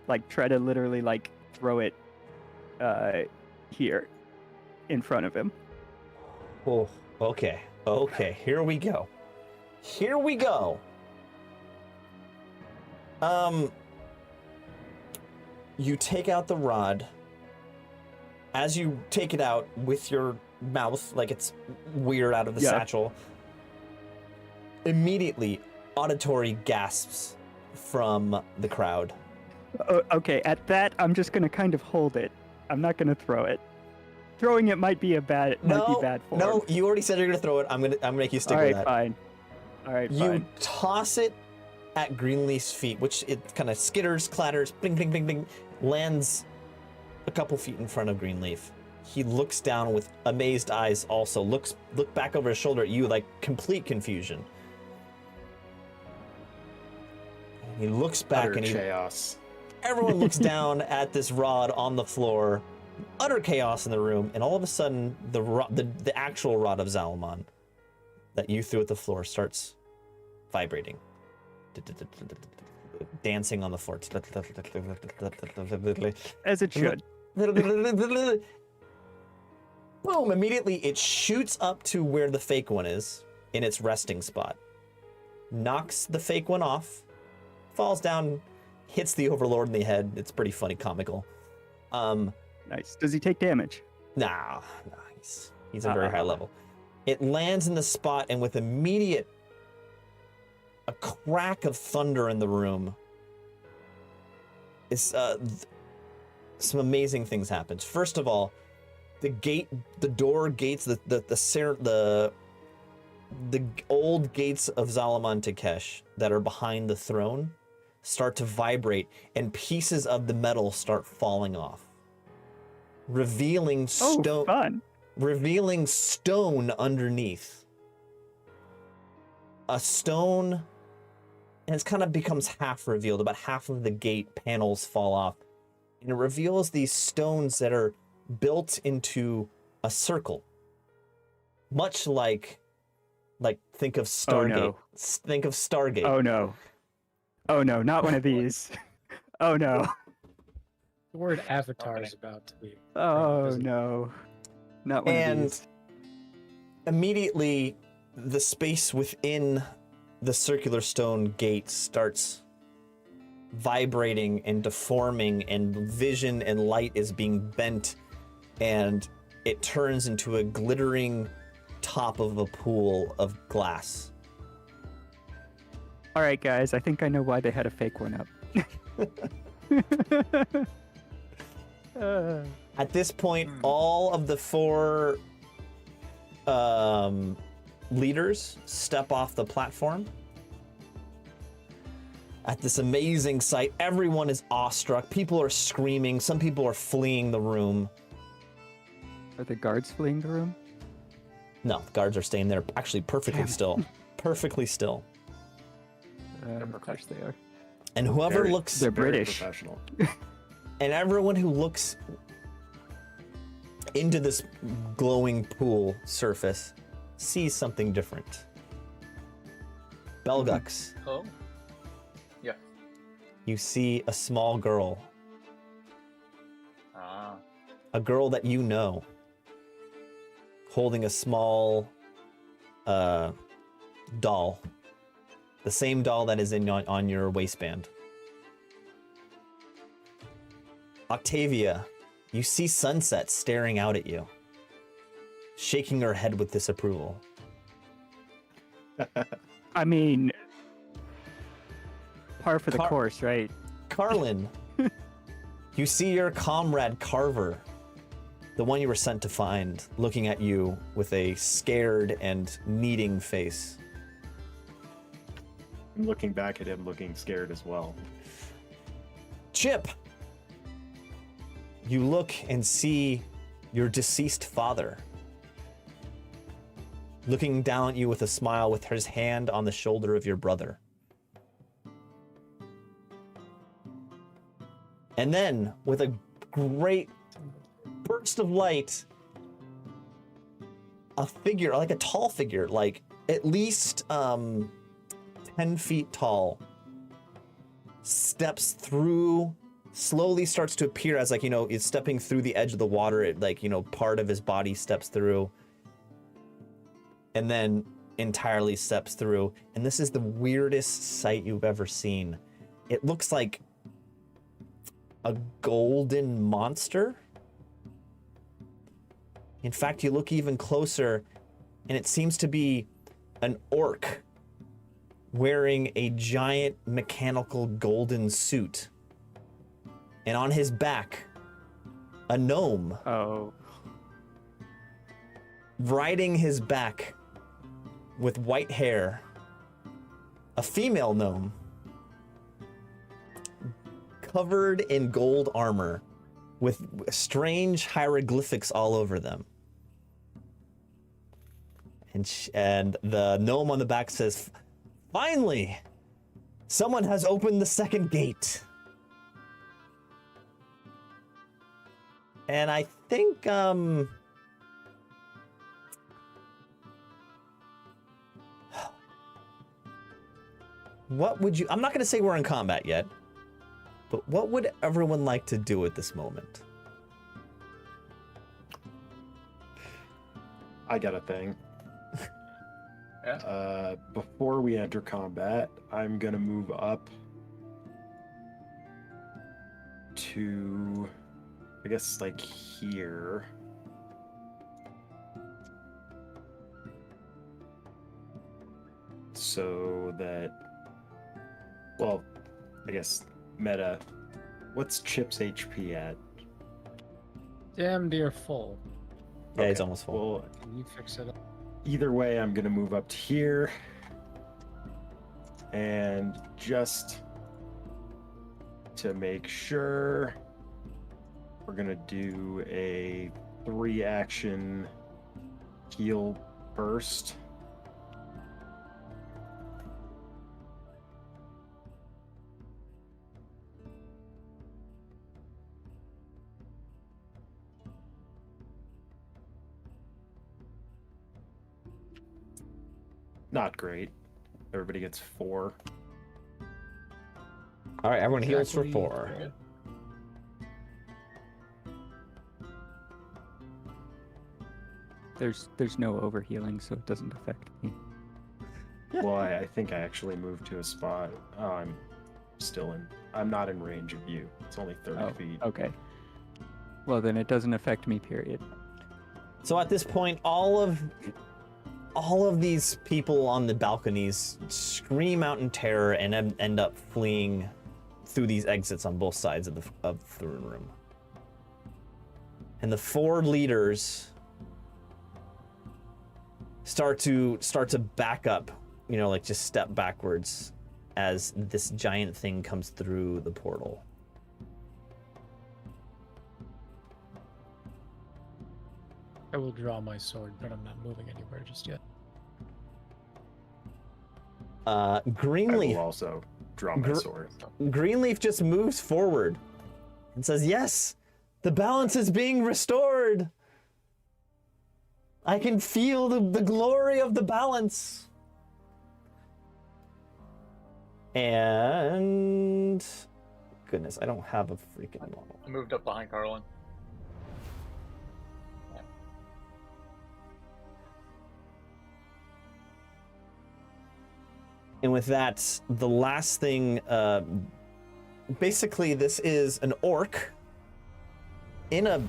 Like try to literally like throw it here in front of him. Oh, okay. Here we go. You take out the rod. As you take it out with your mouth, like it's weird out of the Yeah. satchel, immediately auditory gasps from the crowd. Okay, at that I'm just gonna kind of hold it. I'm not gonna throw it. Throwing it might be bad form. No, you already said you're gonna throw it. I'm gonna make you stick All with right, that. fine. All right, You fine. toss it at Greenleaf's feet, which it kind of skitters, clatters, bing, bing, bing, bing, lands a couple feet in front of Greenleaf. He looks down with amazed eyes also, look back over his shoulder at you like complete confusion. And he looks back Utter and chaos. everyone looks down at this rod on the floor, utter chaos in the room, and all of a sudden the actual rod of Zalamon that you threw at the floor starts vibrating, dancing on the floor. As it should. Boom! Immediately it shoots up to where the fake one is in its resting spot, knocks the fake one off, falls down, hits the Overlord in the head. It's pretty funny, comical. Nice. Does he take damage? Nah, he's a very high level. It lands in the spot, and with a crack of thunder in the room, some amazing things happen. First of all, the door gates, the old gates of Zalamon Takesh that are behind the throne start to vibrate, and pieces of the metal start falling off, revealing Oh, fun. revealing stone underneath. A stone and it's kind of becomes half revealed. About half of the gate panels fall off, and it reveals these stones that are built into a circle, much like think of Stargate. no. Think of Stargate. Oh no. Oh no, not one of these. Oh no. The word avatar is about to be. Oh present. no. Not one of And these. immediately, the space within the circular stone gate starts vibrating and deforming, and vision and light is being bent, and it turns into a glittering top of a pool of glass. All right, guys. I think I know why they had a fake one up. At this point, all of the 4 leaders step off the platform. At this amazing sight, everyone is awestruck. People are screaming. Some people are fleeing the room. Are the guards fleeing the room? No, the guards are staying there, actually perfectly Damn it. still. Perfectly still. Of course they are. And whoever Very- looks, They're Very British. professional. and everyone who looks into this glowing pool surface sees something different. Belgux, Oh. Yeah. you see a small girl, Ah. a girl that you know, holding a small doll. The same doll that is on your waistband. Octavia, you see Sunset staring out at you, shaking her head with disapproval. I mean, par for the Car- course, right? Carlin, you see your comrade Carver, the one you were sent to find, looking at you with a scared and needing face. I'm looking back at him, looking scared as well. Chip, you look and see your deceased father, looking down at you with a smile, with his hand on the shoulder of your brother. And then, with a great burst of light, a figure, like a tall figure, like at least 10 feet tall, steps through, slowly starts to appear as, like, you know, it's stepping through the edge of the water. It, like, you know, part of his body steps through, and then entirely steps through. And this is the weirdest sight you've ever seen. It looks like a golden monster. In fact, you look even closer, and it seems to be an orc wearing a giant mechanical golden suit. And on his back, a gnome Oh. riding his back with white hair. A female gnome covered in gold armor with strange hieroglyphics all over them. And the gnome on the back says, "Finally, someone has opened the second gate." And I think, what would you, I'm not going to say we're in combat yet, but what would everyone like to do at this moment? I got a thing. Yeah. Before we enter combat, I'm gonna move up to, I guess, like here. So that, well, I guess meta. What's Chip's HP at? Damn near full. Yeah, he's Okay, almost full. Well, Can you fix it up? either way, I'm gonna move up to here, and just to make sure, we're gonna do a 3-action heal first. not great. Everybody gets 4. All right, everyone heals for Exactly. 4. Good. There's no overhealing, so it doesn't affect me. Well, I think I actually moved to a spot. Oh, I'm not in range of you. It's only 30 Oh, feet. okay. Well, then it doesn't affect me, period. So at this point, all of these people on the balconies scream out in terror and end up fleeing through these exits on both sides of the throne room. And the 4 leaders start to back up, like just step backwards as this giant thing comes through the portal. I will draw my sword, but I'm not moving anywhere just yet. I Greenleaf will also draw my sword. Greenleaf just moves forward and says, "Yes, the balance is being restored. I can feel the glory of the balance." And goodness, I don't have a freaking model. I moved up behind Carlin. And with that, the last thing, basically this is an orc in a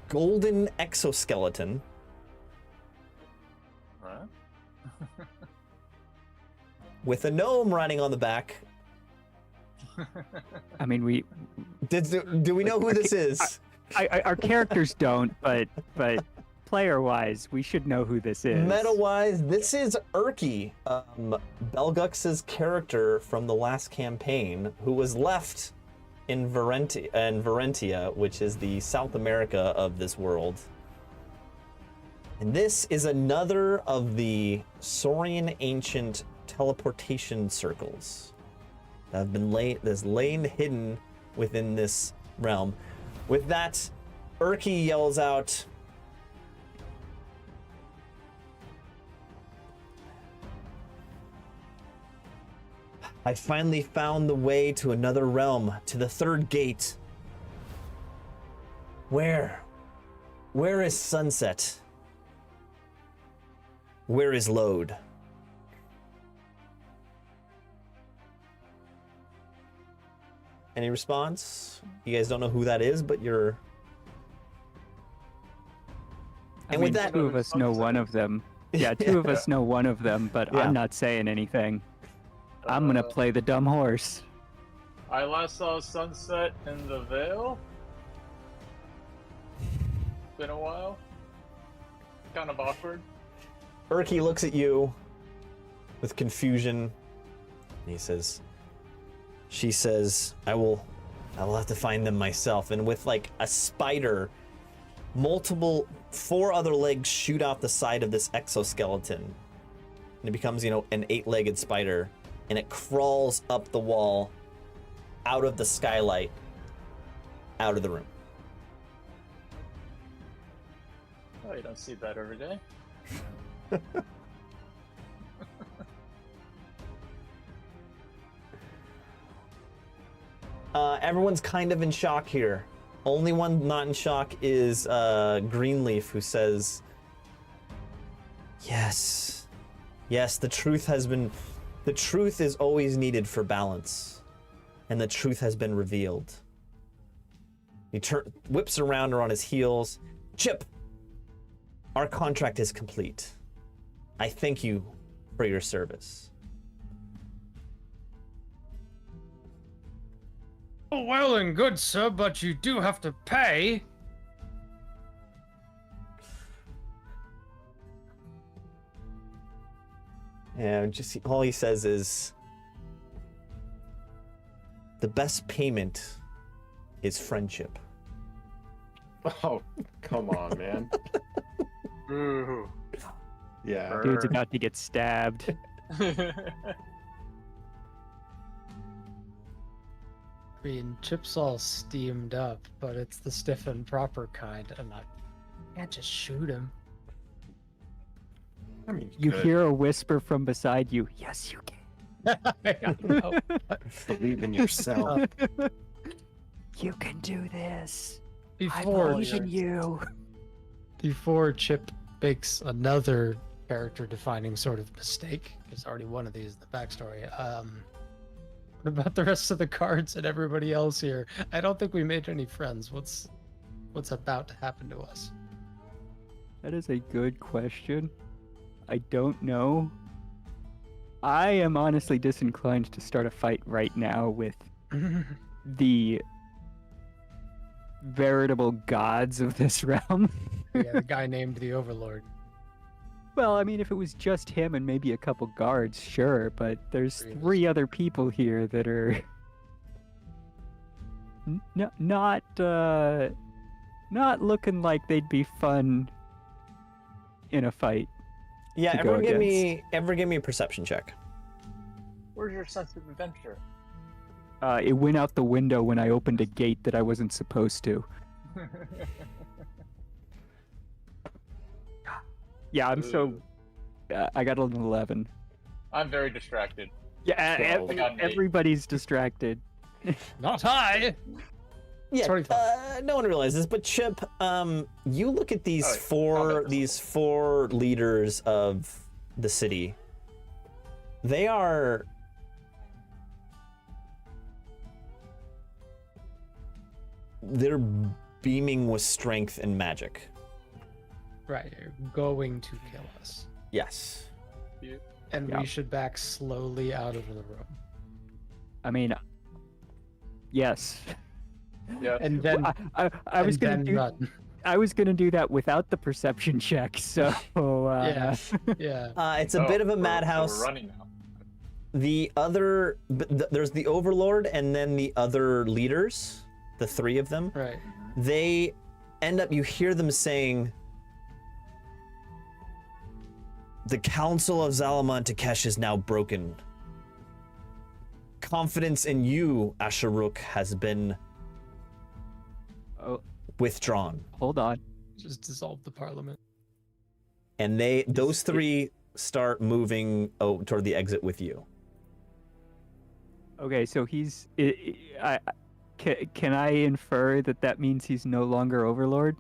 golden exoskeleton. Huh? With a gnome riding on the back. I mean, we Do we know who this is? our characters don't, but player-wise, we should know who this is. Meta-wise, this is Urki, Belgux's character from the last campaign, who was left in Varentia, which is the South America of this world. And this is another of the Saurian ancient teleportation circles that have been lain hidden within this realm. With that, Urki yells out, "I finally found the way to another realm, to the third gate. Where is Sunset? Where is Load?" Any response? You guys don't know who that is, but you're... I And mean, with that, two of us know one of them. Yeah, two of us know one of them, but Yeah. I'm not saying anything. I'm gonna play the dumb horse. I last saw sunset in the Vale. Been a while. Kind of awkward. Urki looks at you with confusion, and she says, I will have to find them myself. And with like a spider, 4 other legs shoot out the side of this exoskeleton. And it becomes, an 8-legged spider. And it crawls up the wall, out of the skylight, out of the room. Oh, you don't see that every day. Everyone's kind of in shock here. Only one not in shock is Greenleaf, who says, Yes, the truth is always needed for balance, and the truth has been revealed. He whips around her on his heels. Chip, our contract is complete. I thank you for your service. Oh, well and good, sir, but you do have to pay. And just all he says is, the best payment is friendship. Oh, come on, man. Ooh. Yeah. Dude's about to get stabbed. I mean, Chip's all steamed up, but it's the stiff and proper kind, and I can't just shoot him. I mean, You good. hear a whisper from beside you. Yes, you can. I know. Believe in yourself. You can do this. I Before believe in you. before Chip makes another character-defining sort of mistake, there's already one of these in the backstory. What about the rest of the cards and everybody else here? I don't think we made any friends. What's about to happen to us? That is a good question. I don't know. I am honestly disinclined to start a fight right now with the veritable gods of this realm. Yeah, the guy named the Overlord. Well, I mean, if it was just him and maybe a couple guards, sure, but there's Three of us. 3 other people here that are not looking like they'd be fun in a fight. Yeah, To go everyone give me a perception check. Where's your sense of adventure? It went out the window when I opened a gate that I wasn't supposed to. Yeah, I'm so. I got an 11. I'm very distracted. Yeah, Twelve. I got an 8. everybody's distracted. Not I. Yeah, 25. no one realizes, but Chip, you look at these Oh, these four leaders of the city. They're beaming with strength and magic. Right, you're going to kill us. Yes. And Yeah. we should back slowly out of the room. I mean, yes. Yeah. And then, I was and gonna then do. run. I was gonna do that without the perception check. So. Yeah. Yeah. It's a bit of a madhouse. So we're running now. The other, there's the Overlord, and then the other leaders, the 3 of them. Right. They end up, you hear them saying, "The Council of Zalaman Takesh is now broken. Confidence in you, Asharuk, has been Oh, withdrawn." hold on. Just dissolve the parliament. And those 3 start moving toward the exit with you. Okay, so he's. Can I infer that means he's no longer Overlord?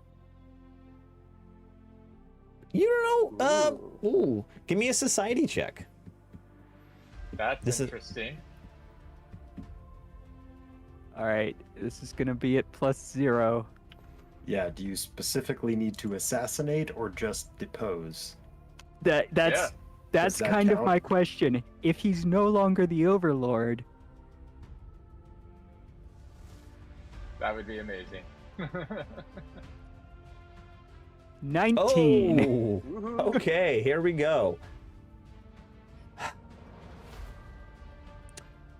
You don't know. Ooh, give me a society check. That's This is- interesting. All right, this is gonna be at +0. Yeah, do you specifically need to assassinate or just depose? That's Yeah. that's that kind of count? my question. If he's no longer the Overlord, That would be amazing. 19. Oh, okay, here we go.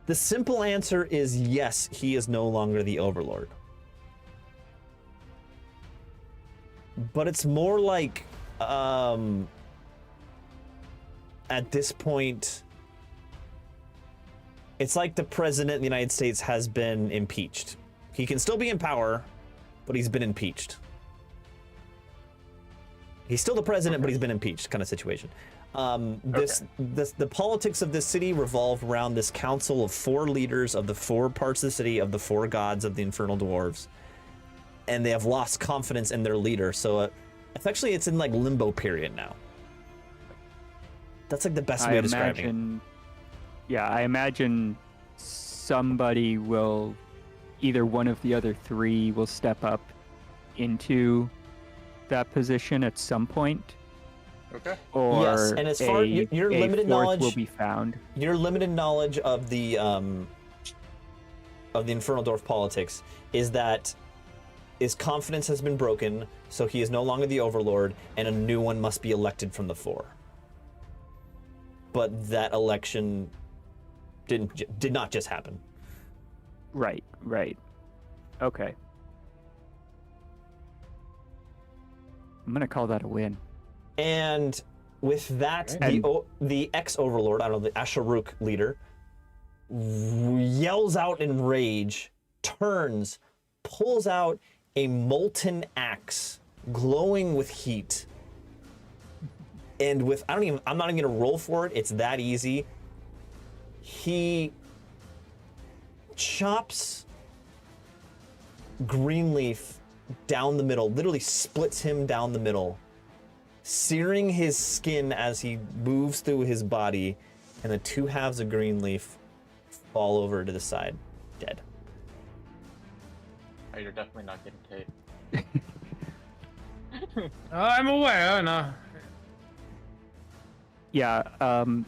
The simple answer is yes, he is no longer the Overlord. But it's more like, at this point, it's like the President of the United States has been impeached. He can still be in power, but he's been impeached. He's still the president, but he's been impeached, kind of situation. The politics of this city revolve around this council of 4 leaders of the 4 parts of the city, of the 4 gods of the infernal dwarves, and they have lost confidence in their leader. So, effectively, it's in like limbo period now. That's like the best way of describing it. I imagine somebody will, either one of the other 3 will step up into that position at some point, Okay. or Yes, and as far- your a limited 4th knowledge- will be found. Your limited knowledge of the infernal dwarf politics is that his confidence has been broken, so he is no longer the Overlord, and a new one must be elected from the 4. But that election did not just happen. Right. Okay. I'm gonna call that a win. And with that, the ex-Overlord, I don't know, the Asharuk leader, yells out in rage, turns, pulls out a molten axe, glowing with heat, and with I'm not even gonna roll for it. It's that easy. He chops Greenleaf down the middle, literally splits him down the middle, searing his skin as he moves through his body, and the two halves of Greenleaf fall over to the side, dead. Oh, you're definitely not getting Kate. I'm aware, no. Yeah, I'm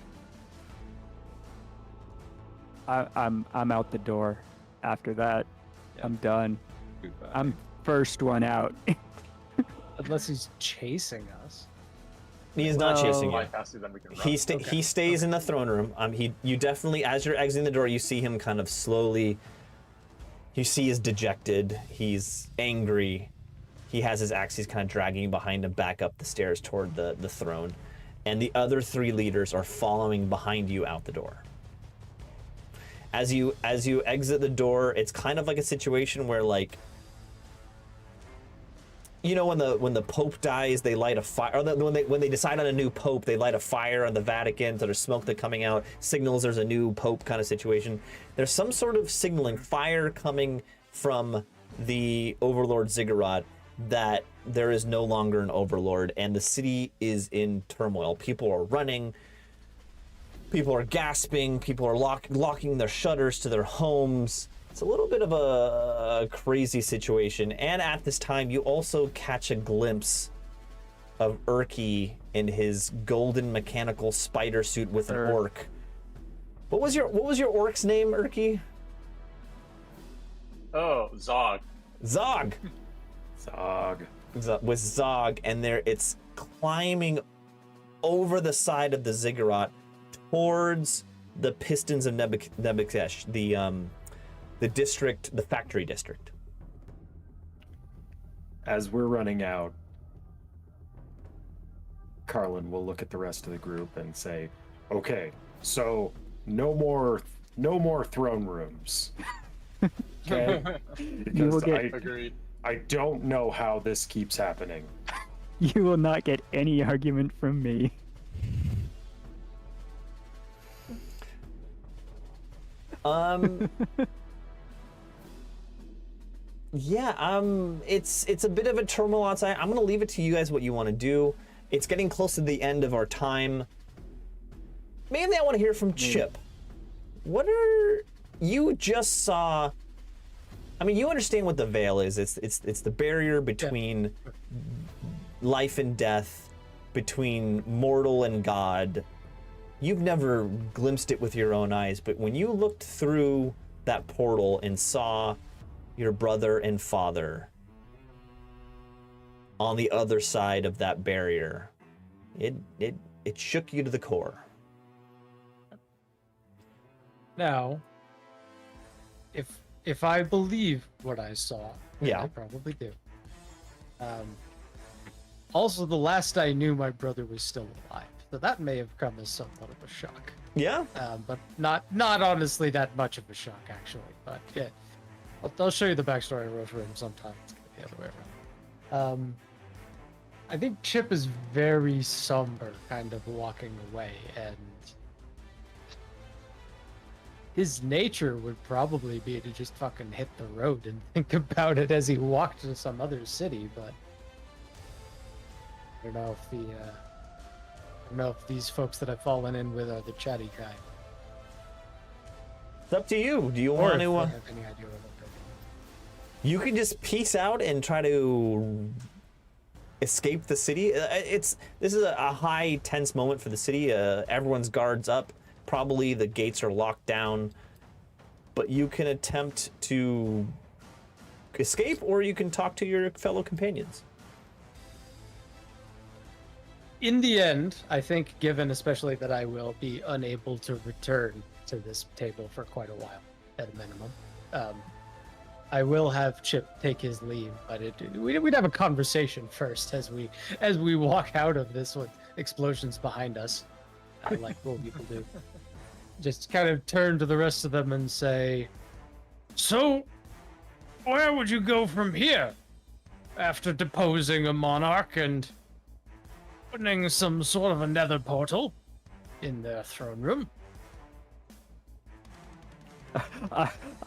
out the door after that. Yeah. I'm done. Goodbye. I'm first one out. Unless he's chasing us. He is not chasing you. Fly faster than we can run. He stays in the throne room. You definitely, as you're exiting the door, you see him kind of slowly. You see he's dejected. He's angry. He has his axe. He's kind of dragging behind him back up the stairs toward the throne, and the other three leaders are following behind you out the door. As you exit the door, it's kind of like a situation where, like, you know, when the Pope dies, they light a fire. Or when they decide on a new Pope, they light a fire on the Vatican, so there's smoke that coming out, signals there's a new Pope kind of situation. There's some sort of signaling, fire coming from the Overlord Ziggurat that there is no longer an Overlord, and the city is in turmoil. People are running. People are gasping. People are locking their shutters to their homes. It's a little bit of a crazy situation. And at this time, you also catch a glimpse of Urki in his golden mechanical spider suit with an orc. What was your orc's name, Urki? Oh, Zog. Zog. Zog. With Zog, and it's climbing over the side of the ziggurat towards the pistons of Nebuchadnezzar, the district, the factory district. As we're running out, Carlin will look at the rest of the group and say, "Okay, so no more throne rooms." Okay? You will Because get- Agreed. I don't know how this keeps happening. You will not get any argument from me. Yeah, it's a bit of a turmoil outside. I'm gonna leave it to you guys what you want to do. It's getting close to the end of our time. Mainly, I want to hear from Chip. What are you just saw? I mean, you understand what the veil is. It's the barrier between life and death, between mortal and God. You've never glimpsed it with your own eyes, but when you looked through that portal and saw your brother and father on the other side of that barrier, it shook you to the core. Now, if I believe what I saw, and Yeah. I probably do. Also, the last I knew, my brother was still alive, so that may have come as somewhat of a shock. Yeah? But not honestly that much of a shock, actually. But yeah, I'll show you the backstory I wrote for him sometime. It's gonna be the other way around. I think Chip is very somber, kind of walking away, and his nature would probably be to just fucking hit the road and think about it as he walked to some other city, but I don't know if these folks that I've fallen in with are the chatty kind. It's up to you. Do you Or want if to... they have any idea what they're doing. You can just peace out and try to escape the city. This is a high tense moment for the city. Everyone's guards up. Probably the gates are locked down. But you can attempt to escape, or you can talk to your fellow companions. In the end, I think, given especially that I will be unable to return to this table for quite a while, at a minimum, I will have Chip take his leave. But we'd have a conversation first as we walk out of this with explosions behind us, like what people do. Just kind of turn to the rest of them and say, "So, where would you go from here after deposing a monarch and opening some sort of a nether portal in their throne room.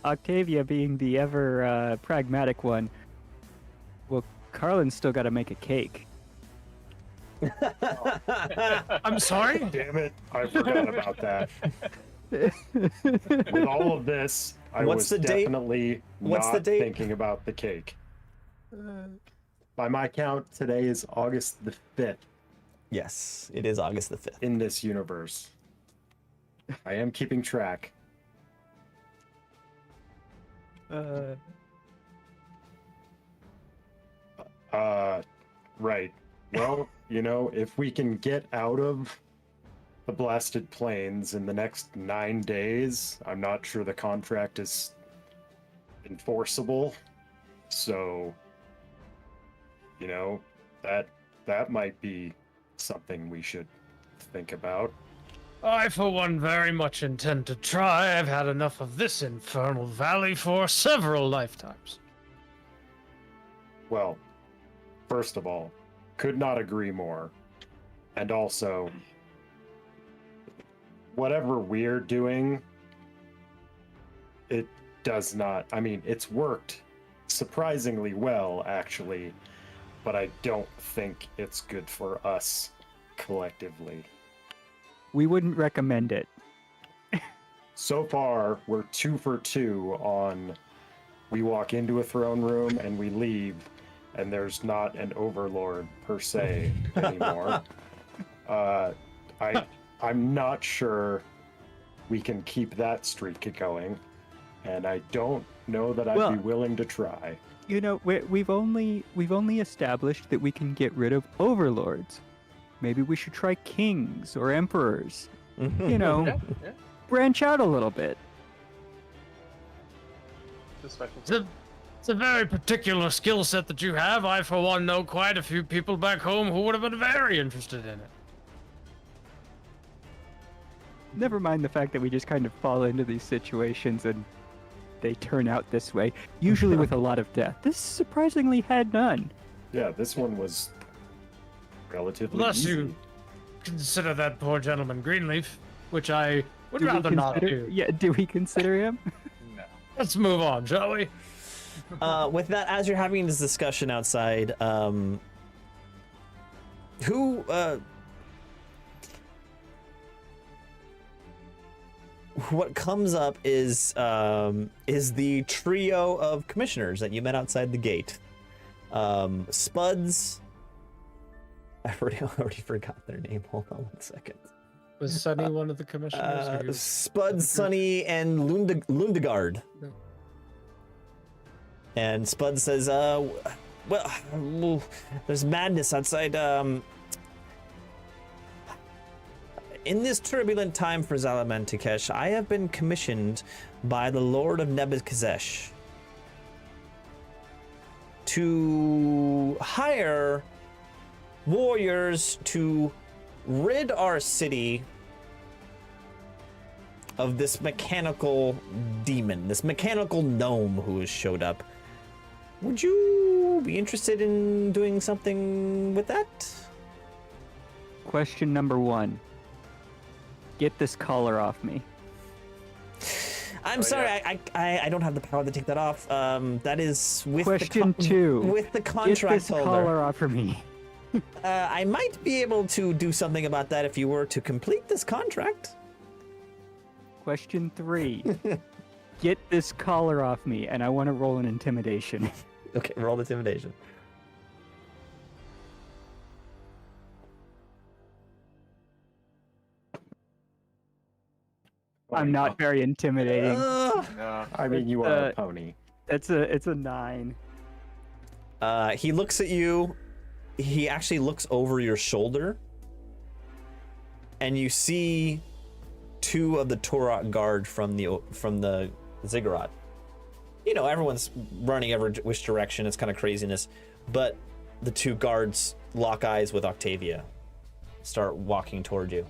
Octavia being the ever pragmatic one. Well, Carlin's still got to make a cake. I'm sorry? Damn it, I forgot about that. With all of this, I What's was the date? definitely What's the not date? thinking about the cake. By my count, today is August the 5th Yes, it is August the 5th. in this universe. I am keeping track. Right. Well, if we can get out of the blasted plains in the next 9 days, I'm not sure the contract is enforceable. So, that might be something we should think about. I, for one, very much intend to try. I've had enough of this infernal valley for several lifetimes. Well, first of all, could not agree more. And also, whatever we're doing, it does not. I mean, it's worked surprisingly well, actually, but I don't think it's good for us collectively. We wouldn't recommend it. So far, we're 2 for 2 on we walk into a throne room and we leave, and there's not an overlord per se anymore. I'm not sure we can keep that streak going, and I don't know that I'd Well- be willing to try. We've only established that we can get rid of overlords. Maybe we should try kings or emperors. Yeah. Branch out a little bit. It's a special. It's a very particular skill set that you have. I, for one, know quite a few people back home who would have been very interested in it. Never mind the fact that we just kind of fall into these situations and they turn out this way, usually with a lot of death. This surprisingly had none. Yeah, this one was relatively Unless easy. you consider that poor gentleman Greenleaf, which I would Do we rather not consider- do. Yeah, do we consider him? No. Let's move on, shall we? With that, as you're having this discussion outside, what comes up is the trio of commissioners that you met outside the gate. Spuds. I already forgot their name. Hold on 1 second. Was Sunny one of the commissioners? or you- Spuds, Sunny, and Lundegard. No. And Spud says, well, there's madness outside. In this turbulent time for Zalamantakesh, I have been commissioned by the Lord of Nebuchadnezzar to hire warriors to rid our city of this mechanical demon, this mechanical gnome who has showed up. Would you be interested in doing something with that? Question number 1. Get this collar off me. I'm Oh, sorry, yeah. I don't have the power to take that off. That is with Question 2. with the Get contract this holder. collar off of me. I might be able to do something about that if you were to complete this contract. Question 3. Get this collar off me, and I want to roll an intimidation. Okay, roll intimidation. I'm not very intimidating. No. I mean, you are a Uh, pony. It's a 9. He looks at you. He actually looks over your shoulder, and you see 2 of the Torah guard from the ziggurat. You know, everyone's running every which direction. It's kind of craziness, but the 2 guards lock eyes with Octavia, start walking toward you,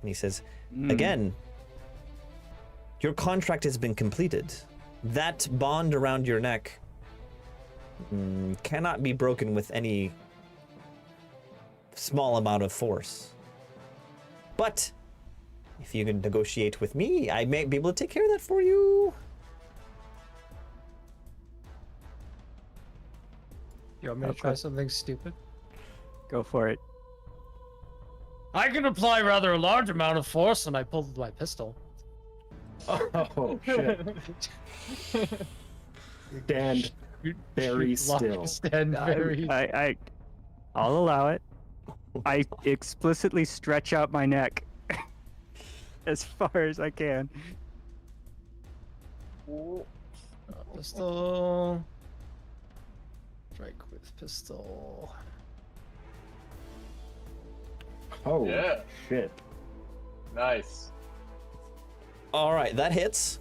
and he says, "Again, your contract has been completed. That bond around your neck cannot be broken with any small amount of force. But if you can negotiate with me, I may be able to take care of that for you. You want me to try something stupid? Go for it. I can apply rather a large amount of force, and I pulled my pistol. Oh shit! Stand very still. Stand very. I'll allow it. I explicitly stretch out my neck as far as I can. Pistol. Strike with pistol. Oh Yeah. shit! Nice. All right, that hits.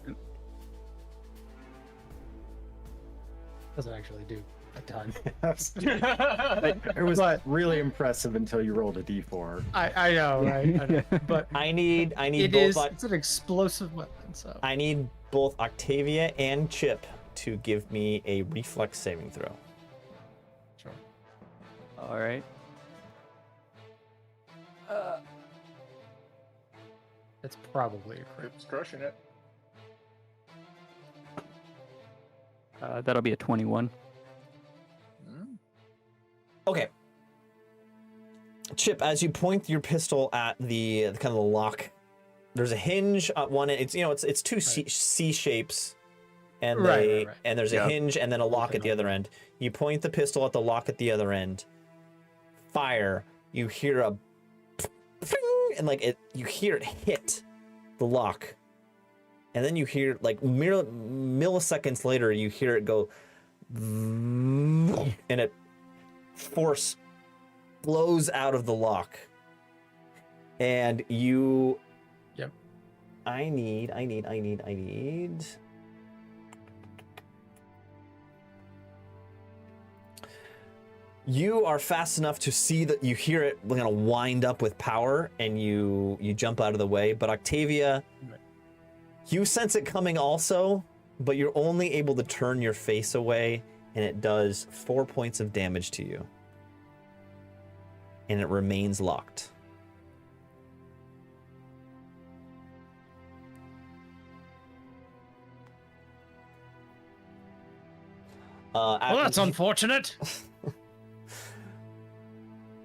Doesn't actually do a ton. It was But- really impressive until you rolled a d4. I know, right? I know. But I need it both. is. It's an explosive weapon, so. I need both Octavia and Chip to give me a reflex saving throw. Sure. All right. It's probably a crit. Chip's crushing it. That'll be a 21. Okay. Chip, as you point your pistol at the kind of the lock, there's a hinge at one end. It's two C shapes, and Right. and there's a Yeah. hinge and then a lock at the other end. You point the pistol at the lock at the other end. Fire. You hear a and you hear it hit the lock, and then you hear milliseconds later you hear it go, and it force flows out of the lock, and you. Yep. I need. You are fast enough to see that you hear it kind of wind up with power, and you jump out of the way. But Octavia, Right. you sense it coming also, but you're only able to turn your face away, and it does 4 points of damage to you. And it remains locked. Well, that's unfortunate.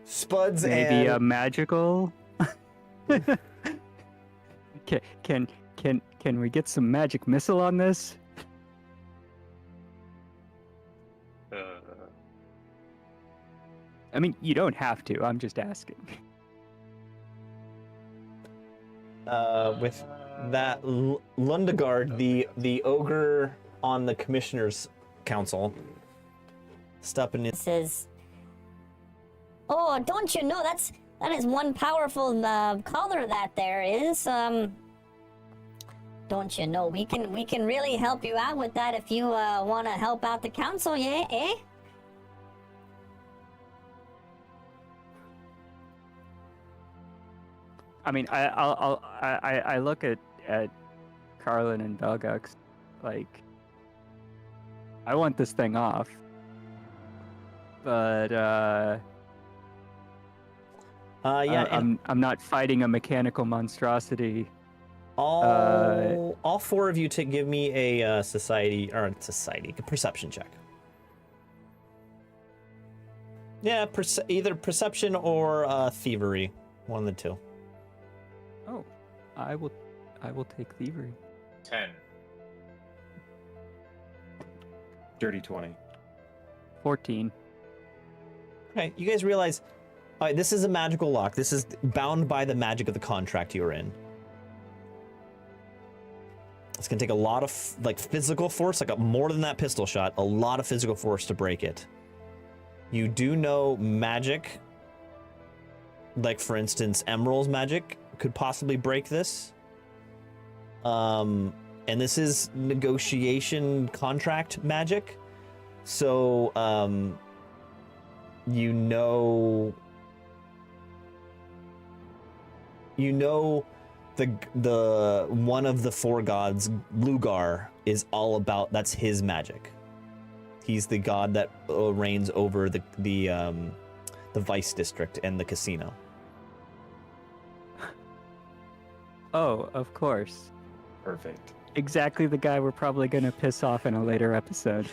Spuds Maybe and a magical. Can we get some magic missile on this? I mean, you don't have to. I'm just asking. with that Lundegard, the ogre on the commissioner's council, stepping in. Says, "Oh, don't you know that is one powerful color that there is. Don't you know we can really help you out with that if you want to help out the council, yeah, eh?" I mean, I look at Carlin and Belgux, like, I want this thing off, but Yeah, and I'm not fighting a mechanical monstrosity. all four of you to give me a perception check. Yeah, either perception or thievery, one of the two. Oh, I will take thievery. 10. Dirty 20. 14. Okay, you guys realize, all right, this is a magical lock. This is bound by the magic of the contract you're in. It's gonna take a lot of physical force, more than that pistol shot, a lot of physical force to break it. You do know magic, for instance, Emerald's magic could possibly break this. And this is negotiation contract magic. So, you know the one of the four gods, Lugar, is all about, that's his magic. He's the god that reigns over the the Vice District and the casino. Oh, of course. Perfect. Exactly the guy we're probably going to piss off in a later episode.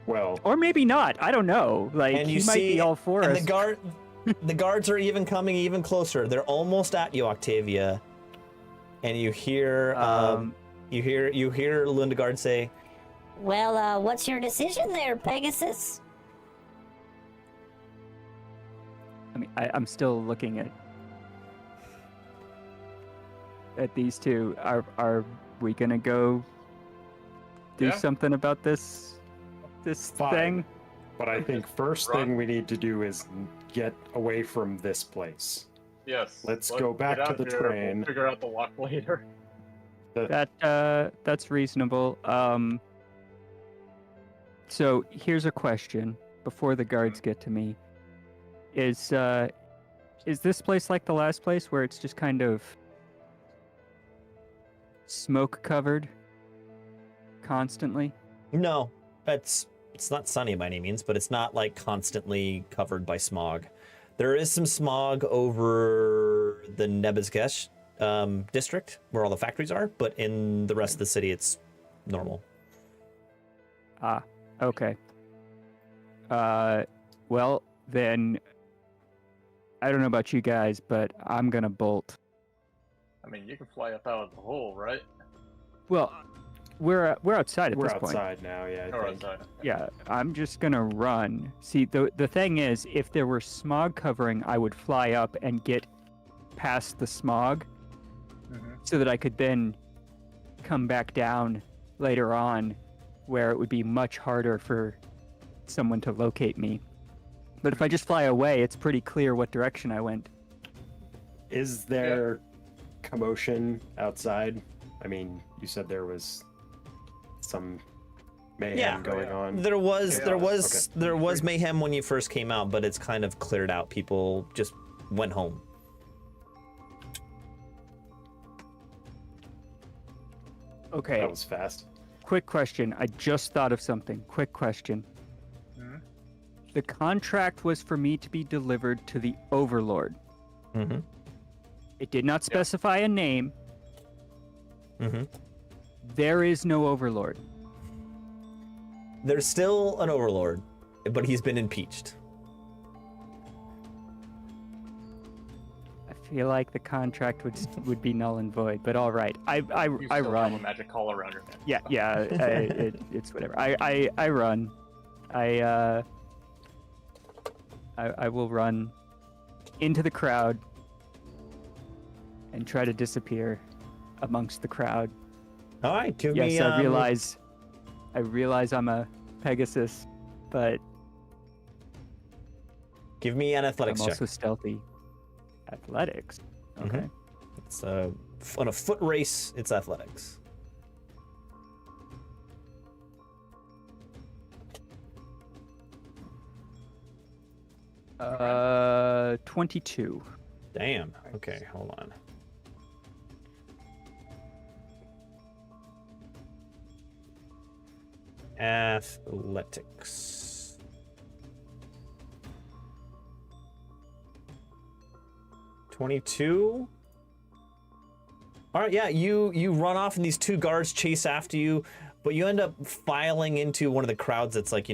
Well, Or maybe not. I don't know. Like, And you he might see, be all for and us. the guards are even coming even closer. They're almost at you, Octavia. And you hear, you hear Lundegard say, Well, what's your decision there, Pegasus? I mean, I'm still looking at these two. Are we going to go do Yeah. something about this Fine. thing? but I think first Run. thing we need to do is get away from this place. Yes. Let's go back get to out the here. train. We'll figure out the lock later. That's reasonable. So here's a question before the guards get to me. Is this place like the last place where it's just kind of smoke covered constantly? no, it's not sunny by any means, but it's not like constantly covered by smog. There is some smog over the Nebezgesh district where all the factories are, but in the rest of the city, it's normal. Ah, okay. Well, then, I don't know about you guys, but I'm gonna bolt. I mean, you can fly up out of the hole, right? Well, we're outside at We're this point. outside now, yeah. I Or think. outside. Yeah, I'm just gonna run. See, the thing is, if there were smog covering, I would fly up and get past the smog, Mm-hmm. so that I could then come back down later on, where it would be much harder for someone to locate me. But if I just fly away, it's pretty clear what direction I went. Is there commotion outside? I mean, you said there was some mayhem Yeah. going on. There was Okay. mayhem when you first came out, but it's kind of cleared out. People just went home. Okay, That was fast. quick question. I just thought of something. Quick question. Mhm. The contract was for me to be delivered to the Overlord. Mm-hmm. It did not specify a name. Mm-hmm. There is no Overlord. There's still an overlord, but he's been impeached. I feel like the contract would be null and void, but all right. I You still have a run. magic collar around your neck. Yeah. It's whatever. I run. I will run into the crowd and try to disappear amongst the crowd. All right, give me. Yes, I realize I'm a Pegasus, but Give me an I'm athletics check. also stealthy. Athletics. Okay. Mhm. It's on a foot race. It's athletics. Mm-hmm. 22. Damn. Okay, hold on. Athletics. 22. All right, yeah, you run off and these two guards chase after you, but you end up filing into one of the crowds that's like,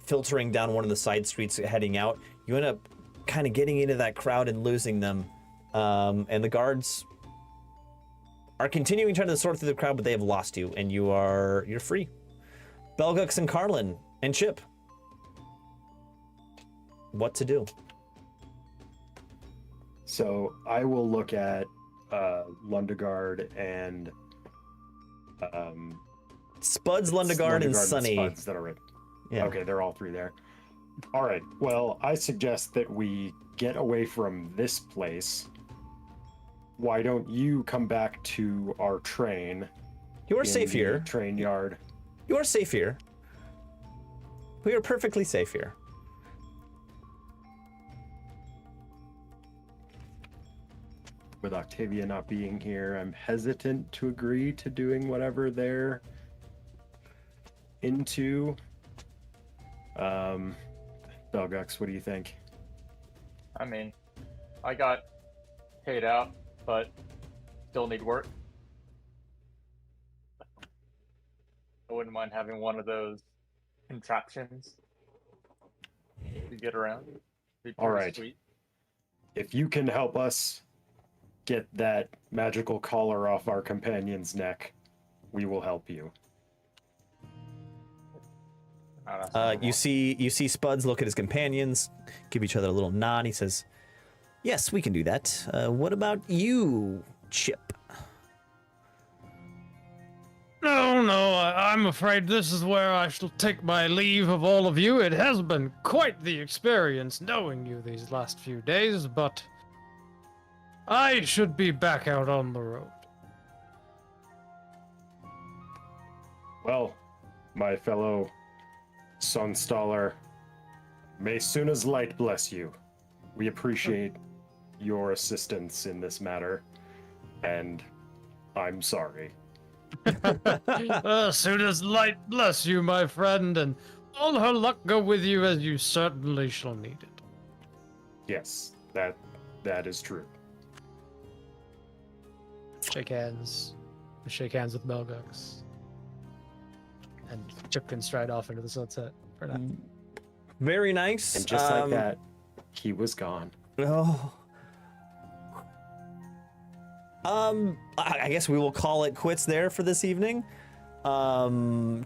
filtering down one of the side streets heading out. You end up kind of getting into that crowd and losing them. And the guards are continuing trying to sort through the crowd, but they have lost you, and you're free. Belgux and Carlin and Chip. What to do? So I will look at Lundegard and Spuds, Lundegard, and Sunny. Spuds that are right. Yeah. Okay, they're all three there. All right. Well, I suggest that we get away from this place. Why don't you come back to our train? You are in safe the here. Train yard. You are safe here. We are perfectly safe here. With Octavia not being here, I'm hesitant to agree to doing whatever they're into. Belgux, what do you think? I mean, I got paid out, but still need work. I wouldn't mind having one of those contraptions to get around. Be All pretty right. sweet. If you can help us get that magical collar off our companion's neck, we will help you. Oh, that's not You wrong. see Spuds look at his companions, give each other a little nod. He says, "Yes, we can do that. What about you, Chip?" No, I'm afraid this is where I shall take my leave of all of you. It has been quite the experience knowing you these last few days, but I should be back out on the road. Well, my fellow Sunstaller, may Suna's light bless you. We appreciate your assistance in this matter, and I'm sorry. Suna's light bless you, my friend, and all her luck go with you as you certainly shall need it. Yes, that is true. Shake hands. Shake hands with Melgux. And Chip can stride off into the sunset for now. Very nice. And just like that, he was gone. Oh. I guess we will call it quits there for this evening.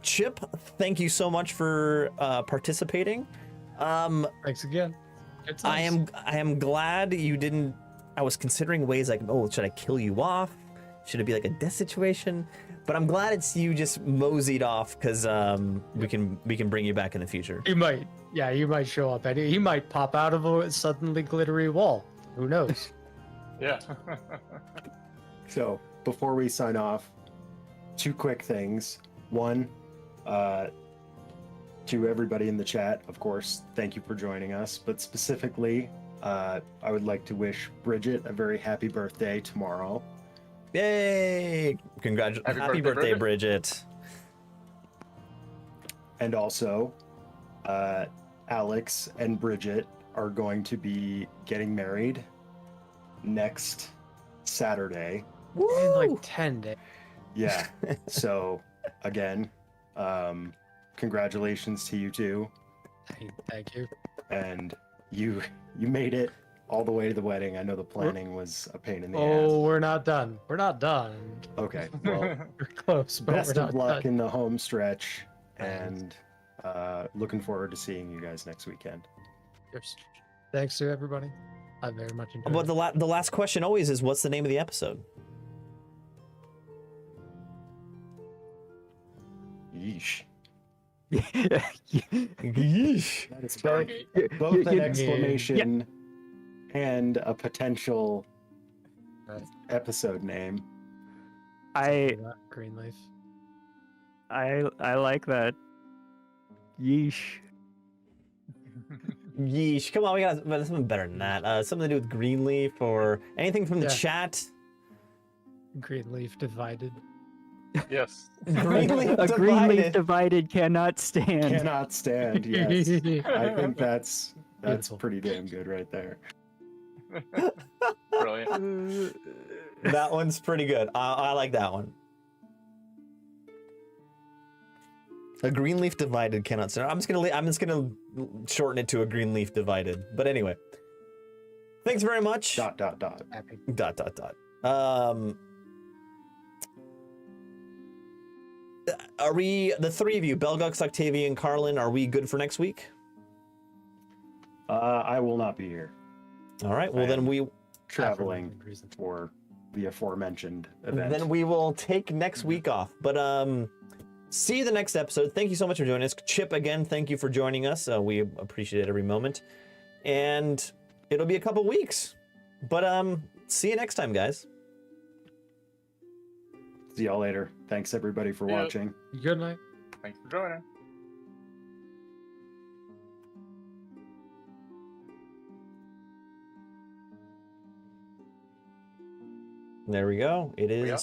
Chip, thank you so much for participating. Thanks again. Good I times. am glad you didn't. I was considering ways like, oh, should I kill you off? Should it be like a death situation? But I'm glad it's you just moseyed off because we can bring you back in the future. He might. Yeah, he might show up. And he might pop out of a suddenly glittery wall. Who knows? Yeah. So, before we sign off, two quick things. One, to everybody in the chat, of course, thank you for joining us. But specifically, I would like to wish Bridget a very happy birthday tomorrow. Yay! Happy birthday, Bridget. And also, Alex and Bridget are going to be getting married next Saturday. In like 10 days. Yeah. So, again, congratulations to you two. Thank you. And you made it all the way to the wedding. I know the planning was a pain in the Oh, ass. we're not done. We're not done. Okay. Well, We're close, but best we're of not luck done. in the home stretch, Thanks. and looking forward to seeing you guys next weekend. Cheers. Thanks to everybody. I very much enjoyed But it. the last question always is, what's the name of the episode? Yeesh. Yeesh. That is Stargate. both an you- exclamation and a potential Right. episode name. Greenleaf. I like that. Yeesh. Yeesh. Come on, we got something better than that. Something to do with Greenleaf or anything from the Yeah. chat. Greenleaf divided. Yes. Greenleaf A greenleaf divided. divided cannot stand. Cannot stand. Yes. I think that's Beautiful. pretty damn good right there. Brilliant. That one's pretty good. I like that one. A Greenleaf divided cannot stand. I'm just gonna shorten it to a Greenleaf divided. But anyway, thanks very much. Dot dot dot. Happy. Dot dot dot. Are we, the three of you, Belgux, Octavian, Carlin, are we good for next week? I will not be here. All right. Well, then we Traveling Aforementioned reason. for the aforementioned event. then we will take next week off. But see you the next episode. Thank you so much for joining us, Chip. Again, thank you for joining us. We appreciate it every moment, and it'll be a couple weeks. But see you next time, guys. See y'all later. Thanks everybody for Yeah. watching. Good night. Thanks for joining. There we go. It We is. up?